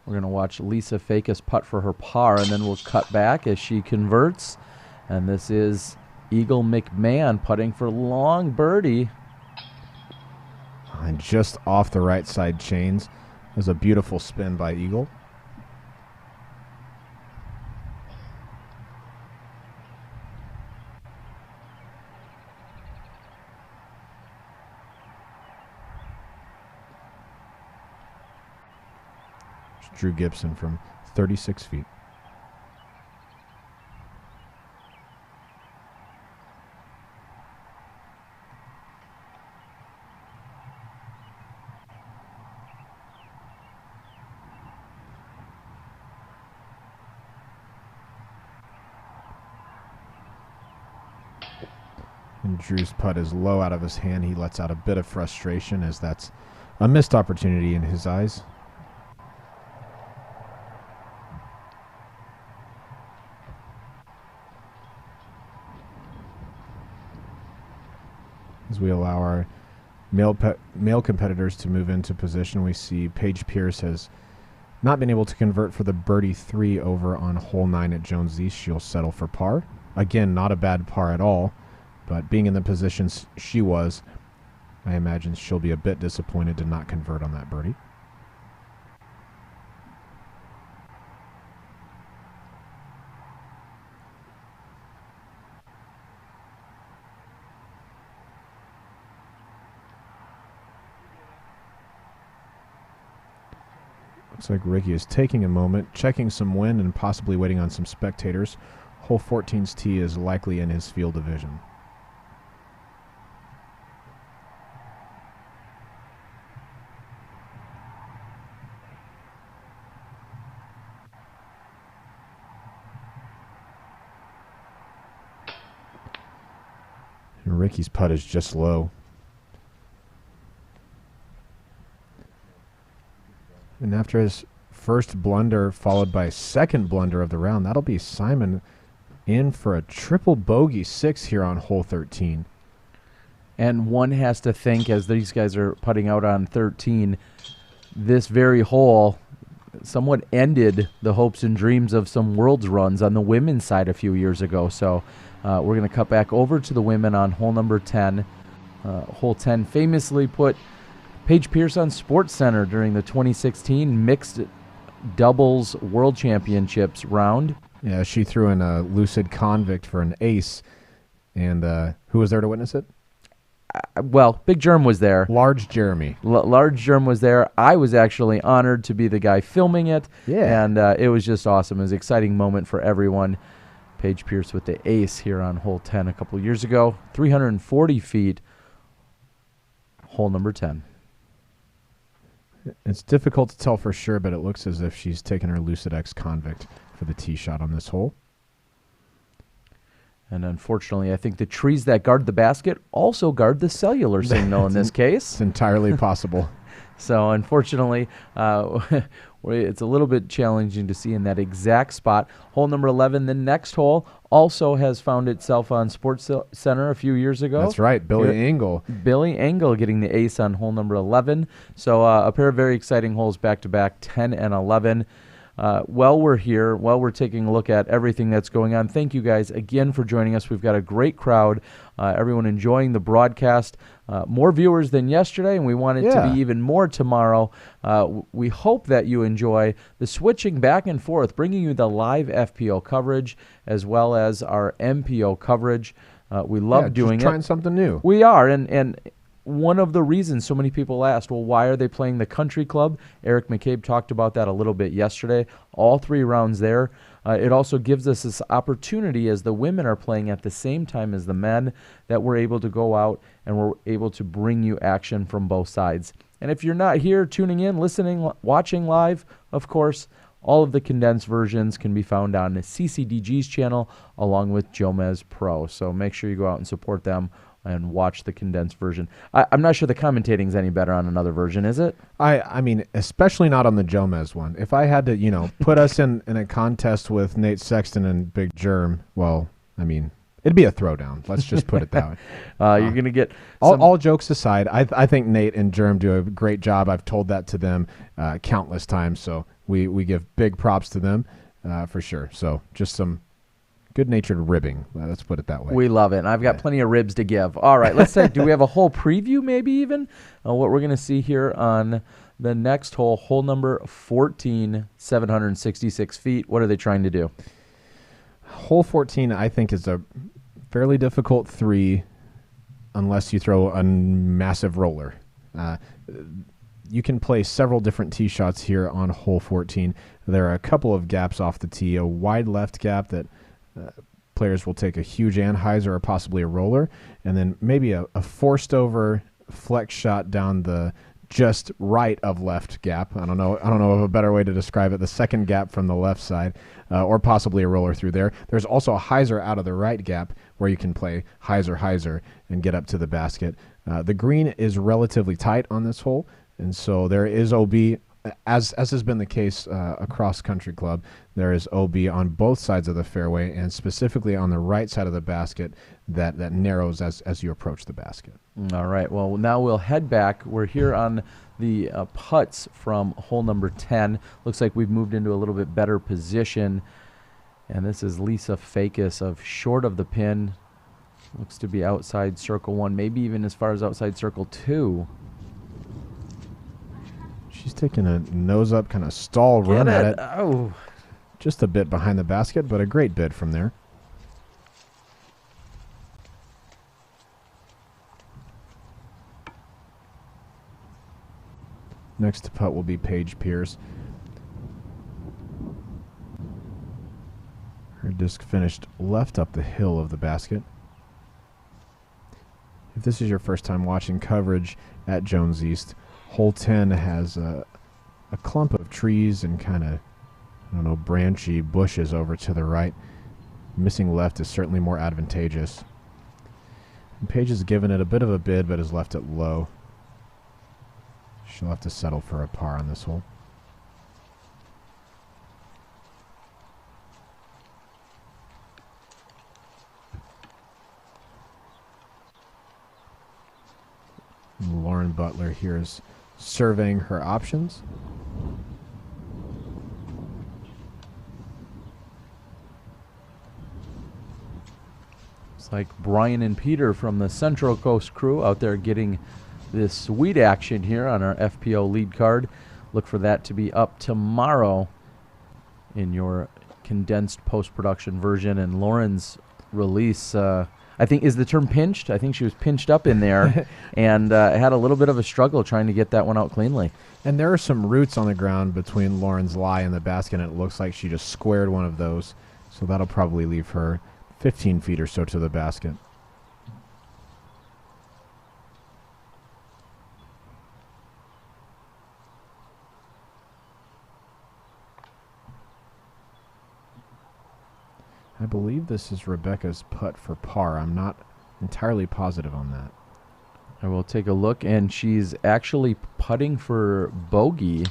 We're going to watch Lisa Fakis putt for her par, and then we'll cut back as she converts. And this is Eagle McMahon putting for long birdie. And just off the right side chains. There's a beautiful spin by Eagle. Drew Gibson from 36 feet. And Drew's putt is low out of his hand. He lets out a bit of frustration as that's a missed opportunity in his eyes. As we allow our male competitors to move into position, we see Paige Pierce has not been able to convert for the birdie 3 over on hole 9 at Jones East. She'll settle for par. Again, not a bad par at all, but being in the positions she was, I imagine she'll be a bit disappointed to not convert on that birdie. Looks like Ricky is taking a moment, checking some wind and possibly waiting on some spectators. Hole 14's tee is likely in his field division. And Ricky's putt is just low. And after his first blunder, followed by second blunder of the round, that'll be Simon in for a triple bogey 6 here on hole 13. And one has to think, as these guys are putting out on 13, this very hole somewhat ended the hopes and dreams of some Worlds runs on the women's side a few years ago. So we're going to cut back over to the women on hole number 10. Hole 10 famously put Paige Pierce on Sports Center during the 2016 Mixed Doubles World Championships round. Yeah, she threw in a Lucid Convict for an ace. And who was there to witness it? Well, Big Germ was there. Large Jeremy. Large Germ was there. I was actually honored to be the guy filming it. Yeah. And it was just awesome. It was an exciting moment for everyone. Paige Pierce with the ace here on hole 10 a couple years ago. 340 feet, hole number 10. It's difficult to tell for sure, but it looks as if she's taken her Lucid X Convict for the tee shot on this hole. And unfortunately, I think the trees that guard the basket also guard the cellular signal in this case. It's entirely possible. So unfortunately, it's a little bit challenging to see in that exact spot. Hole number 11, the next hole, also has found itself on Sports Center a few years ago. That's right, Billy Engel. Billy Engel getting the ace on hole number 11. So a pair of very exciting holes back-to-back, 10 and 11. While we're here, while we're taking a look at everything that's going on, thank you guys again for joining us. We've got a great crowd, everyone enjoying the broadcast. More viewers than yesterday, and we want it to be even more tomorrow. We hope that you enjoy the switching back and forth, bringing you the live FPO coverage as well as our MPO coverage. We love doing trying something new. We are, and one of the reasons so many people asked, well, why are they playing the country club? Eric McCabe talked about that a little bit yesterday. All 3 rounds there. It also gives us this opportunity, as the women are playing at the same time as the men, that we're able to go out and we're able to bring you action from both sides. And if you're not here tuning in, listening, watching live, of course, all of the condensed versions can be found on CCDG's channel along with Jomez Pro. So make sure you go out and support them and watch the condensed version. I'm not sure the commentating's any better on another version, is it? I mean, especially not on the Jomez one. If I had to, you know, put us in a contest with Nate Sexton and Big Germ, well, I mean, it'd be a throwdown. Let's just put it that way. You're going to get... All jokes aside, I think Nate and Germ do a great job. I've told that to them countless times, so we give big props to them for sure. So just some good-natured ribbing. Let's put it that way. We love it, and I've got plenty of ribs to give. All right, let's say, do we have a whole preview maybe even? What we're going to see here on the next hole, hole number 14, 766 feet. What are they trying to do? Hole 14, I think, is a fairly difficult 3 unless you throw a massive roller. You can play several different tee shots here on hole 14. There are a couple of gaps off the tee, a wide left gap that players will take a huge anhyzer or possibly a roller, and then maybe a forced over flex shot down the just right of left gap. I don't know of a better way to describe it. The second gap from the left side, or possibly a roller through there. There's also a hyzer out of the right gap where you can play hyzer and get up to the basket. The green is relatively tight on this hole, and so there is OB. As has been the case across Country Club, there is OB on both sides of the fairway, and specifically on the right side of the basket that narrows as you approach the basket. All right, well, now we'll head back. We're here on the putts from hole number 10. Looks like we've moved into a little bit better position, and this is Lisa Fakis of short of the pin. Looks to be outside circle 1, maybe even as far as outside circle 2. She's taking a nose-up kind of stall run at it. Oh. Just a bit behind the basket, but a great bid from there. Next to putt will be Paige Pierce. Her disc finished left up the hill of the basket. If this is your first time watching coverage at Jones East, hole 10 has a clump of trees and kind of, I don't know, branchy bushes over to the right. Missing left is certainly more advantageous. And Paige has given it a bit of a bid, but has left it low. She'll have to settle for a par on this hole. Lauren Butler here is surveying her options. It's like Brian and Peter from the Central Coast crew out there getting this sweet action here on our FPO lead card. Look for that to be up tomorrow in your condensed post-production version. And Lauren's release, I think, is the term pinched? I think she was pinched up in there and had a little bit of a struggle trying to get that one out cleanly. And there are some roots on the ground between Lauren's lie and the basket, and it looks like she just squared one of those. So that'll probably leave her 15 feet or so to the basket. I believe this is Rebecca's putt for par. I'm not entirely positive on that. I will take a look, and she's actually putting for bogey.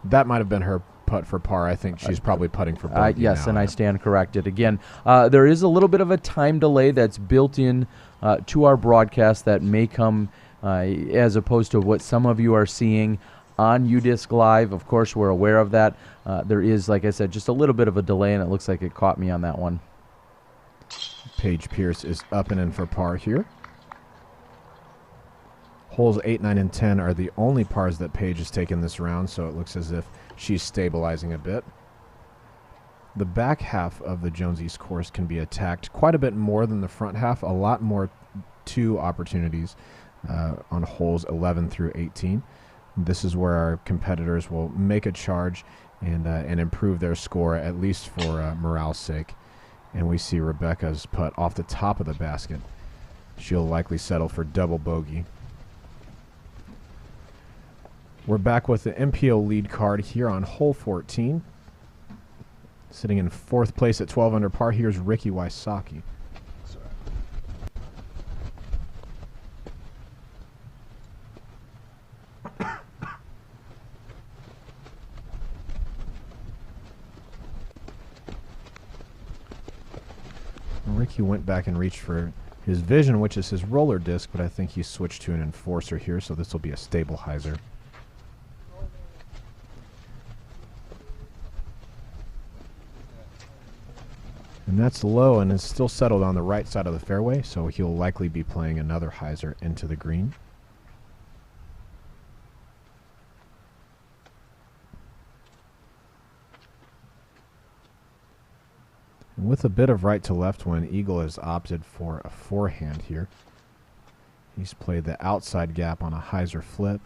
That might have been her putt for par. I think she's probably putting for bogey yes, now. and I stand corrected. Again, there is a little bit of a time delay that's built in to our broadcast that may come as opposed to what some of you are seeing on UDisc Live. Of course, we're aware of that. There is, like I said, just a little bit of a delay, and it looks like it caught me on that one. Paige Pierce is up and in for par here. Holes 8, 9, and 10 are the only pars that Paige has taken this round, so it looks as if she's stabilizing a bit. The back half of the Jones East course can be attacked quite a bit more than the front half, a lot more two opportunities on holes 11 through 18. This is where our competitors will make a charge and improve their score, at least for morale's sake. And we see Rebecca's putt off the top of the basket. She'll likely settle for double bogey. We're back with the MPO lead card here on hole 14. Sitting in 4th place at 12 under par, here's Ricky Wysocki. Ricky went back and reached for his Vision, which is his roller disc, but I think he switched to an Enforcer here, so this will be a stabilizer. And that's low and is still settled on the right side of the fairway, so he'll likely be playing another hyzer into the green. And with a bit of right to left wind, Eagle has opted for a forehand here. He's played the outside gap on a hyzer flip.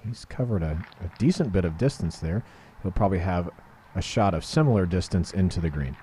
He's covered a decent bit of distance there. He'll probably have a shot of similar distance into the green.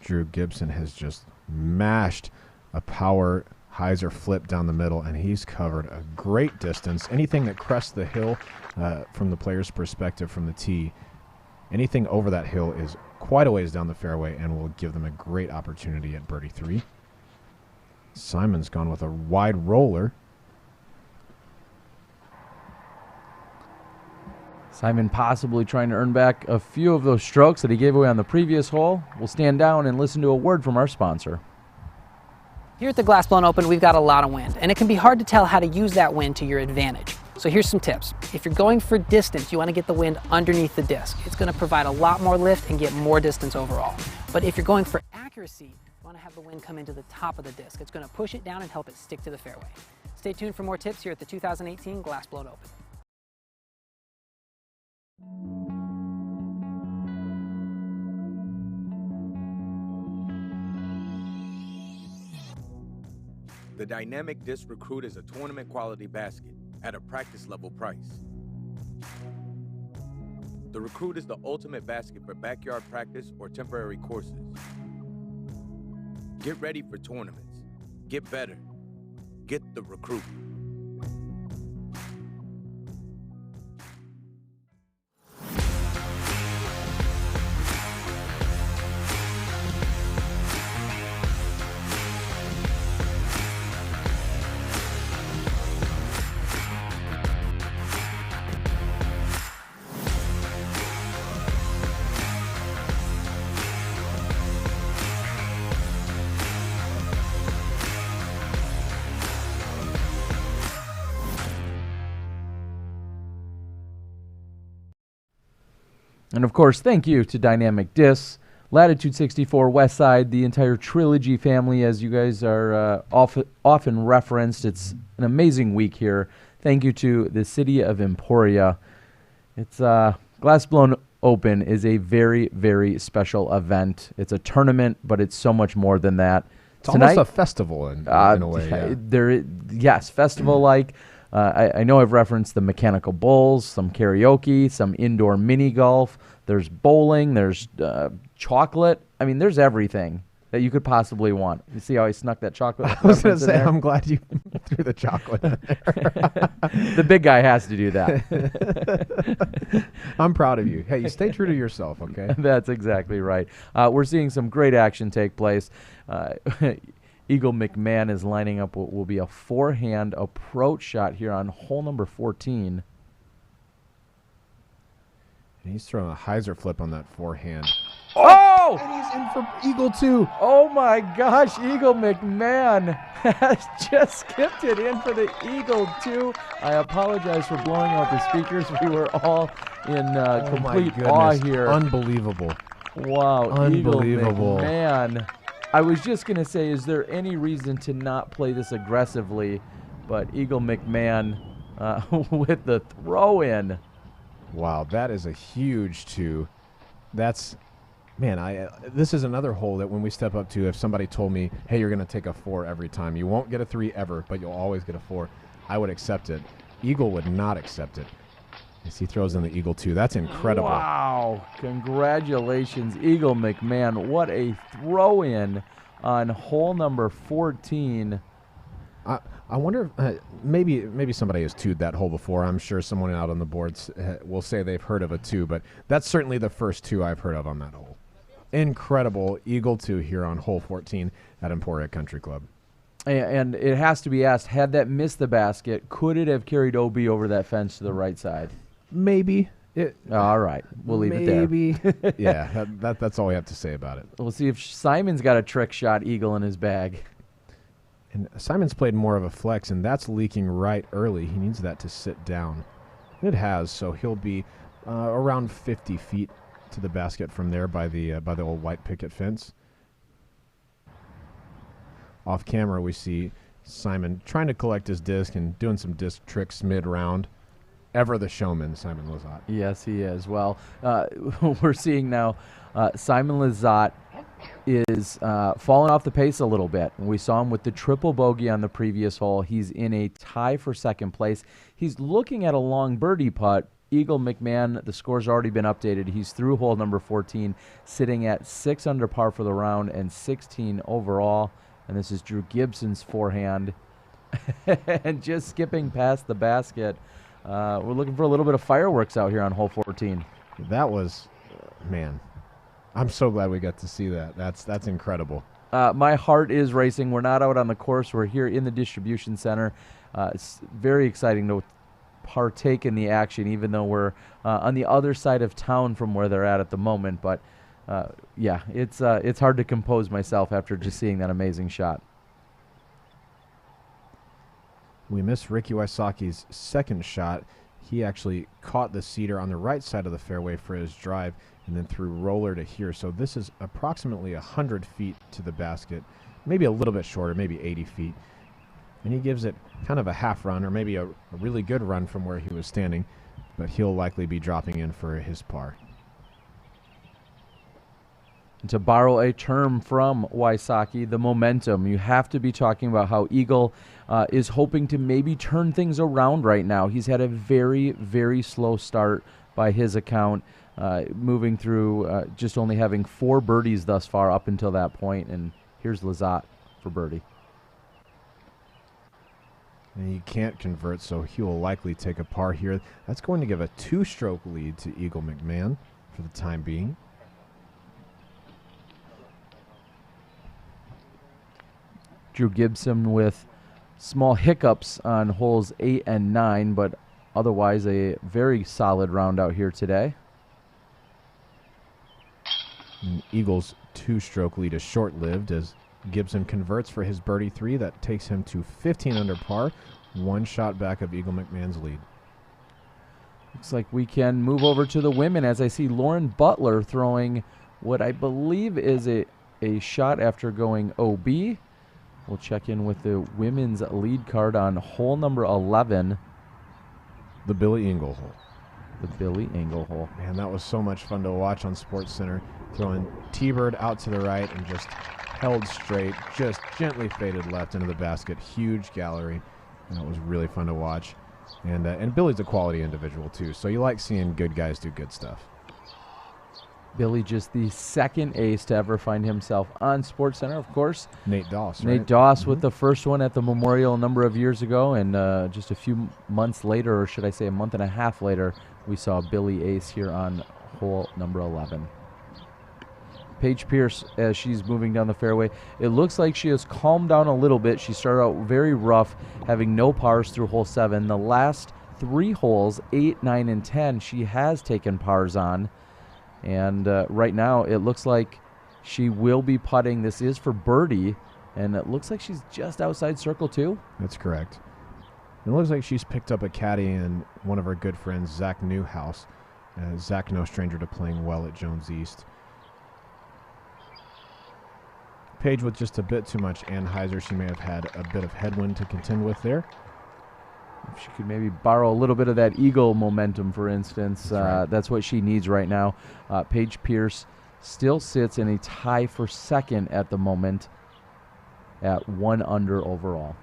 Drew Gibson has just mashed a power hyzer flip down the middle, and he's covered a great distance. Anything that crests the hill from the player's perspective from the tee, anything over that hill is quite a ways down the fairway and will give them a great opportunity at birdie 3. Simon's gone with a wide roller. Simon possibly trying to earn back a few of those strokes that he gave away on the previous hole. We'll stand down and listen to a word from our sponsor. Here at the Glassblown Open, we've got a lot of wind, and it can be hard to tell how to use that wind to your advantage. So here's some tips. If you're going for distance, you want to get the wind underneath the disc. It's going to provide a lot more lift and get more distance overall. But if you're going for accuracy, you want to have the wind come into the top of the disc. It's going to push it down and help it stick to the fairway. Stay tuned for more tips here at the 2018 Glassblown Open. The Dynamic Disc Recruit is a tournament quality basket at a practice level price. The Recruit is the ultimate basket for backyard practice or temporary courses. Get ready for tournaments. Get better. Get the Recruit. And of course, thank you to Dynamic Discs, Latitude 64, Westside, the entire Trilogy family, as you guys are often referenced. It's an amazing week here. Thank you to the city of Emporia. It's Glassblown Open is a very, very special event. It's a tournament, but it's so much more than that. It's almost a festival in a way. Yeah. Yes, festival-like. I know I've referenced the Mechanical Bulls, some karaoke, some indoor mini golf. There's bowling. There's chocolate. I mean, there's everything that you could possibly want. You see how I snuck that chocolate? I was going to say, I'm glad you threw the chocolate in there. The big guy has to do that. I'm proud of you. Hey, you stay true to yourself, okay? That's exactly right. We're seeing some great action take place. Eagle McMahon is lining up what will be a forehand approach shot here on hole number 14. And he's throwing a hyzer flip on that forehand. Oh! And he's in for Eagle 2. Oh my gosh, Eagle McMahon has just skipped it in for the Eagle 2. I apologize for blowing out the speakers. We were all in complete awe here. Unbelievable. Wow, Unbelievable. Eagle McMahon. I was just going to say, is there any reason to not play this aggressively? But Eagle McMahon with the throw-in. Wow, that is a huge 2. That's, man, this is another hole that when we step up to, if somebody told me, hey, you're going to take a 4 every time. You won't get a 3 ever, but you'll always get a 4. I would accept it. Eagle would not accept it. As he throws in the eagle two. That's incredible. Wow. Congratulations, Eagle McMahon. What a throw-in on hole number 14. I wonder if maybe somebody has two'd that hole before. I'm sure someone out on the boards will say they've heard of a two, but that's certainly the first two I've heard of on that hole. Incredible eagle two here on hole 14 at Emporia Country Club. And it has to be asked, had that missed the basket, could it have carried OB over that fence to the right side? Maybe. All right. We'll leave it there. Maybe. Yeah, that's all we have to say about it. We'll see if Simon's got a trick shot eagle in his bag. And Simon's played more of a flex, and that's leaking right early. He needs that to sit down. It has, so he'll be around 50 feet to the basket from there by the old white picket fence. Off camera, we see Simon trying to collect his disc and doing some disc tricks mid-round. Ever the showman, Simon Lizotte. Yes, he is. Well, we're seeing now Simon Lizotte is falling off the pace a little bit. We saw him with the triple bogey on the previous hole. He's in a tie for second place. He's looking at a long birdie putt. Eagle McMahon, the score's already been updated. He's through hole number 14, sitting at 6 under par for the round and 16 overall. And this is Drew Gibson's forehand. And just skipping past the basket. We're looking for a little bit of fireworks out here on hole 14. That was, man, I'm so glad we got to see that. That's incredible. My heart is racing. We're not out on the course. We're here in the distribution center. It's very exciting to partake in the action, even though we're on the other side of town from where they're at the moment. But yeah, it's hard to compose myself after just seeing that amazing shot. We missed Ricky Wysocki's second shot. He actually caught the cedar on the right side of the fairway for his drive and then threw roller to here. So this is approximately 100 feet to the basket, maybe a little bit shorter, maybe 80 feet. And he gives it kind of a half run or maybe a really good run from where he was standing, but he'll likely be dropping in for his par. To borrow a term from Wysocki, the momentum. You have to be talking about how Eagle is hoping to maybe turn things around right now. He's had a very, very slow start by his account, moving through just only having 4 birdies thus far up until that point. And here's Lizotte for birdie. And he can't convert, so he will likely take a par here. That's going to give a 2-stroke lead to Eagle McMahon for the time being. Drew Gibson with small hiccups on holes 8 and 9, but otherwise a very solid round out here today. And Eagle's 2-stroke lead is short-lived as Gibson converts for his birdie 3. That takes him to 15 under par, 1 shot back of Eagle McMahon's lead. Looks like we can move over to the women as I see Lauren Butler throwing what I believe is a shot after going OB. We'll check in with the women's lead card on hole number 11. The Billy Engel hole. The Billy Engel hole. Man, that was so much fun to watch on SportsCenter. Throwing T-Bird out to the right and just held straight, just gently faded left into the basket. Huge gallery. And it was really fun to watch. And Billy's a quality individual, too. So you like seeing good guys do good stuff. Billy just the second ace to ever find himself on SportsCenter, of course. Nate Doss, Nate right? Doss with the first one at the Memorial a number of years ago, and just a few months later, or should I say a month and a half later, we saw Billy ace here on hole number 11. Paige Pierce, as she's moving down the fairway, it looks like she has calmed down a little bit. She started out very rough, having no pars through hole 7. The last 3 holes, 8, 9, and 10, she has taken pars on. And right now, it looks like she will be putting. This is for birdie, and it looks like she's just outside circle 2. That's correct. It looks like she's picked up a caddy in one of our good friends, Zach Newhouse. Zach, no stranger to playing well at Jones East. Paige with just a bit too much Anheuser. She may have had a bit of headwind to contend with there. If she could maybe borrow a little bit of that Eagle momentum, for instance, that's what she needs right now. Paige Pierce still sits in a tie for second at the moment at 1 under overall.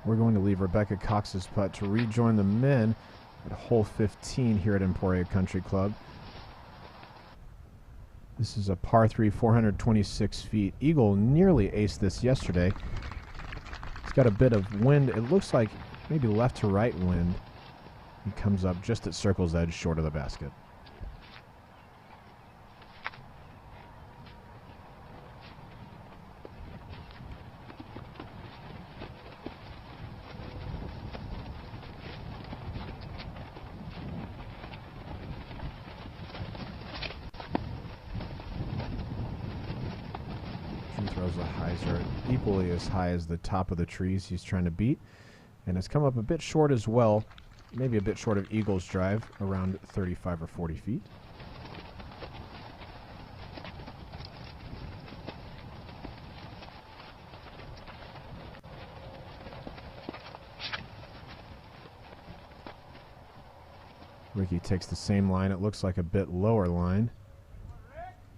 We're going to leave Rebecca Cox's putt to rejoin the men at hole 15 here at Emporia Country Club. This is a par 3, 426 feet. Eagle nearly aced this yesterday. It's got a bit of wind. It looks like maybe left to right wind. He comes up just at circle's edge, short of the basket. Throws the highs are equally as high as the top of the trees he's trying to beat, and it's come up a bit short as well, maybe a bit short of Eagle's drive, around 35 or 40 feet. Ricky takes the same line. It looks like a bit lower line.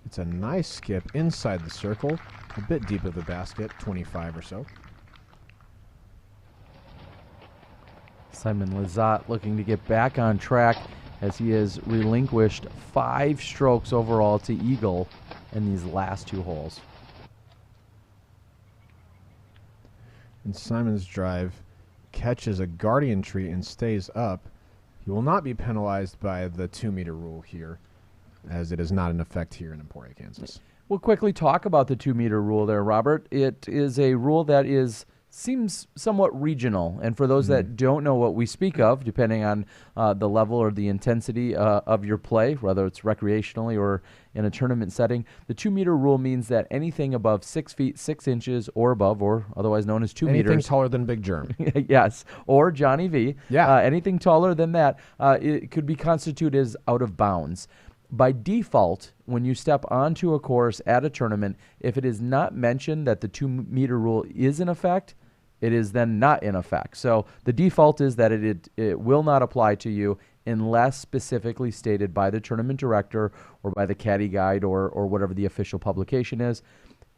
It's a nice skip inside the circle, a bit deep of the basket, 25 or so. Simon Lizotte looking to get back on track as he has relinquished 5 strokes overall to Eagle in these last 2 holes. And Simon's drive catches a guardian tree and stays up. He will not be penalized by the 2-meter rule here, as it is not in effect here in Emporia, Kansas. We'll quickly talk about the 2-meter rule there, Robert. It is a rule that seems somewhat regional, and for those that don't know what we speak of, depending on the level or the intensity of your play, whether it's recreationally or in a tournament setting, the 2-meter rule means that anything above 6 feet 6 inches or above, or otherwise known as 2 meters. Anything taller than Big Germ. Yes, or Johnny V. Yeah. Anything taller than that, it could be constituted as out of bounds. By default, when you step onto a course at a tournament, if it is not mentioned that the 2-meter rule is in effect, it is then not in effect. So the default is that it will not apply to you unless specifically stated by the tournament director or by the caddy guide or whatever the official publication is.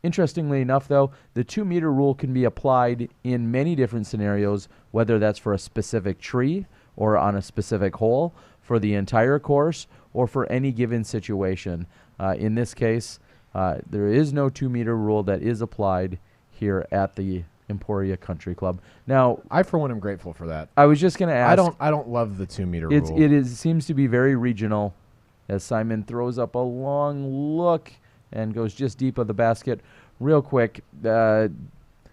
Interestingly enough, though, the 2-meter rule can be applied in many different scenarios, whether that's for a specific tree or on a specific hole, for the entire course, or for any given situation. In this case, there is no 2-meter rule that is applied here at the Emporia Country Club. Now, I for one am grateful for that. I was just going to ask. I don't love the 2-meter rule. It seems to be very regional, as Simon throws up a long look and goes just deep of the basket. Real quick,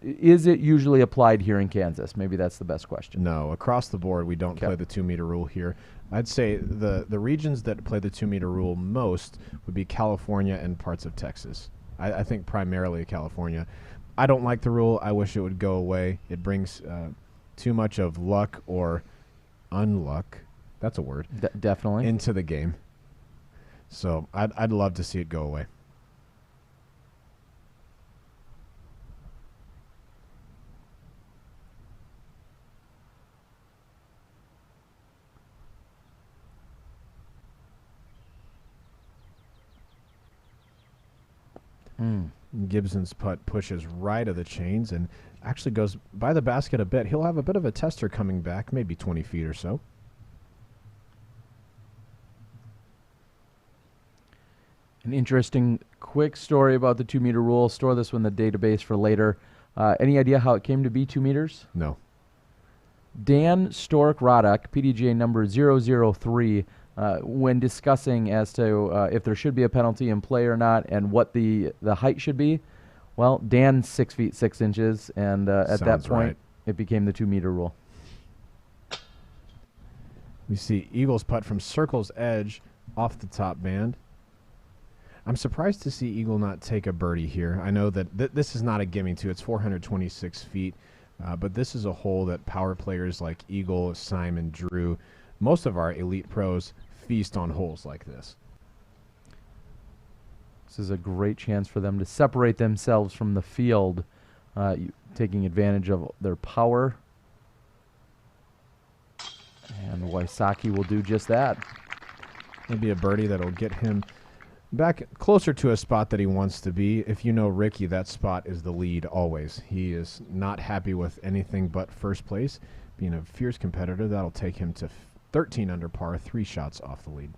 is it usually applied here in Kansas? Maybe that's the best question. No, across the board, we don't play the 2-meter rule here. I'd say the regions that play the 2-meter rule most would be California and parts of Texas. I think primarily California. I don't like the rule. I wish it would go away. It brings too much of luck or unluck, that's a word, definitely, into the game. So I'd love to see it go away. Gibson's putt pushes right of the chains and actually goes by the basket a bit. He'll have a bit of a tester coming back, maybe 20 feet or so. An interesting quick story about the 2-meter rule. Store this one in the database for later. Any idea how it came to be 2 meters? No. Dan Stork-Roddick, PDGA number 003, when discussing as to if there should be a penalty in play or not and what the height should be, well, Dan's 6 feet 6 inches, and at that point, it became the 2-meter rule. We see Eagle's putt from circle's edge off the top band. I'm surprised to see Eagle not take a birdie here. I know that this is not a gimme to. It's 426 feet, but this is a hole that power players like Eagle, Simon, Drew, most of our elite pros feast on holes like this. This is a great chance for them to separate themselves from the field, taking advantage of their power. And Wysocki will do just that. Maybe a birdie that'll get him back closer to a spot that he wants to be. If you know Ricky, that spot is the lead always. He is not happy with anything but first place. Being a fierce competitor, that'll take him to 13 under par, 3 shots off the lead.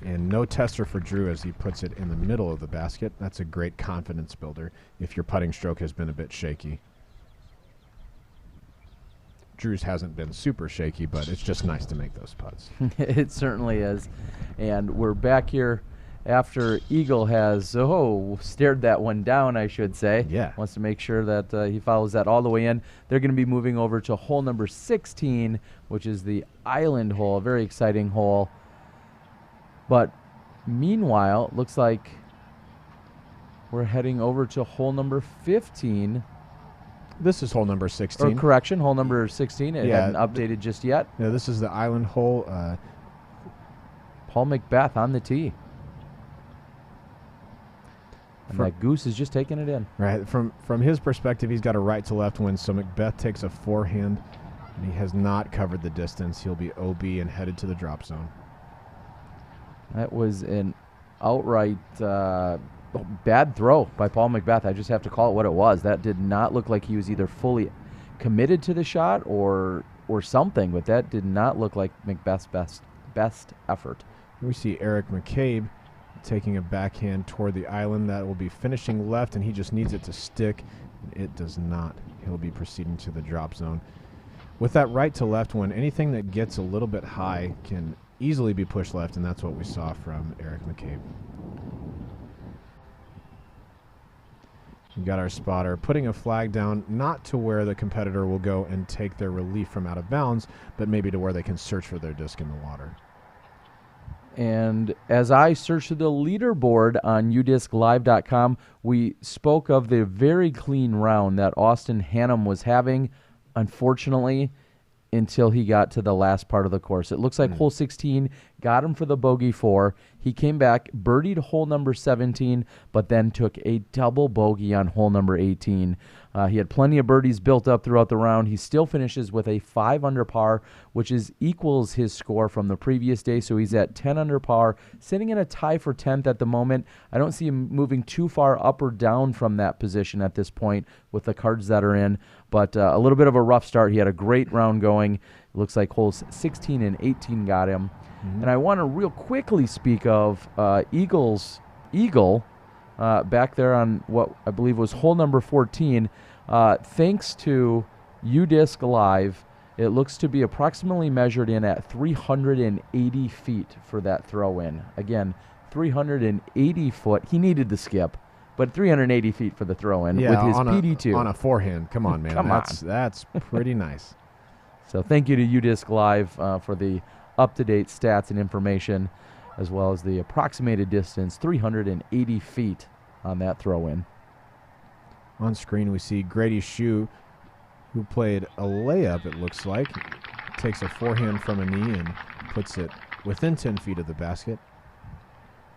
And no tester for Drew as he puts it in the middle of the basket. That's a great confidence builder if your putting stroke has been a bit shaky. Drew's hasn't been super shaky, but it's just nice to make those putts. It certainly is. And we're back here after Eagle has, stared that one down, I should say. Yeah. Wants to make sure that he follows that all the way in. They're going to be moving over to hole number 16, which is the island hole, a very exciting hole. But meanwhile, looks like we're heading over to hole number 15. This is hole number 16. Or correction, hole number 16. It hadn't updated just yet. Yeah, this is the island hole. Paul McBeth on the tee. And that goose is just taking it in. Right. From his perspective, he's got a right to left wind, so McBeth takes a forehand, and he has not covered the distance. He'll be OB and headed to the drop zone. That was an outright bad throw by Paul McBeth. I just have to call it what it was. That did not look like he was either fully committed to the shot or something, but that did not look like McBeth's best effort. We see Eric McCabe taking a backhand toward the island. That will be finishing left, and he just needs it to stick. It does not. He'll be proceeding to the drop zone. With that right to left one, anything that gets a little bit high can easily be pushed left, and that's what we saw from Eric McCabe. We got our spotter putting a flag down, not to where the competitor will go and take their relief from out of bounds, but maybe to where they can search for their disc in the water. And as I searched the leaderboard on udisclive.com, we spoke of the very clean round that Austin Hannum was having, unfortunately, until he got to the last part of the course. It looks like hole 16 got him for the bogey 4. He came back, birdied hole number 17, but then took a double bogey on hole number 18. He had plenty of birdies built up throughout the round. He still finishes with a 5 under par, which equals his score from the previous day, so he's at 10 under par, sitting in a tie for 10th at the moment. I don't see him moving too far up or down from that position at this point with the cards that are in, but a little bit of a rough start. He had a great round going. It looks like holes 16 and 18 got him. And I want to real quickly speak of Eagle back there on what I believe was hole number 14. Thanks to UDisc Live, it looks to be approximately measured in at 380 feet for that throw-in. Again, 380 foot. He needed the skip, but 380 feet for the throw-in with his PD2. On a forehand. Come on, man. That's pretty nice. So thank you to UDisc Live for the up-to-date stats and information, as well as the approximated distance, 380 feet on that throw-in. On screen, we see Grady Shue, who played a layup, it looks like. Takes a forehand from a knee and puts it within 10 feet of the basket.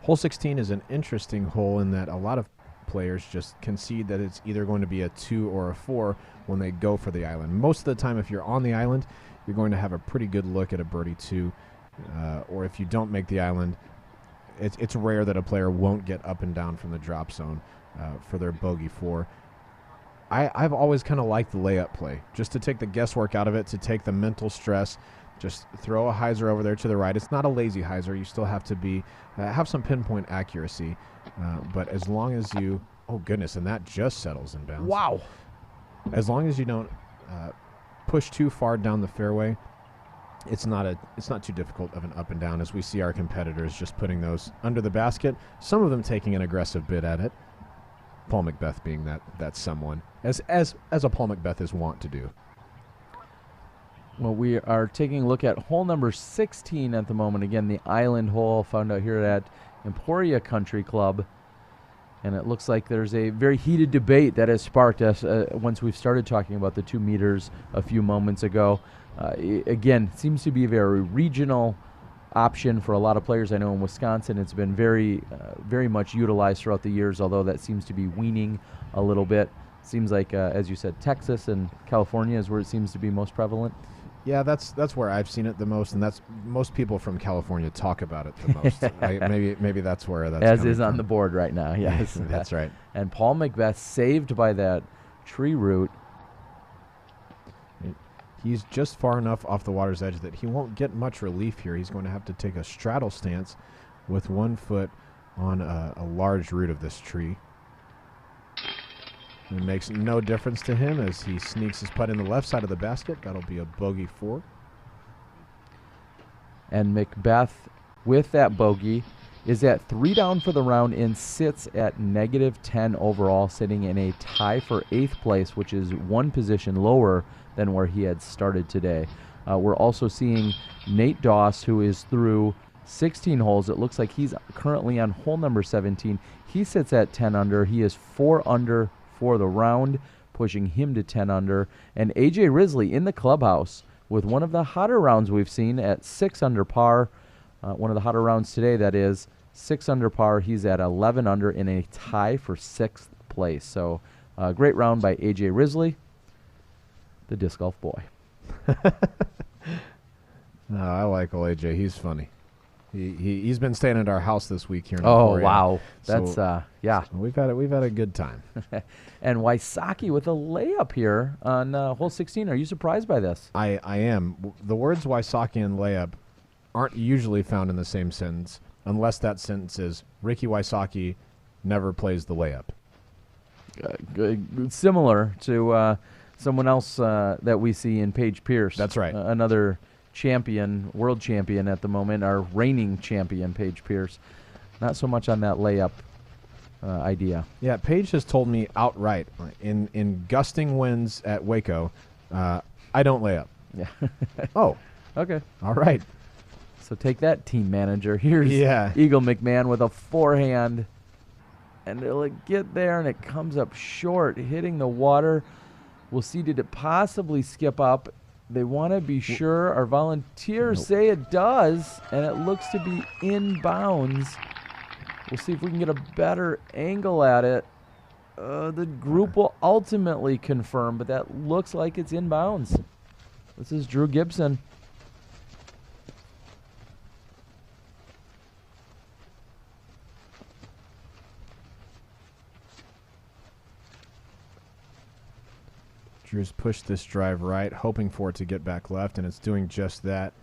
Hole 16 is an interesting hole in that a lot of players just concede that it's either going to be a 2 or a 4 when they go for the island. Most of the time, if you're on the island, you're going to have a pretty good look at a birdie 2. Or if you don't make the island, it's rare that a player won't get up and down from the drop zone for their bogey 4. I've always kind of liked the layup play, just to take the guesswork out of it, to take the mental stress. Just throw a hyzer over there to the right. It's not a lazy hyzer. You still have to be have some pinpoint accuracy. But as long as you, oh goodness, and that just settles in bounds. Wow. As long as you don't push too far down the fairway, it's not too difficult of an up and down, as we see our competitors just putting those under the basket, some of them taking an aggressive bid at it. Paul McBeth being that someone, as a Paul McBeth is wont to do. Well, we are taking a look at hole number 16 at the moment. Again, the island hole found out here at Emporia Country Club. And it looks like there's a very heated debate that has sparked us once we've started talking about the 2 meters a few moments ago. Again, seems to be a very regional option for a lot of players. I know in Wisconsin it's been very much utilized throughout the years, although that seems to be weaning a little bit. Seems like, as you said, Texas and California is where it seems to be most prevalent. Yeah, that's where I've seen it the most, and that's most people from California talk about it the most. Maybe that's where that's as is from. on the board right now. Yes, that's right. And Paul Macbeth saved by that tree root. He's just far enough off the water's edge that he won't get much relief here. He's going to have to take a straddle stance with 1 foot on a large root of this tree. It makes no difference to him as he sneaks his putt in the left side of the basket. That'll be a bogey 4. And Macbeth, with that bogey, is at 3 down for the round and sits at -10 overall, sitting in a tie for 8th place, which is 1 position lower than where he had started today. We're also seeing Nate Doss, who is through 16 holes. It looks like he's currently on hole number 17. He sits at 10 under. He is 4 under for the round, pushing him to 10 under. And AJ Risley in the clubhouse with one of the hotter rounds we've seen at 6 under par. One of the hotter rounds today, that is 6 under par. He's at 11 under in a tie for 6th place. So great round by AJ Risley, the disc golf boy. I like old AJ. He's funny. He's been staying at our house this week here in Oh, Emporia. wow. That's, yeah. So we've had a good time. And Wysocki with a layup here on hole 16. Are you surprised by this? I am. The words Wysocki and layup aren't usually found in the same sentence unless that sentence is Ricky Wysocki never plays the layup. Similar to someone else that we see in Paige Pierce. That's right. Another champion, world champion at the moment, our reigning champion, Paige Pierce. Not so much on that layup idea. Yeah, Paige has told me outright in gusting winds at Waco, I don't lay up. Yeah. Oh. Okay. All right. So take that, team manager. Here's Eagle McMahon with a forehand. And it'll get there, and it comes up short, hitting the water. We'll see, did it possibly skip up? They want to be sure. Our volunteers say it does, and it looks to be inbounds. We'll see if we can get a better angle at it. The group will ultimately confirm, but that looks like it's inbounds. This is Drew Gibson. Drew's pushed this drive right, hoping for it to get back left, and it's doing just that.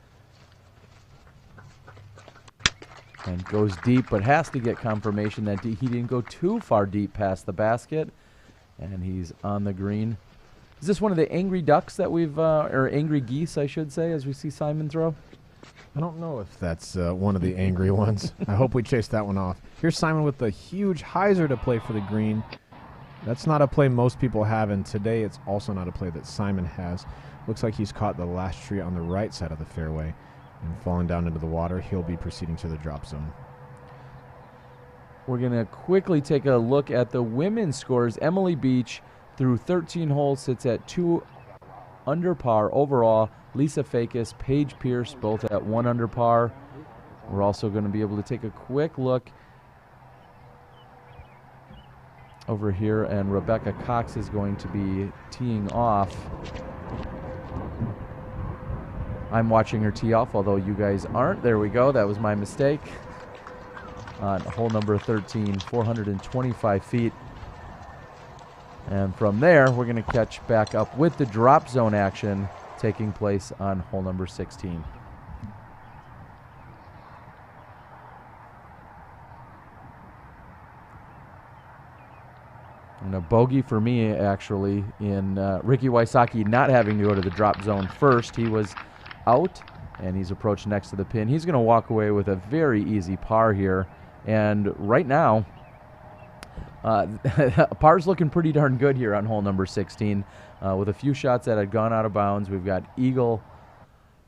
And goes deep, but has to get confirmation that he didn't go too far deep past the basket. And he's on the green. Is this one of the angry ducks that we've, or angry geese, I should say, as we see Simon throw? I don't know if that's one of the angry ones. I hope we chase that one off. Here's Simon with the huge hyzer to play for the green. That's not a play most people have, and today it's also not a play that Simon has. Looks like he's caught the last tree on the right side of the fairway and falling down into the water. He'll be proceeding to the drop zone. We're going to quickly take a look at the women's scores. Emily Beach, through 13 holes, sits at 2 under par overall. Lisa Fakis, Paige Pierce, both at 1 under par. We're also going to be able to take a quick look over here, and Rebecca Cox is going to be teeing off. I'm watching her tee off, although you guys aren't. There we go. That was my mistake. On hole number 13, 425 feet. And from there, we're going to catch back up with the drop zone action taking place on hole number 16. And a bogey for me, actually, in Ricky Wysocki not having to go to the drop zone first. He was out, and he's approached next to the pin. He's going to walk away with a very easy par here. And right now, par's looking pretty darn good here on hole number 16. With a few shots that had gone out of bounds, we've got Eagle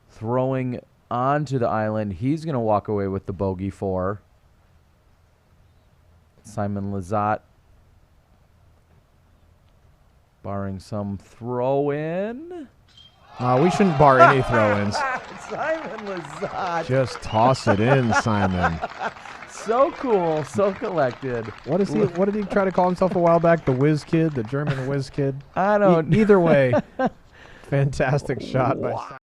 throwing onto the island. He's going to walk away with the bogey 4. Simon Lizotte, barring some throw-in. We shouldn't bar any throw-ins. Simon Lizotte. Just toss it in, Simon. So cool, so collected. What is he? What did he try to call himself a while back? The Whiz Kid, the German Whiz Kid. I don't. Either way, fantastic shot by.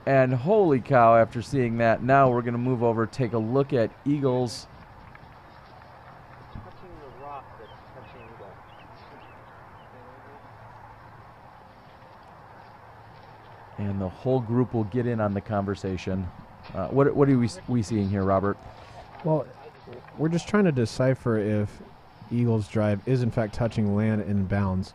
And holy cow, after seeing that, now we're going to move over, take a look at Eagles. And the whole group will get in on the conversation. What are we seeing here, Robert? Well, we're just trying to decipher if Eagles drive is in fact touching land in bounds.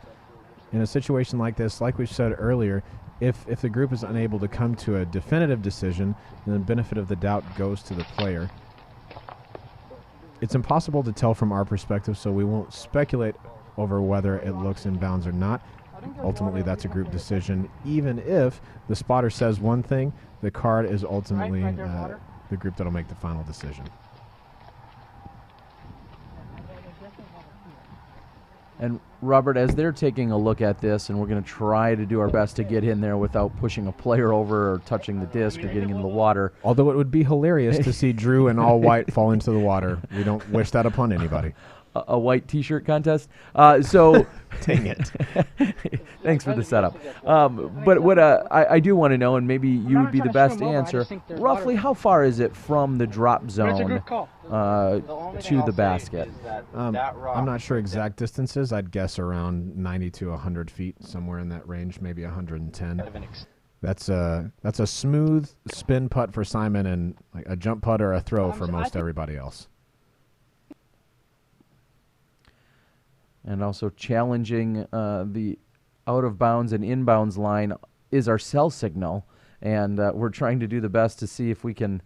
In a situation like this, like we said earlier, if the group is unable to come to a definitive decision, then the benefit of the doubt goes to the player. It's impossible to tell from our perspective, so we won't speculate over whether it looks in bounds or not. Ultimately, that's a group decision. Even if the spotter says one thing, the card is ultimately the group that'll make the final decision. And Robert, as they're taking a look at this, and we're going to try to do our best to get in there without pushing a player over or touching the disc or getting into the water. Although it would be hilarious to see Drew in all white fall into the water. We don't wish that upon anybody. A white T-shirt contest. So, dang it. Thanks for the setup. But what I do want to know, and maybe you would be the best to answer, roughly how far is it from the drop zone to the basket? I'm not sure exact distances. I'd guess around 90 to 100 feet, somewhere in that range, maybe 110. That's a smooth spin putt for Simon and like a jump putt or a throw for most everybody else. And also challenging the out-of-bounds and inbounds line is our cell signal. And we're trying to do the best to see if we can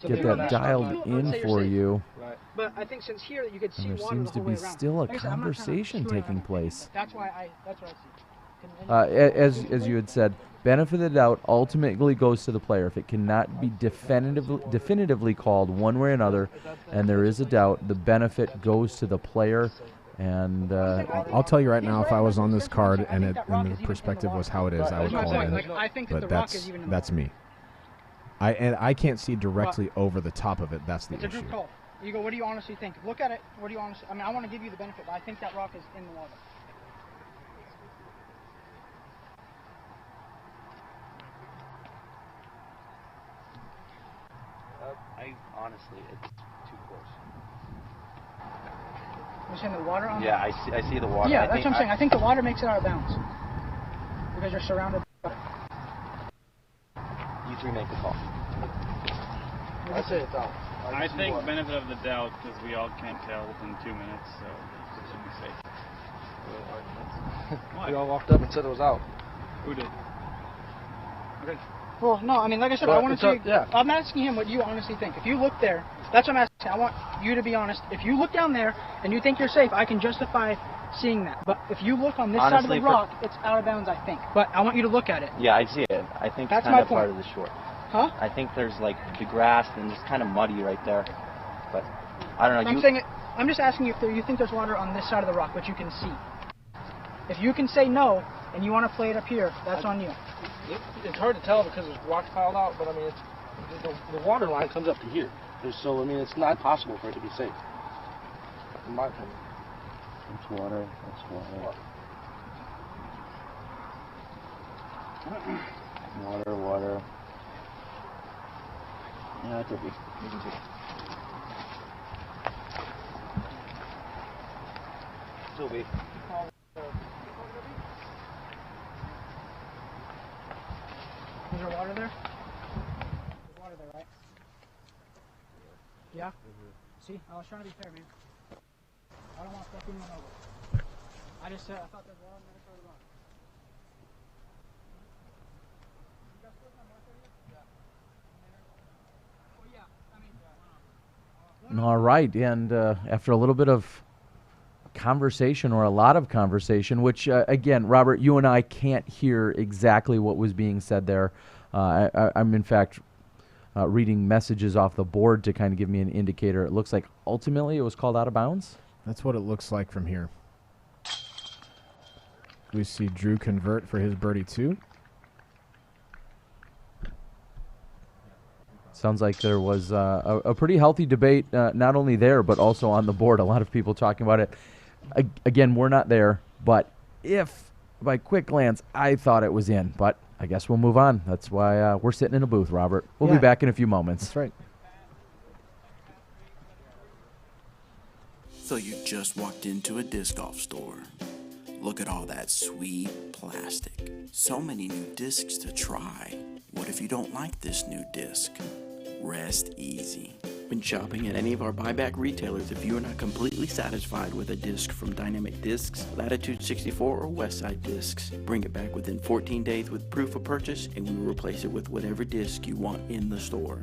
get that dialed in for you. But I think since here you could see and there water seems the to whole be way around. still a Like I said, I'm not trying to conversation screw taking anything. place. That's what I see. As you had said, benefit of the doubt ultimately goes to the player. If it cannot be definitively called one way or another, and there is a doubt, the benefit goes to the player. And I'll tell you right now, if I was on this card and the perspective was how it is, I would call it in. But that's me. I can't see directly over the top of it. That's the It's a issue. group call. You go, what do you honestly think? Look at it. What do you honestly? I mean, I want to give you the benefit, but I think that rock is in the water. Honestly, it's too close. You're saying the water on Yeah, I see the water. Yeah, that's what I'm saying. I think the water makes it out of bounds. Because you're surrounded by water. You three make the call. I say it's out. I think benefit of the doubt because we all can't tell within 2 minutes, so it should be safe. We all walked up and said it was out. Who did? Okay. Well, no, I mean, like I said, I want to see. I'm asking him what you honestly think. If you look there, that's what I'm asking. I want you to be honest. If you look down there and you think you're safe, I can justify seeing that. But if you look on this side of the rock, it's out of bounds, I think. But I want you to look at it. Yeah, I see it. I think that's kind my of point. part of the short. Huh? I think there's like the grass and it's kind of muddy right there. But I don't know. I'm just asking you if you think there's water on this side of the rock, which you can see. If you can say no and you want to play it up here, that's on you. It's hard to tell because there's rocks piled out, but I mean, the water line comes up to here. So, I mean, it's not possible for it to be safe. In my opinion. It's water. It's water. Water. Yeah, it could be. Still be. Is there water there? There's water there, right? Yeah? See? I was trying to be fair, man. I don't want to fuck anyone over. I just said I thought there was water on the other side of the rock. You guys put my marker here? Yeah. Well, yeah. I mean, all right, and after a little bit of conversation, or a lot of conversation, which again, Robert, you and I can't hear exactly what was being said there. I'm in fact reading messages off the board to kind of give me an indicator. It looks like ultimately it was called out of bounds. That's what it looks like from here. We see Drew convert for his birdie 2. Sounds like there was a pretty healthy debate, not only there, but also on the board. A lot of people talking about it. Again, we're not there, but if by quick glance I thought it was in, but I guess we'll move on. That's why we're sitting in a booth, Robert. We'll be back in a few moments. That's right. So you just walked into a disc golf store. Look at all that sweet plastic. So many new discs to try. What if you don't like this new disc? Rest easy. When shopping at any of our buyback retailers, if you are not completely satisfied with a disc from Dynamic Discs, Latitude 64, or Westside Discs, bring it back within 14 days with proof of purchase, and we will replace it with whatever disc you want in the store,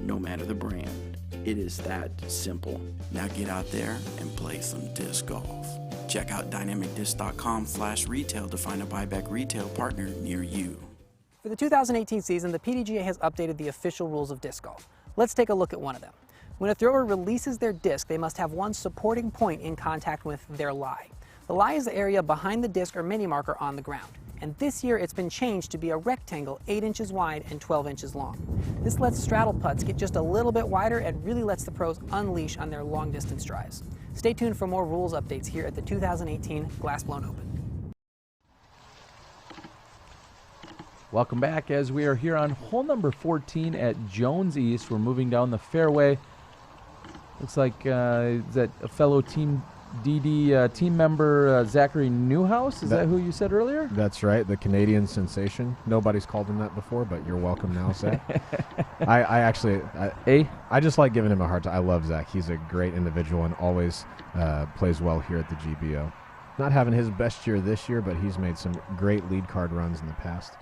no matter the brand. It is that simple. Now get out there and play some disc golf. Check out dynamicdisc.com/retail to find a buyback retail partner near you. For the 2018 season, the PDGA has updated the official rules of disc golf. Let's take a look at one of them. When a thrower releases their disc, they must have one supporting point in contact with their lie. The lie is the area behind the disc or mini marker on the ground. And this year it's been changed to be a rectangle 8 inches wide and 12 inches long. This lets straddle putts get just a little bit wider and really lets the pros unleash on their long distance drives. Stay tuned for more rules updates here at the 2018 Glassblown Open. Welcome back as we are here on hole number 14 at Jones East. We're moving down the fairway. Looks like is that a fellow Team DD team member Zachary Newhouse? Is that who you said earlier? That's right, the Canadian sensation. Nobody's called him that before, but you're welcome now, Zach. I just like giving him a hard time. I love Zach. He's a great individual and always plays well here at the GBO. Not having his best year this year, but he's made some great lead card runs in the past.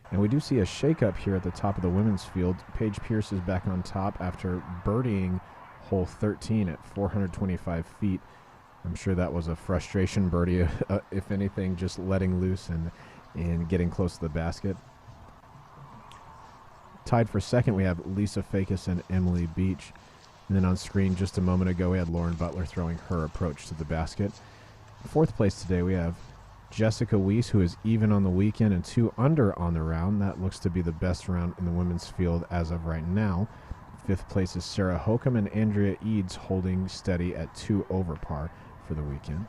And we do see a shakeup here at the top of the women's field. Paige Pierce is back on top after birdieing hole 13 at 425 feet. I'm sure that was a frustration birdie, if anything, just letting loose and getting close to the basket. Tied for second, we have Lisa Fakis and Emily Beach. And then on screen just a moment ago, we had Lauren Butler throwing her approach to the basket. Fourth place today, we have Jessica Weiss, who is even on the weekend and 2 under on the round. That looks to be the best round in the women's field as of right now. Fifth place is Sarah Hokum and Andrea Eads holding steady at 2 over par for the weekend.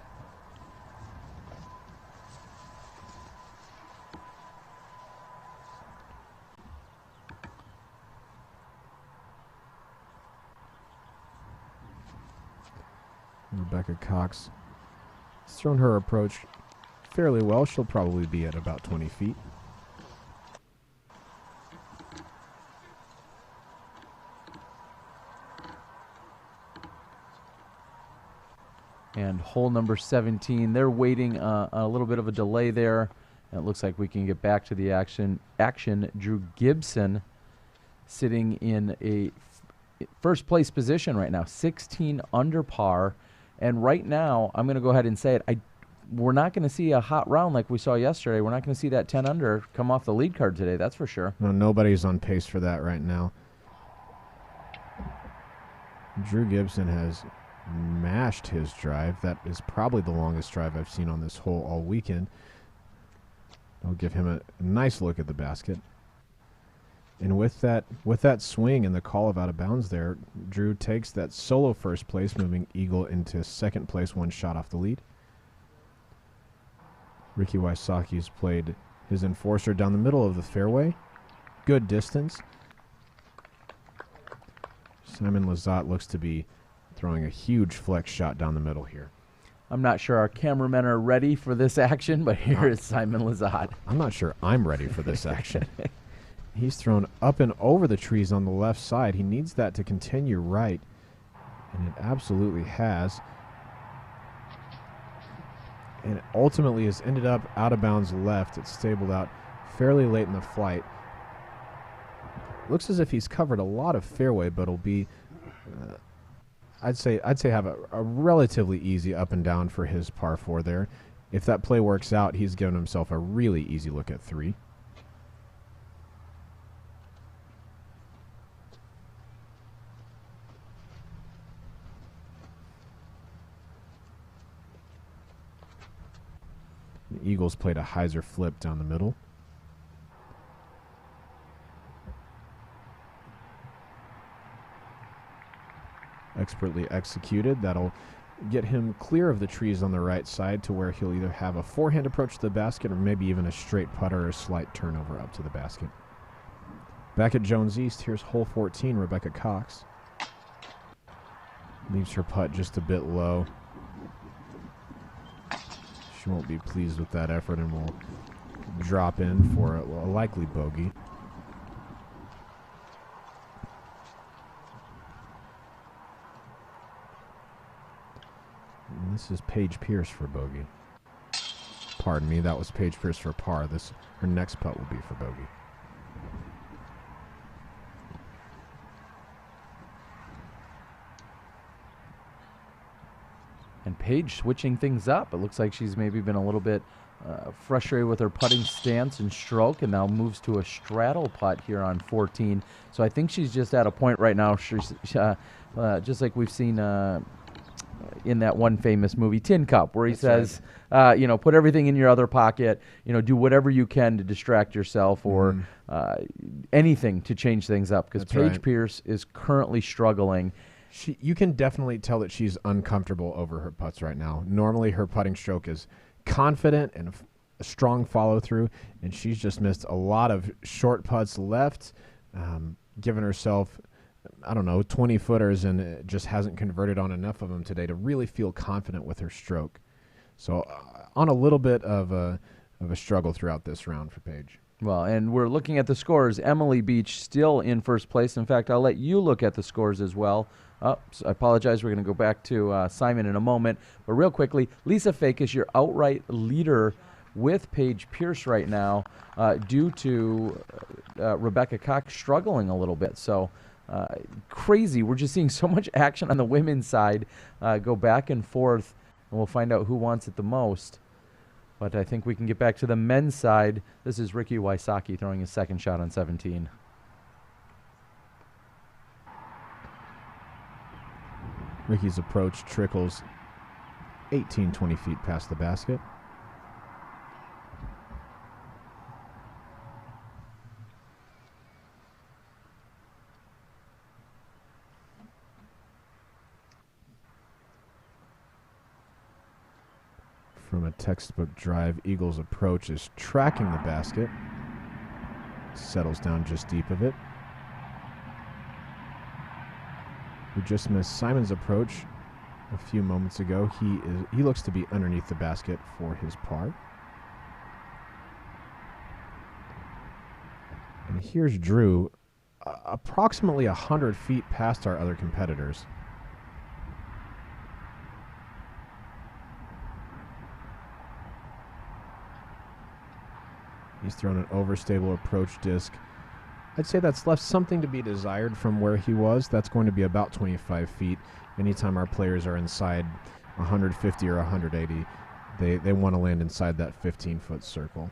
Rebecca Cox has thrown her approach fairly well. She'll probably be at about 20 feet. And hole number 17, they're waiting a little bit of a delay there. And it looks like we can get back to the action. Drew Gibson sitting in a first place position right now, 16 under par. And right now, I'm going to go ahead and say it, we're not going to see a hot round like we saw yesterday. We're not going to see that 10 under come off the lead card today, that's for sure. No, nobody's on pace for that right now. Drew Gibson has mashed his drive. That is probably the longest drive I've seen on this hole all weekend. I'll give him a nice look at the basket. And with that swing and the call of out of bounds there, Drew takes that solo first place, moving eagle into second place, 1 shot off the lead. Ricky Wysocki's played his enforcer down the middle of the fairway. Good distance. Simon Lizotte looks to be throwing a huge flex shot down the middle here. I'm not sure our cameramen are ready for this action, but here is Simon Lizotte. I'm not sure I'm ready for this action. He's thrown up and over the trees on the left side. He needs that to continue right, and it absolutely has. And it ultimately has ended up out of bounds left. It's stabled out fairly late in the flight. Looks as if he's covered a lot of fairway, but it'll be, I'd say have a relatively easy up and down for his par 4 there. If that play works out, he's given himself a really easy look at 3. The Eagles played a hyzer flip down the middle. Expertly executed. That'll get him clear of the trees on the right side to where he'll either have a forehand approach to the basket or maybe even a straight putter or a slight turnover up to the basket. Back at Jones East, here's hole 14, Rebecca Cox. Leaves her putt just a bit low. She won't be pleased with that effort and will drop in for a likely bogey. And this is Paige Pierce for bogey. Pardon me, that was Paige Pierce for par. Her next putt will be for bogey. And Paige switching things up. It looks like she's maybe been a little bit frustrated with her putting stance and stroke, and now moves to a straddle putt here on 14. So I think she's just at a point right now, she's, just like we've seen in that one famous movie, Tin Cup, where he says, put everything in your other pocket, do whatever you can to distract yourself or anything to change things up, because Paige Pierce is currently struggling. You can definitely tell that she's uncomfortable over her putts right now. Normally her putting stroke is confident and a strong follow-through, and she's just missed a lot of short putts left, giving herself, 20-footers, and just hasn't converted on enough of them today to really feel confident with her stroke. So on a little bit of a struggle throughout this round for Paige. Well, and we're looking at the scores. Emily Beach still in first place. In fact, I'll let you look at the scores as well. I apologize. We're going to go back to Simon in a moment. But real quickly, Lisa Fake is your outright leader with Paige Pierce right now due to Rebecca Cox struggling a little bit. So crazy. We're just seeing so much action on the women's side go back and forth, and we'll find out who wants it the most. But I think we can get back to the men's side. This is Ricky Wysocki throwing his second shot on 17. Ricky's approach trickles 18-20 feet past the basket. From a textbook drive, Eagle's approach is tracking the basket. Settles down just deep of it. We just missed Simon's approach a few moments ago. He looks to be underneath the basket for his par. And here's Drew, approximately 100 feet past our other competitors. He's thrown an overstable approach disc. I'd say that's left something to be desired from where he was. That's going to be about 25 feet. Anytime our players are inside 150 or 180, they want to land inside that 15-foot circle.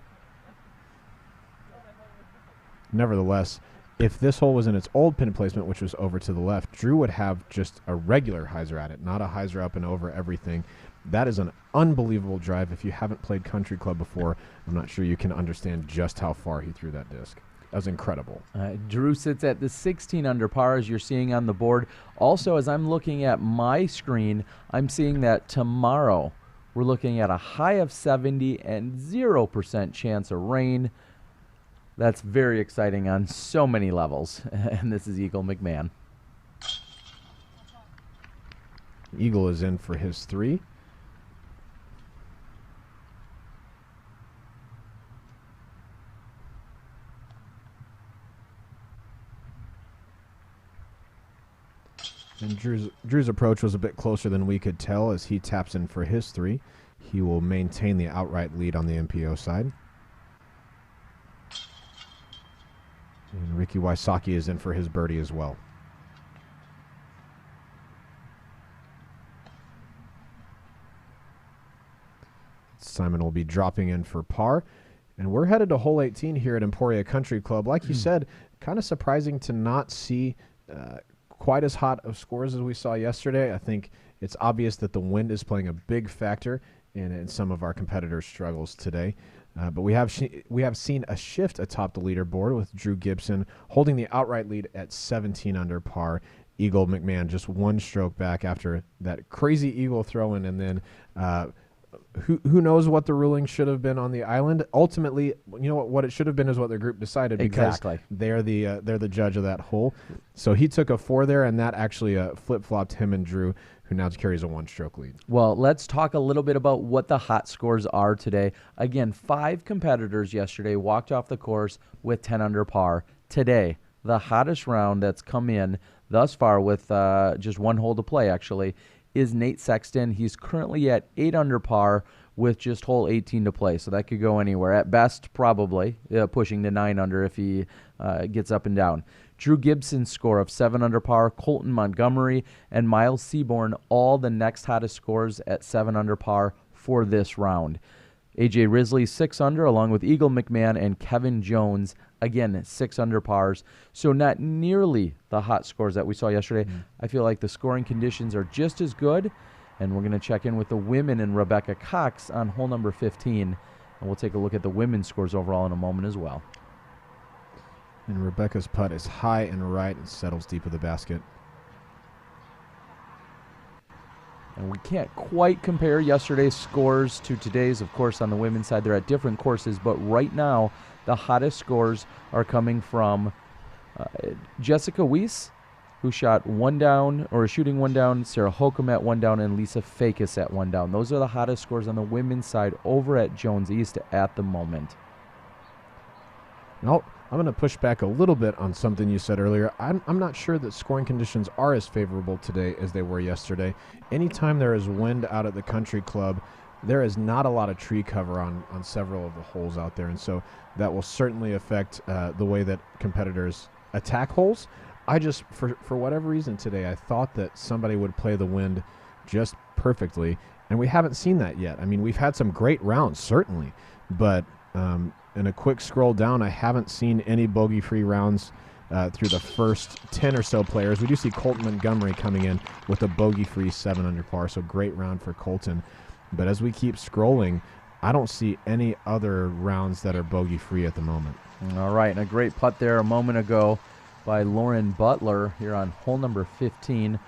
Nevertheless, if this hole was in its old pin placement, which was over to the left, Drew would have just a regular hyzer at it, not a hyzer up and over everything. That is an unbelievable drive. If you haven't played country club before, I'm not sure you can understand just how far he threw that disc. That was incredible. Drew sits at the 16 under par, as you're seeing on the board. Also, as I'm looking at my screen, I'm seeing that tomorrow we're looking at a high of 70 and 0% chance of rain. That's very exciting on so many levels. And this is Eagle McMahon. Eagle is in for his 3. And Drew's approach was a bit closer than we could tell as he taps in for his 3. He will maintain the outright lead on the MPO side. And Ricky Wysocki is in for his birdie as well. Simon will be dropping in for par. And we're headed to hole 18 here at Emporia Country Club. Like you said, kind of surprising to not see quite as hot of scores as we saw yesterday. I think it's obvious that the wind is playing a big factor in some of our competitors' struggles today. But we have seen a shift atop the leaderboard with Drew Gibson holding the outright lead at 17 under par Eagle McMahon just one stroke back after that crazy eagle throw-in, and then who knows what the ruling should have been on the island. Ultimately, you know what it should have been is what the group decided, because they're the judge of that hole. So he took a 4 there, and that actually flip-flopped him and Drew, who now carries a one-stroke lead. Well, let's talk a little bit about what the hot scores are today. Again, 5 competitors yesterday walked off the course with 10 under par. Today, the hottest round that's come in thus far with just 1 hole to play, actually, is Nate Sexton. He's currently at 8 under par with just hole 18 to play, so that could go anywhere. At best, probably pushing to 9 under if he gets up and down. Drew Gibson's score of 7 under par, Colton Montgomery and Miles Seaborn, all the next hottest scores at 7 under par for this round. AJ Risley 6 under, along with Eagle McMahon and Kevin Jones, again 6 under pars. So not nearly the hot scores that we saw yesterday. I feel like the scoring conditions are just as good, and we're going to check in with the women and Rebecca Cox on hole number 15, and we'll take a look at the women's scores overall in a moment as well. And Rebecca's putt is high and right and settles deep of the basket. And we can't quite compare yesterday's scores to today's. Of course, on the women's side, they're at different courses. But right now, the hottest scores are coming from Jessica Weiss, who shot 1 down, or is shooting 1 down, Sarah Holcomb at 1 down, and Lisa Fakis at 1 down. Those are the hottest scores on the women's side over at Jones East at the moment. Now, I'm going to push back a little bit on something you said earlier. I'm not sure that scoring conditions are as favorable today as they were yesterday. Anytime there is wind out at the country club, there is not a lot of tree cover on several of the holes out there, and so that will certainly affect the way that competitors attack holes. I just, for whatever reason today, I thought that somebody would play the wind just perfectly, and we haven't seen that yet. I mean, we've had some great rounds, certainly, but in a quick scroll down, I haven't seen any bogey-free rounds through the first 10 or so players. We do see Colton Montgomery coming in with a bogey-free 7 under par, so great round for Colton. But as we keep scrolling, I don't see any other rounds that are bogey-free at the moment. All right, and a great putt there a moment ago by Lauren Butler here on hole number 15.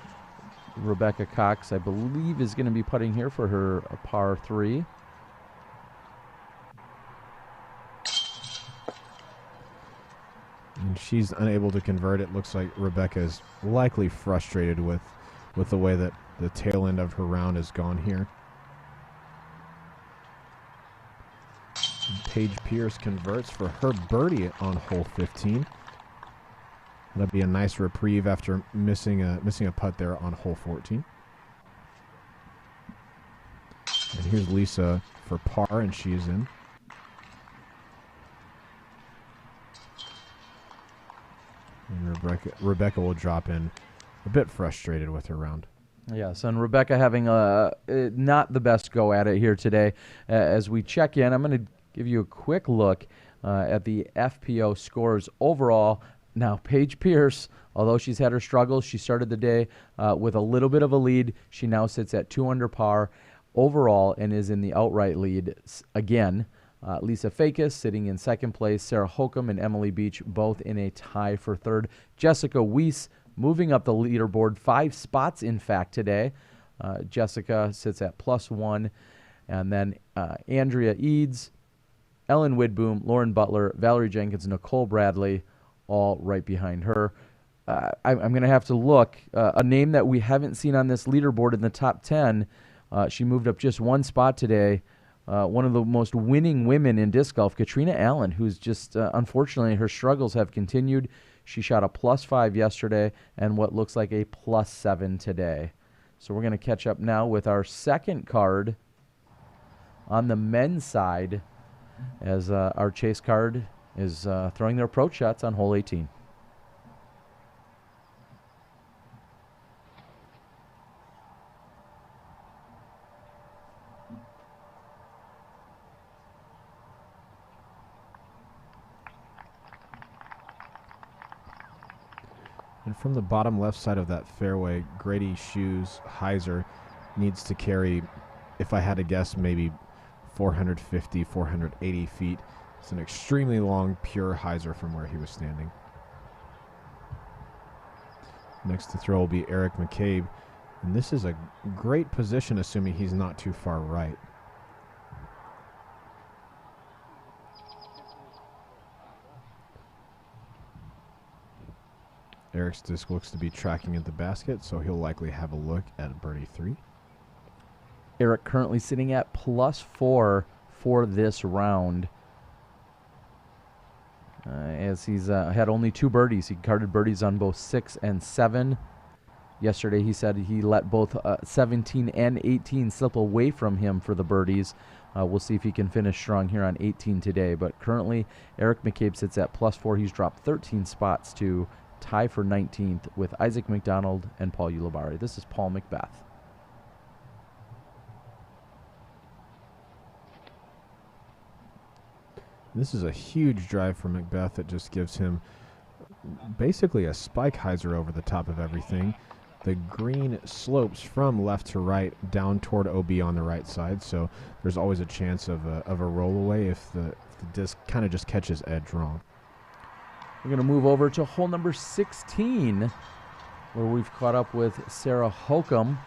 Rebecca Cox, I believe, is going to be putting here for her par 3. And she's unable to convert. It looks like Rebecca is likely frustrated with the way that the tail end of her round has gone here. And Paige Pierce converts for her birdie on hole 15. That'll be a nice reprieve after missing a putt there on hole 14. And here's Lisa for par, and she's in. And Rebecca will drop in a bit frustrated with her round. Yes, and Rebecca having not the best go at it here today. As we check in, I'm going to give you a quick look at the FPO scores overall. Now, Paige Pierce, although she's had her struggles, she started the day with a little bit of a lead. She now sits at 2 under par overall and is in the outright lead again. Lisa Fakis sitting in second place. Sarah Holcomb and Emily Beach both in a tie for third. Jessica Weiss moving up the leaderboard 5 spots, in fact, today. Jessica sits at +1. And then Andrea Eads, Ellen Widboom, Lauren Butler, Valerie Jenkins, Nicole Bradley, all right behind her. I'm going to have to look. A name that we haven't seen on this leaderboard in the top 10. She moved up just 1 spot today. One of the most winning women in disc golf, Katrina Allen, who's just, unfortunately, her struggles have continued. She shot a +5 yesterday and what looks like a +7 today. So we're going to catch up now with our second card on the men's side as our chase card is throwing their approach shots on hole 18. And from the bottom left side of that fairway, Grady Shoes Heiser needs to carry, if I had to guess, maybe 450, 480 feet. It's an extremely long, pure Heiser from where he was standing. Next to throw will be Eric McCabe. And this is a great position, assuming he's not too far right. Eric's disc looks to be tracking at the basket, so he'll likely have a look at birdie 3. Eric currently sitting at +4 for this round. As he's had only 2 birdies. He carded birdies on both 6 and 7. Yesterday he said he let both 17 and 18 slip away from him for the birdies. We'll see if he can finish strong here on 18 today. But currently Eric McCabe sits at +4. He's dropped 13 spots to tie for 19th with Isaac McDonald and Paul Ulibarri. This is Paul Macbeth. This is a huge drive for Macbeth that just gives him basically a spike hyzer over the top of everything. The green slopes from left to right down toward OB on the right side, so there's always a chance of a rollaway if the disc kind of just catches edge wrong. We're going to move over to hole number 16, where we've caught up with Sarah Holcomb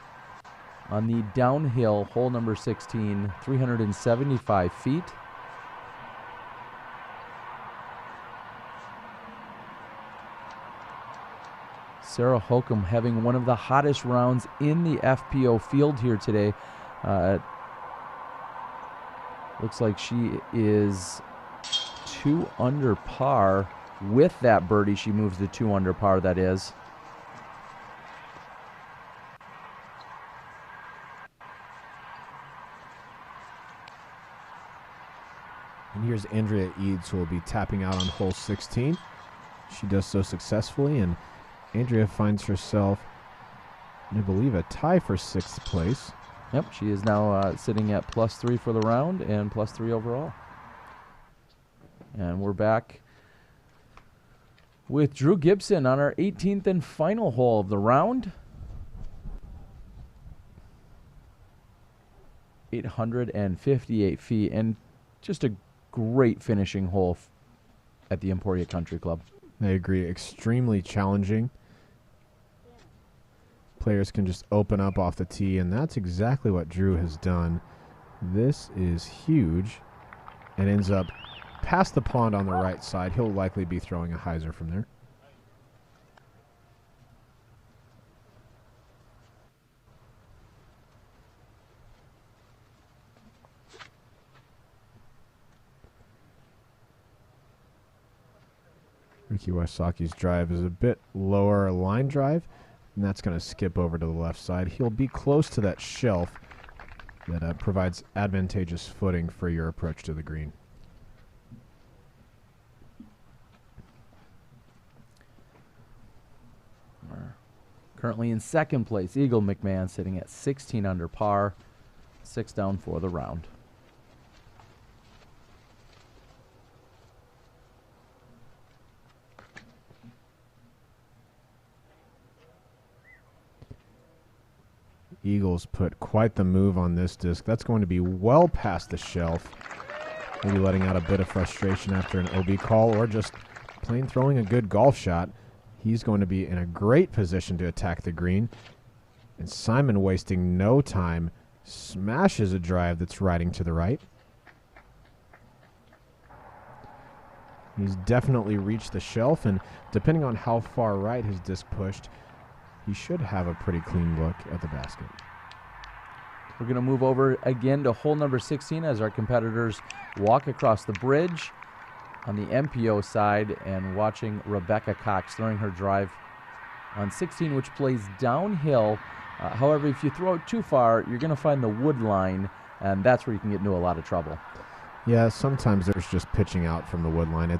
on the downhill hole number 16, 375 feet. Sarah Holcomb having one of the hottest rounds in the FPO field here today. Looks like she is 2 under par. With that birdie, she moves to 2 under par, that is. And here's Andrea Eads, who will be tapping out on hole 16. She does so successfully, and Andrea finds herself, I believe, a tie for 6th place. Yep, she is now sitting at +3 for the round and +3 overall. And we're back with Drew Gibson on our 18th and final hole of the round. 858 feet, and just a great finishing hole at the Emporia Country Club. I agree. Extremely challenging. Players can just open up off the tee, and that's exactly what Drew has done. This is huge and ends up past the pond on the right side. He'll likely be throwing a hyzer from there. Ricky Wysocki's drive is a bit lower line drive, and that's going to skip over to the left side. He'll be close to that shelf that provides advantageous footing for your approach to the green. We're currently in 2nd place, Eagle McMahon sitting at 16 under par, 6 down for the round. Eagles put quite the move on this disc. That's going to be well past the shelf. Maybe letting out a bit of frustration after an OB call, or just plain throwing a good golf shot. He's going to be in a great position to attack the green. And Simon, wasting no time, smashes a drive that's riding to the right. He's definitely reached the shelf, and depending on how far right his disc pushed, he should have a pretty clean look at the basket. We're going to move over again to hole number 16 as our competitors walk across the bridge on the MPO side, and watching Rebecca Cox throwing her drive on 16, which plays downhill. However, if you throw it too far, you're going to find the wood line, and that's where you can get into a lot of trouble. Yeah, sometimes there's just pitching out from the wood line.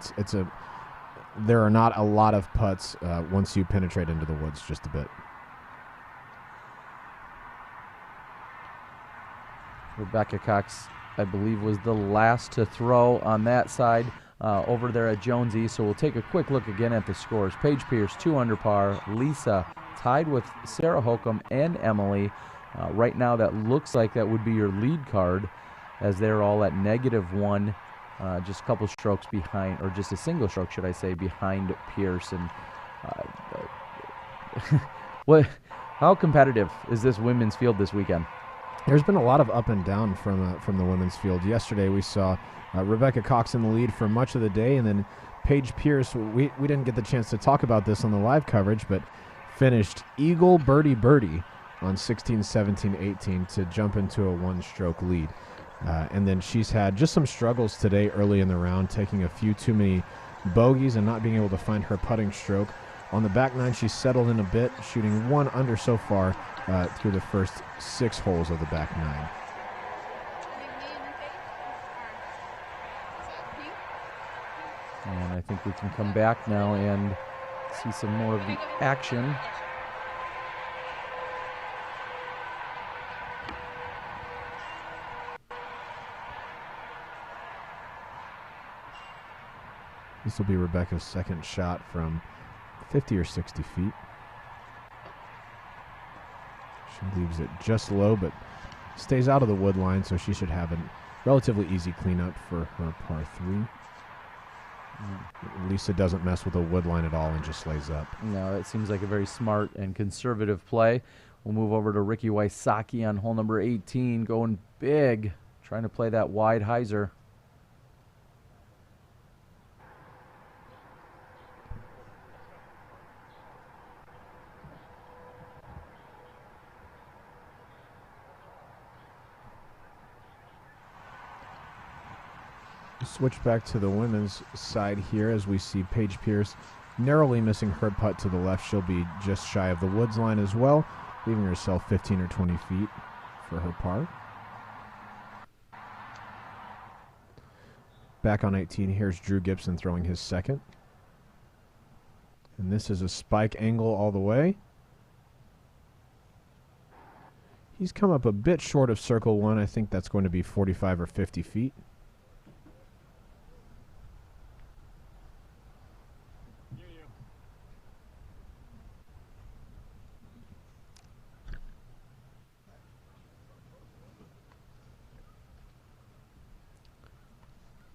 There are not a lot of putts once you penetrate into the woods just a bit. Rebecca Cox, I believe, was the last to throw on that side over there at Jonesy. So we'll take a quick look again at the scores. Paige Pierce, 2 under par. Lisa tied with Sarah Holcomb and Emily. Right now, that looks like that would be your lead card, as they're all at -1. Just a couple strokes behind, or just a single stroke, should I say, behind Pierce. And How competitive is this women's field this weekend? There's been a lot of up and down from the women's field. Yesterday we saw Rebecca Cox in the lead for much of the day, and then Paige Pierce, we didn't get the chance to talk about this on the live coverage, but finished eagle birdie birdie on 16, 17, 18 to jump into a one-stroke lead. And then she's had just some struggles today early in the round, taking a few too many bogeys and not being able to find her putting stroke. On the back nine, she's settled in a bit, shooting 1 under so far through the first 6 holes of the back nine. And I think we can come back now and see some more of the action. This will be Rebecca's second shot from 50 or 60 feet. She leaves it just low, but stays out of the wood line, so she should have a relatively easy cleanup for her par 3. Lisa doesn't mess with the wood line at all and just lays up. No, that seems like a very smart and conservative play. We'll move over to Ricky Wysocki on hole number 18, going big, trying to play that wide hyzer. Switch back to the women's side here as we see Paige Pierce narrowly missing her putt to the left. She'll be just shy of the woods line as well, leaving herself 15 or 20 feet for her par. Back on 18, here's Drew Gibson throwing his second. And this is a spike angle all the way. He's come up a bit short of circle 1. I think that's going to be 45 or 50 feet.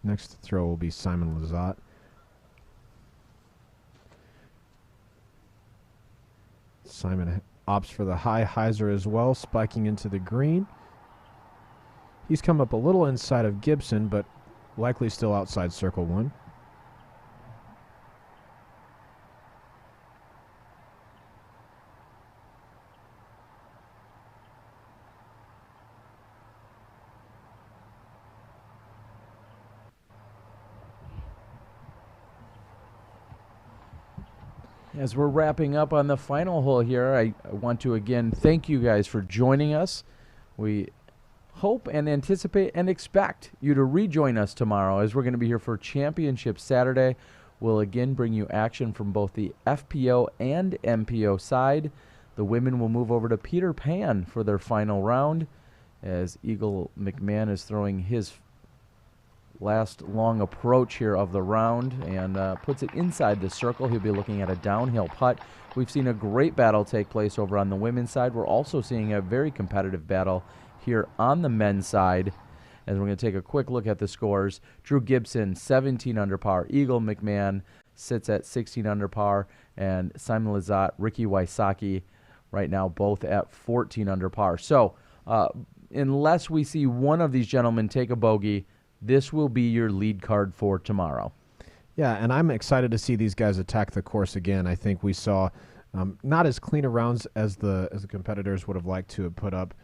Next to throw will be Simon Lizotte. Simon opts for the high hyzer as well, spiking into the green. He's come up a little inside of Gibson, but likely still outside circle 1. As we're wrapping up on the final hole here, I want to again thank you guys for joining us. We hope and anticipate and expect you to rejoin us tomorrow as we're going to be here for Championship Saturday. We'll again bring you action from both the FPO and MPO side. The women will move over to Peter Pan for their final round as Eagle McMahon is throwing his last long approach here of the round and puts it inside the circle. He'll be looking at a downhill putt. We've seen a great battle take place over on the women's side. We're also seeing a very competitive battle here on the men's side as we're going to take a quick look at the scores. Drew Gibson, 17 under par. Eagle McMahon sits at 16 under par. And Simon Lizotte, Ricky Wysocki right now both at 14 under par. So unless we see one of these gentlemen take a bogey, this will be your lead card for tomorrow. Yeah, and I'm excited to see these guys attack the course again. I think we saw not as clean a rounds as the competitors would have liked to have put up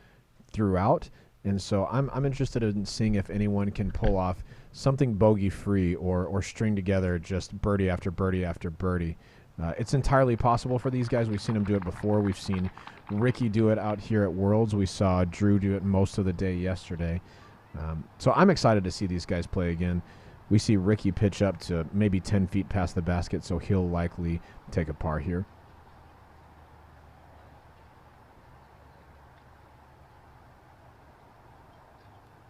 throughout, and so I'm interested in seeing if anyone can pull off something bogey-free or string together just birdie after birdie after birdie. It's entirely possible for these guys. We've seen them do it before. We've seen Ricky do it out here at Worlds. We saw Drew do it most of the day yesterday. So I'm excited to see these guys play again. We see Ricky pitch up to maybe 10 feet past the basket, so he'll likely take a par here.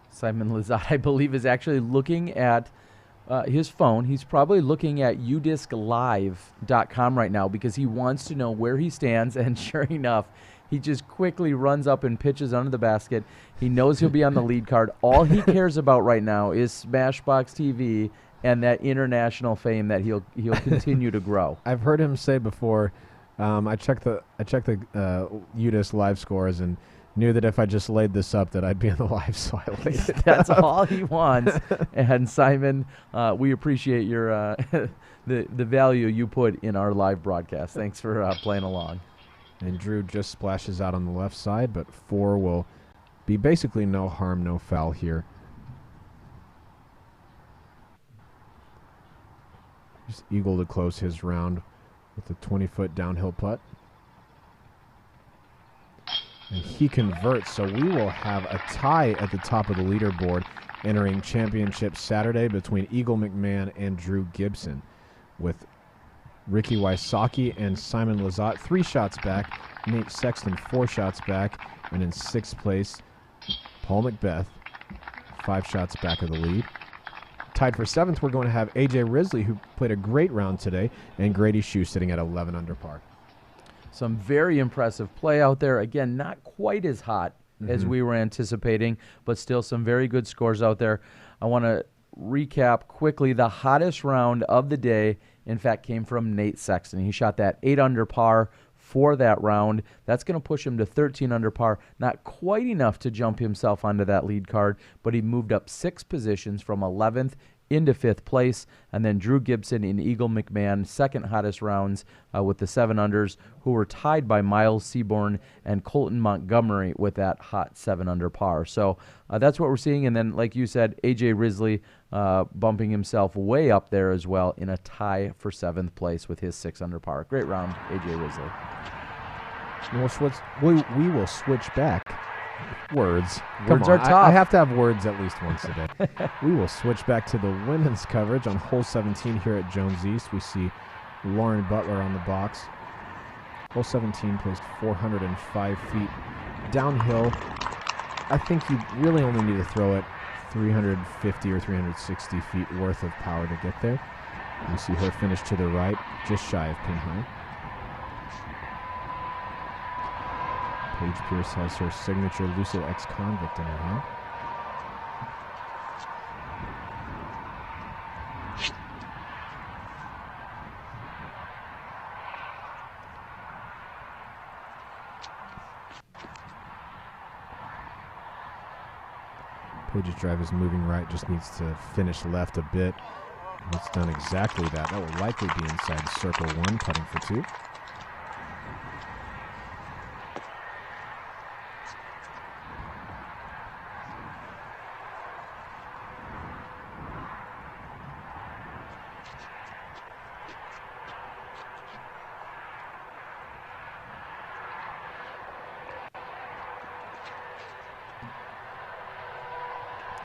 Simon Lizotte, I believe, is actually looking at his phone. He's probably looking at udisclive.com right now because he wants to know where he stands, and sure enough, he just quickly runs up and pitches under the basket. He knows he'll be on the lead card. All he cares about right now is SmashBoxxTV and that international fame that he'll continue to grow. I've heard him say before, I checked the UDIS live scores and knew that if I just laid this up that I'd be in the live, so I laid it. That's all he wants. And Simon, we appreciate your the value you put in our live broadcast. Thanks for playing along. And Drew just splashes out on the left side, but 4 will be basically no harm, no foul here. Just Eagle to close his round with a 20-foot downhill putt. And he converts, so we will have a tie at the top of the leaderboard entering championship Saturday between Eagle McMahon and Drew Gibson, with Ricky Wysocki and Simon Lizotte 3 shots back, Nate Sexton 4 shots back, and in 6th place, Paul Macbeth 5 shots back of the lead. Tied for 7th, we're going to have A.J. Risley, who played a great round today, and Grady Shue sitting at 11 under par. Some very impressive play out there. Again, not quite as hot as we were anticipating, but still some very good scores out there. I want to recap quickly. The hottest round of the day, in fact, came from Nate Sexton. He shot that 8 under par for that round. That's going to push him to 13 under par. Not quite enough to jump himself onto that lead card, but he moved up 6 positions from 11th into 5th place. And then Drew Gibson and Eagle McMahon, second hottest rounds with the 7 unders, who were tied by Miles Seaborn and Colton Montgomery with that hot 7 under par. So that's what we're seeing. And then, like you said, A.J. Risley bumping himself way up there as well in a tie for 7th place with his 6 under par. Great round, A.J. Risley. We will switch back. Words are tough. I have to have words at least once a day. We will switch back to the women's coverage on hole 17 here at Jones East. We see Lauren Butler on the box. Hole 17 placed 405 feet downhill. I think you really only need to throw it 350 or 360 feet worth of power to get there. You see her finish to the right, just shy of pin high. Paige Pierce has her signature Lucid X Convict in her hand. Paige's drive is moving right, just needs to finish left a bit. And it's done exactly that. That will likely be inside circle 1, putting for 2.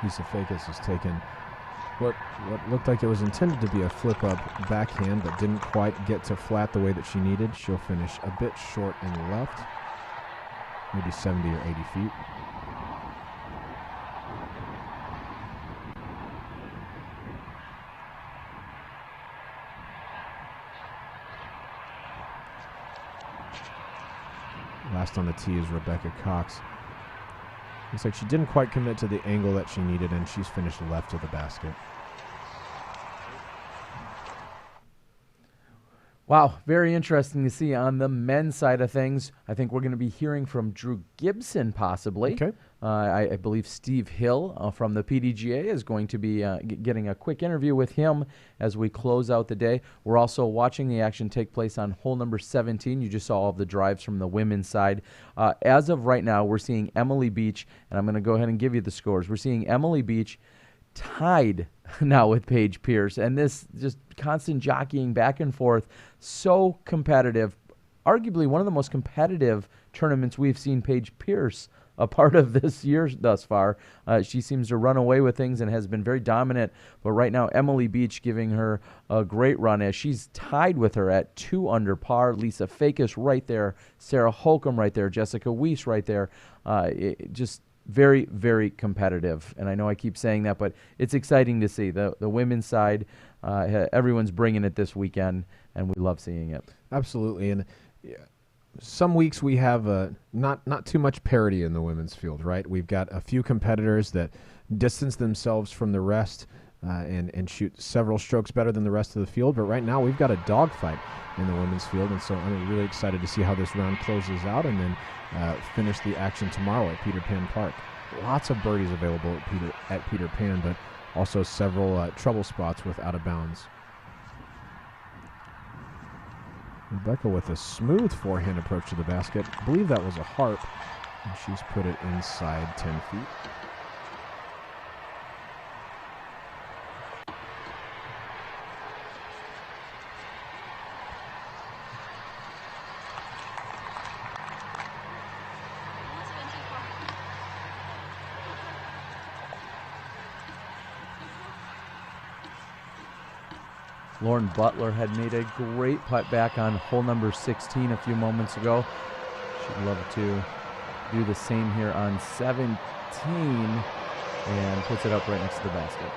Wysocki has taken what looked like it was intended to be a flip-up backhand, but didn't quite get to flat the way that she needed. She'll finish a bit short and left, maybe 70 or 80 feet. Last on the tee is Rebecca Cox. Looks like she didn't quite commit to the angle that she needed, and she's finished left of the basket. Wow, very interesting to see on the men's side of things. I think we're going to be hearing from Drew Gibson possibly. Okay. I believe Steve Hill from the PDGA is going to be getting a quick interview with him as we close out the day. We're also watching the action take place on hole number 17. You just saw all of the drives from the women's side. As of right now, we're seeing Emily Beach, and I'm going to go ahead and give you the scores. We're seeing Emily Beach tied now with Paige Pierce, and this just constant jockeying back and forth, so competitive. Arguably one of the most competitive tournaments we've seen Paige Pierce a part of this year thus far. She seems to run away with things and has been very dominant, but right now Emily Beach giving her a great run as she's tied with her at 2 under par. Lisa Fakis right there, Sarah Holcomb right there, Jessica Weiss right there. Just very, very competitive. And I know I keep saying that, but it's exciting to see. The women's side, everyone's bringing it this weekend, and we love seeing it. Absolutely. And some weeks we have not too much parity in the women's field, right? We've got a few competitors that distance themselves from the rest. and shoot several strokes better than the rest of the field. But right now we've got a dogfight in the women's field, and so I'm really excited to see how this round closes out and then finish the action tomorrow at Peter Pan Park. Lots of birdies available at Peter Pan, but also several trouble spots with out of bounds. Rebecca with a smooth forehand approach to the basket. I believe that was a harp, and she's put it inside 10 feet. Lauren Butler had made a great putt back on hole number 16 a few moments ago. She'd love to do the same here on 17 and puts it up right next to the basket.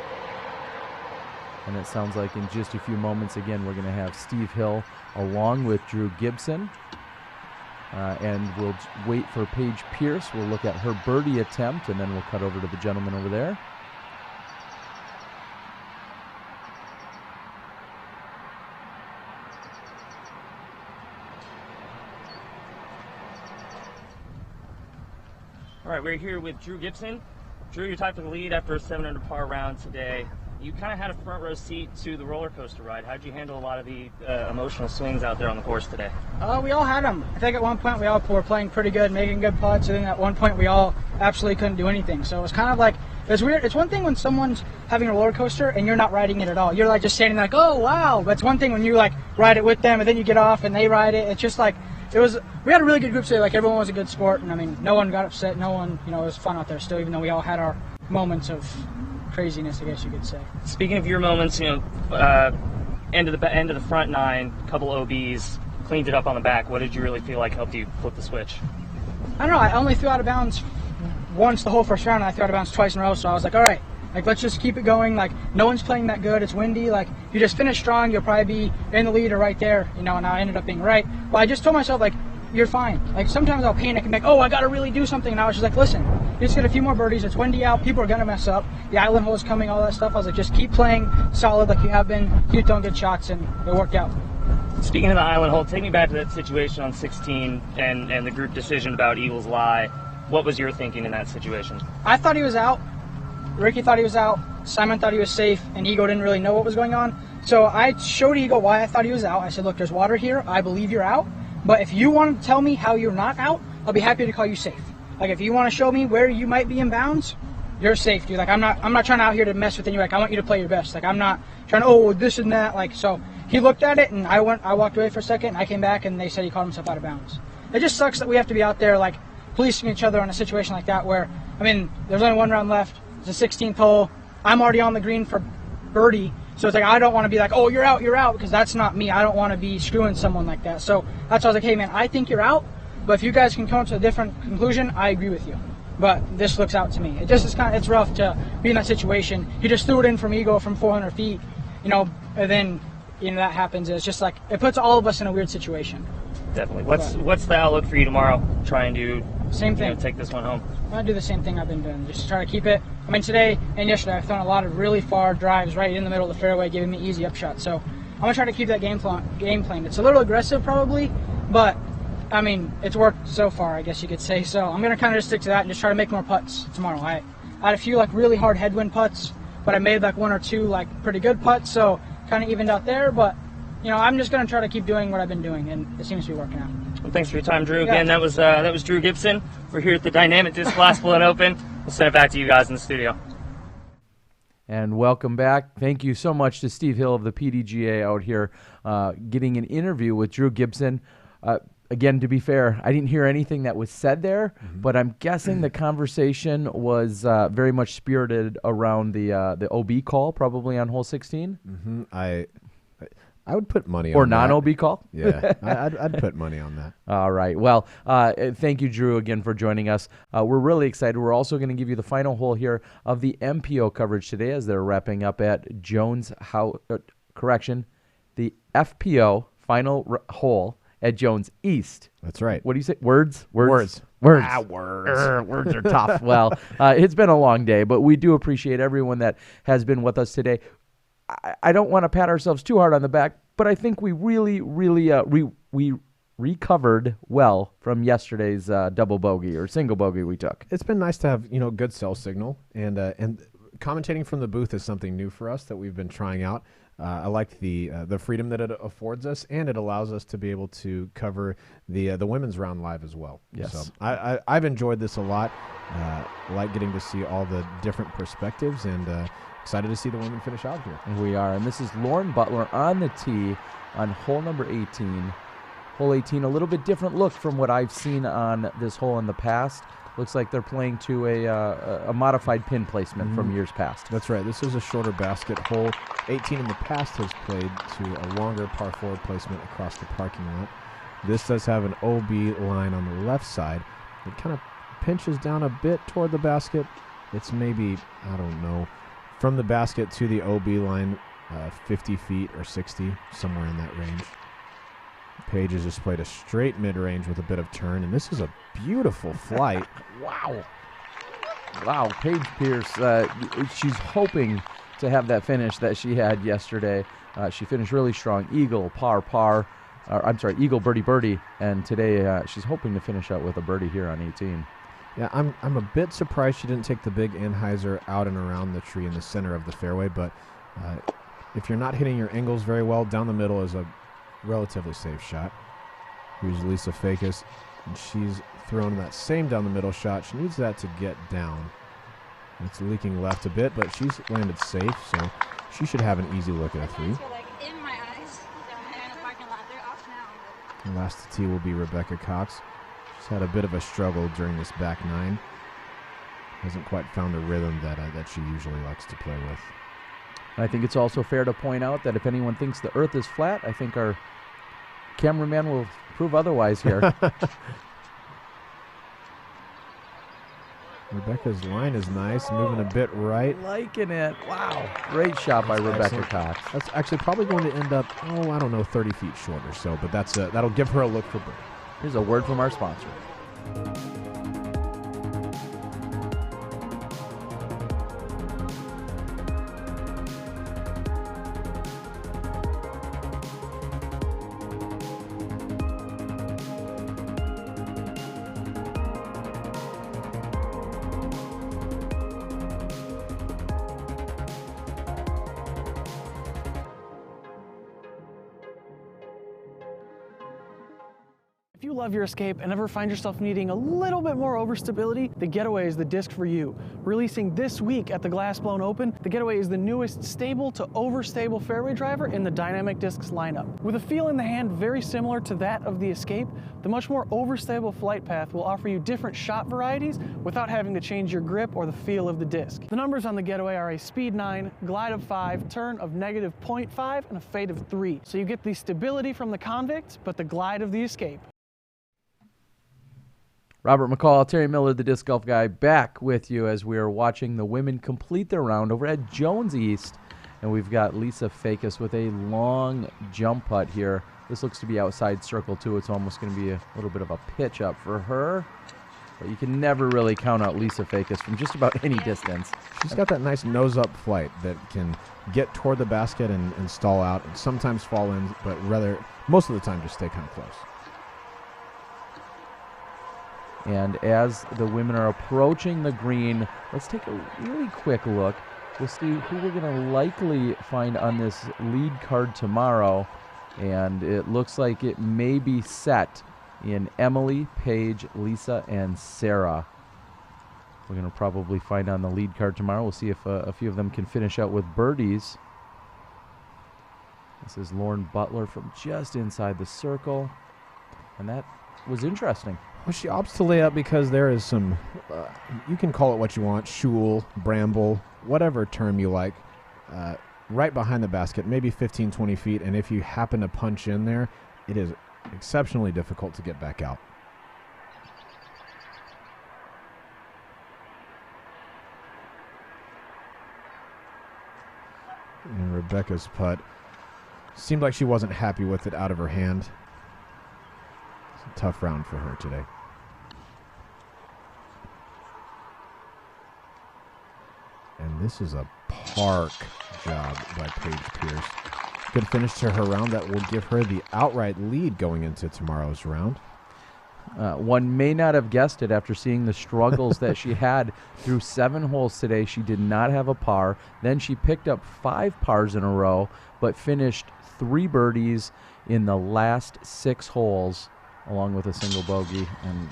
And it sounds like in just a few moments, again, we're going to have Steve Hill along with Drew Gibson. And we'll wait for Paige Pierce. We'll look at her birdie attempt, and then we'll cut over to the gentleman over there. All right, we're here with Drew Gibson. Drew, you're tied for the lead after a 7-under par round today. You kind of had a front row seat to the roller coaster ride. How did you handle a lot of the emotional swings out there on the course today? We all had them. I think at one point we all were playing pretty good, making good putts, and then at one point we all absolutely couldn't do anything. So it was kind of like, it was weird. It's one thing when someone's having a roller coaster and you're not riding it at all. You're like just standing there like, oh, wow. But it's one thing when you like ride it with them and then you get off and they ride it. It's just like, we had a really good group today. Like everyone was a good sport, and I mean, no one got upset. No one, it was fun out there still, even though we all had our moments of craziness, I guess you could say. Speaking of your moments, end of the front nine, couple OBs, cleaned it up on the back. What did you really feel like helped you flip the switch? I don't know. I only threw out of bounds once the whole first round, and I threw out of bounds twice in a row. So I was like, all right, like let's just keep it going. Like no one's playing that good. It's windy. Like you just finish strong, you'll probably be in the lead or right there. And I ended up being right. But I just told myself like, you're fine. Like sometimes I'll panic and be like, oh, I got to really do something. And I was just like, listen, you just get a few more birdies. It's windy out. People are going to mess up. The island hole is coming, all that stuff. I was like, just keep playing solid like you have been. Keep throwing good shots, and it worked out. Speaking of the island hole, take me back to that situation on 16 and the group decision about Eagle's Lie. What was your thinking in that situation? I thought he was out. Ricky thought he was out. Simon thought he was safe, and Eagle didn't really know what was going on. So I showed Eagle why I thought he was out. I said, look, there's water here. I believe you're out. But if you want to tell me how you're not out, I'll be happy to call you safe. Like if you want to show me where you might be in bounds, you're safe, dude. Like I'm not trying out here to mess with you. Like I want you to play your best. Like I'm not trying to, oh, this and that. Like so he looked at it and I walked away for a second and I came back and they said he called himself out of bounds. It just sucks that we have to be out there like policing each other in a situation like that where, I mean, there's only one round left. It's the 16th hole. I'm already on the green for birdie. So it's like, I don't want to be like, oh, you're out, because that's not me. I don't want to be screwing someone like that. So that's why I was like, hey, man, I think you're out, but if you guys can come to a different conclusion, I agree with you. But this looks out to me. It just is it's rough to be in that situation. He just threw it in from Ego from 400 feet, and then, that happens. It's just like, it puts all of us in a weird situation. Definitely. What's the outlook for you tomorrow? Trying to same thing. Take this one home. I'm going to do the same thing I've been doing. Just try to keep it. I mean, today and yesterday I've thrown a lot of really far drives right in the middle of the fairway, giving me easy upshots. So I'm going to try to keep that game plan. It's a little aggressive probably, but, I mean, it's worked so far, I guess you could say. So I'm going to kind of just stick to that and just try to make more putts tomorrow. I had a few, really hard headwind putts, but I made, one or two, pretty good putts. So kind of evened out there. But, I'm just going to try to keep doing what I've been doing, and it seems to be working out. Well, thanks for your time, Drew. Again, that was Drew Gibson. We're here at the Dynamic Disc Classical and Open. We'll send it back to you guys in the studio. And welcome back. Thank you so much to Steve Hill of the PDGA out here getting an interview with Drew Gibson. Again, to be fair, I didn't hear anything that was said there, but I'm guessing the conversation was very much spirited around the OB call, probably on hole 16. Mm-hmm. I would put money or on that. non-OB call? Yeah, I'd put money on that. All right. Well, thank you, Drew, again for joining us. We're really excited. We're also going to give you the final hole here of the MPO coverage today as they're wrapping up at Jones House. The FPO final hole at Jones East. That's right. What do you say? Words. Words. Words. Words are tough. Well, it's been a long day, but we do appreciate everyone that has been with us today. I don't want to pat ourselves too hard on the back, but I think we really, we recovered well from yesterday's double bogey or single bogey we took. It's been nice to have, good cell signal, and commentating from the booth is something new for us that we've been trying out. I like the freedom that it affords us, and it allows us to be able to cover the women's round live as well. Yes. So I've enjoyed this a lot. I like getting to see all the different perspectives, and excited to see the women finish out here. We are, and this is Lauren Butler on the tee on hole number 18. Hole 18, a little bit different look from what I've seen on this hole in the past. Looks like they're playing to a modified pin placement from years past. That's right. This is a shorter basket. Hole 18 in the past has played to a longer par 4 placement across the parking lot. This does have an OB line on the left side. It kind of pinches down a bit toward the basket. It's maybe, I don't know, from the basket to the OB line, 50 feet or 60, somewhere in that range. Paige has just played a straight mid-range with a bit of turn, and this is a beautiful flight. Wow. Wow, Paige Pierce, she's hoping to have that finish that she had yesterday. She finished really strong. Eagle, eagle, birdie, and today she's hoping to finish out with a birdie here on 18. Yeah, I'm a bit surprised she didn't take the big Anheuser out and around the tree in the center of the fairway, but if you're not hitting your angles very well, down the middle is a relatively safe shot. Here's Lisa Fakis, and she's throwing that same down the middle shot. She needs that to get down. It's leaking left a bit, but she's landed safe, so she should have an easy look at a 3. And last to tee will be Rebecca Cox. She's had a bit of a struggle during this back 9. Hasn't quite found a rhythm that she usually likes to play with. I think it's also fair to point out that if anyone thinks the earth is flat, I think our cameraman will prove otherwise here. Rebecca's line is nice, moving a bit right. Liking it. Wow. Great shot by Rebecca Cox. That's actually probably going to end up, 30 feet short or so, but that'll give her a look for birdie. Here's a word from our sponsor. If you love your Escape and ever find yourself needing a little bit more overstability, the Getaway is the disc for you. Releasing this week at the Glassblown Open, the Getaway is the newest stable to overstable fairway driver in the Dynamic Discs lineup. With a feel in the hand very similar to that of the Escape, the much more overstable flight path will offer you different shot varieties without having to change your grip or the feel of the disc. The numbers on the Getaway are a speed 9, glide of 5, turn of -0.5, and a fade of 3. So you get the stability from the Convict, but the glide of the Escape. Robert McCall, Terry Miller, the Disc Golf Guy, back with you as we are watching the women complete their round over at Jones East. And we've got Lisa Fakis with a long jump putt here. This looks to be outside circle, too. It's almost going to be a little bit of a pitch up for her. But you can never really count out Lisa Fakis from just about any distance. She's got that nice nose-up flight that can get toward the basket and stall out, and sometimes fall in, but rather, most of the time, just stay kind of close. And as the women are approaching the green, let's take a really quick look. We'll see who we're going to likely find on this lead card tomorrow. And it looks like it may be set in Emily, Paige, Lisa, and Sarah. We're going to probably find on the lead card tomorrow. We'll see if a few of them can finish out with birdies. This is Lauren Butler from just inside the circle. And that was interesting. Well, she opts to lay up because there is some, you can call it what you want, shul, bramble, whatever term you like, right behind the basket, maybe 15, 20 feet, and if you happen to punch in there, it is exceptionally difficult to get back out. And Rebecca's putt seemed like she wasn't happy with it out of her hand. Tough round for her today. This is a park job by Paige Pierce. Good finish to her round that will give her the outright lead going into tomorrow's round. One may not have guessed it after seeing the struggles that she had through 7 holes today. She did not have a par. Then she picked up 5 pars in a row, but finished 3 birdies in the last 6 holes, along with a single bogey. And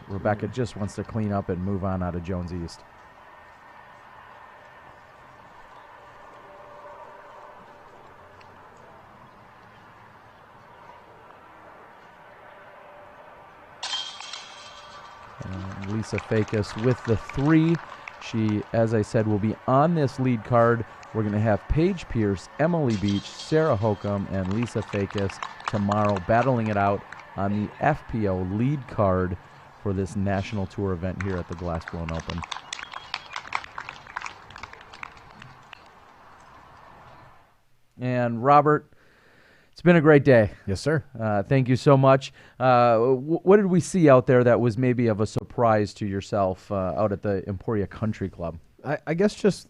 Rebecca just wants to clean up and move on out of Jones East. Lisa Fakis with the 3. She, as I said, will be on this lead card. We're going to have Paige Pierce, Emily Beach, Sarah Hokum, and Lisa Fakis tomorrow battling it out on the FPO lead card for this national tour event here at the Glassblown Open. And Robert, it's been a great day. Yes, sir. Thank you so much. What did we see out there that was maybe of a surprise to yourself out at the Emporia Country Club? I guess just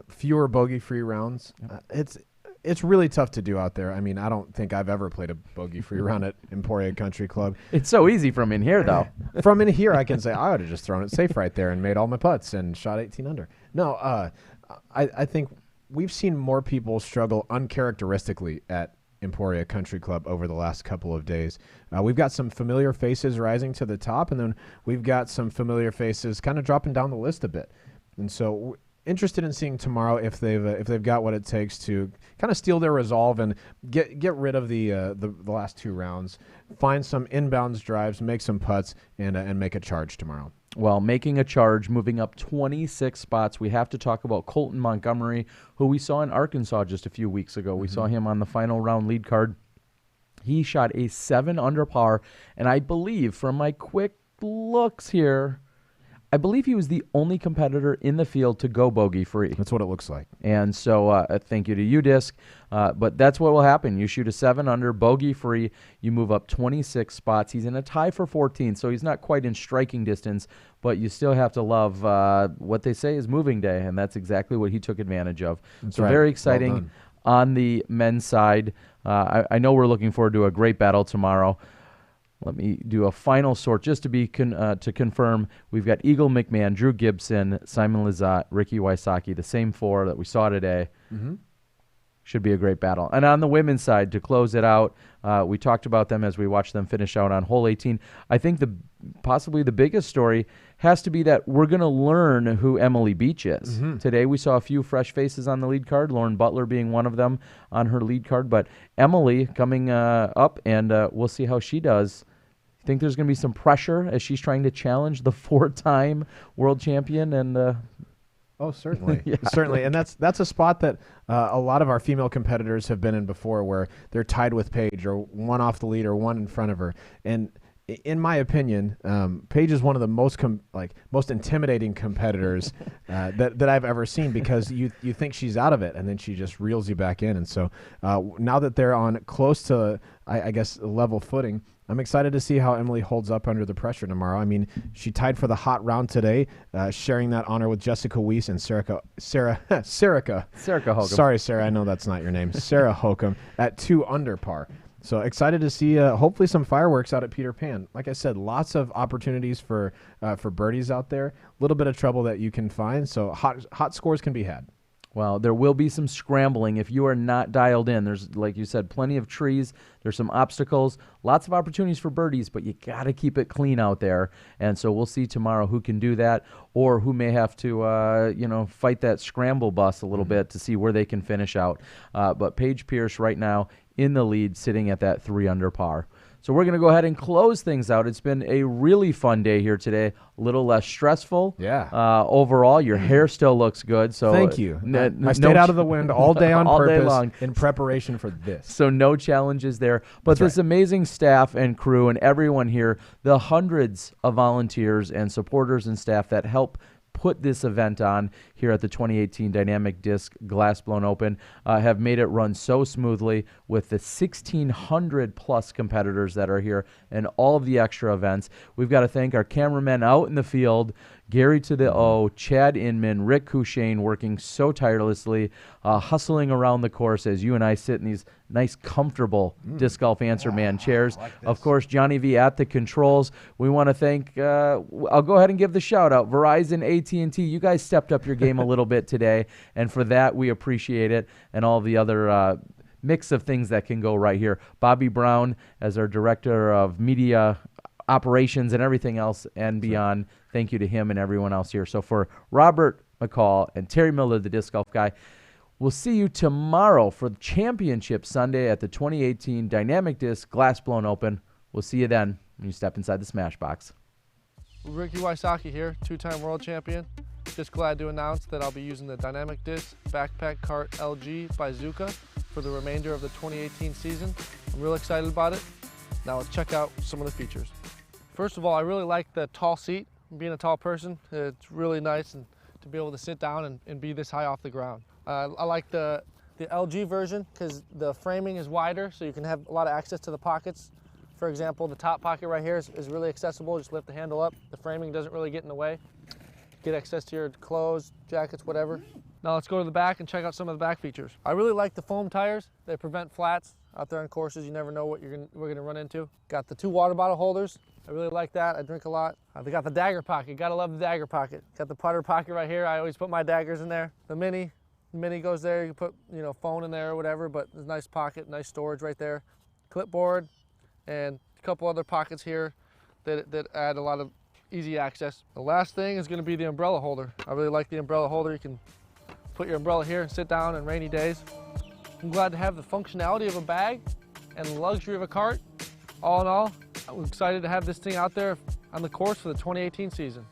fewer bogey-free rounds. It's really tough to do out there. I mean, I don't think I've ever played a bogey-free round at Emporia Country Club. It's so easy from in here, though. From in here, I can say I would have just thrown it safe right there and made all my putts and shot 18 under. No, I think we've seen more people struggle uncharacteristically at Emporia Country Club over the last couple of days. We've got some familiar faces rising to the top, and then we've got some familiar faces kind of dropping down the list a bit. And so interested in seeing tomorrow if they've got what it takes to kind of steal their resolve and get rid of the last 2 rounds, find some inbounds drives, make some putts, and make a charge tomorrow. Well, making a charge, moving up 26 spots. We have to talk about Colton Montgomery, who we saw in Arkansas just a few weeks ago. We saw him on the final round lead card. He shot a 7 under par, and I believe from my quick looks here, I believe he was the only competitor in the field to go bogey-free. That's what it looks like. And so thank you to you, Disc. But that's what will happen. You shoot a 7 under, bogey-free. You move up 26 spots. He's in a tie for 14, so he's not quite in striking distance, but you still have to love what they say is moving day, and that's exactly what he took advantage of. That's so right. Very exciting Well done. on the men's side. I know we're looking forward to a great battle tomorrow. Let me do a final sort just to be to confirm. We've got Eagle McMahon, Drew Gibson, Simon Lizotte, Ricky Wysocki, the same 4 that we saw today. Should be a great battle. And on the women's side, to close it out, we talked about them as we watched them finish out on hole 18. I think possibly the biggest story has to be that we're going to learn who Emily Beach is. Today we saw a few fresh faces on the lead card, Lauren Butler being one of them on her lead card. But Emily coming up, and we'll see how she does. I think there's going to be some pressure as she's trying to challenge the 4-time world champion. And oh, certainly. Certainly. And that's a spot that a lot of our female competitors have been in before, where they're tied with Paige, or one off the lead or one in front of her. And in my opinion, Paige is one of the most intimidating competitors that I've ever seen, because you think she's out of it, and then she just reels you back in. And so now that they're on close to, I guess, level footing, I'm excited to see how Emily holds up under the pressure tomorrow. I mean, she tied for the hot round today, sharing that honor with Jessica Weiss and Sarah Hokum. Sorry, Sarah, I know that's not your name. Sarah Hokum at 2 under par. So excited to see hopefully some fireworks out at Peter Pan. Like I said, lots of opportunities for birdies out there. A little bit of trouble that you can find. So hot scores can be had. Well, there will be some scrambling if you are not dialed in. There's, like you said, plenty of trees. There's some obstacles, lots of opportunities for birdies, but you got to keep it clean out there. And so we'll see tomorrow who can do that, or who may have to, fight that scramble bus a little bit to see where they can finish out. But Paige Pierce right now in the lead, sitting at that 3 under par. So we're going to go ahead and close things out. It's been a really fun day here today. A little less stressful. Yeah. Overall, your hair still looks good. So thank you. I stayed out of the wind all day on all purpose day long in preparation for this. So no challenges there. But That's this amazing staff and crew and everyone here, the hundreds of volunteers and supporters and staff that help put this event on. here at the 2018 Dynamic Disc Glass Blown Open have made it run so smoothly with the 1,600 plus competitors that are here and all of the extra events. We've got to thank our cameramen out in the field, Gary to the O, Chad Inman, Rick Couchane, working so tirelessly, hustling around the course as you and I sit in these nice, comfortable disc golf answer man chairs. Of course, Johnny V at the controls. We want to thank, I'll go ahead and give the shout out, Verizon, AT&T. You guys stepped up your game a little bit today, and for that, we appreciate it, and all the other mix of things that can go right here. Bobby Brown as our director of media operations and everything else and beyond. Thank you to him and everyone else here. So for Robert McCall and Terry Miller, the disc golf guy, we'll see you tomorrow for the Championship Sunday at the 2018 Dynamic Disc Glass Blown Open. We'll see you then when you step inside the Smash Box. Ricky Wysocki here, two-time world champion. Just glad to announce that I'll be using the Dynamic Disc Backpack Cart LG by Zuka for the remainder of the 2018 season. I'm real excited about it. Now let's check out some of the features. First of all, I really like the tall seat. Being a tall person, it's really nice and to be able to sit down and be this high off the ground. I like the LG version because the framing is wider, so you can have a lot of access to the pockets. For example, the top pocket right here is really accessible. Just lift the handle up. The framing doesn't really get in the way. Get access to your clothes, jackets, whatever. Now let's go to the back and check out some of the back features. I really like the foam tires. They prevent flats. Out there on courses, you never know what we're gonna run into. Got the 2 water bottle holders. I really like that. I drink a lot. They got the dagger pocket. Gotta love the dagger pocket. Got the putter pocket right here. I always put my daggers in there. The mini goes there. You can put phone in there or whatever, but there's a nice pocket, nice storage right there. Clipboard and a couple other pockets here that add a lot of easy access. The last thing is gonna be the umbrella holder. I really like the umbrella holder. You can put your umbrella here and sit down on rainy days. I'm glad to have the functionality of a bag and the luxury of a cart. All in all, I'm excited to have this thing out there on the course for the 2018 season.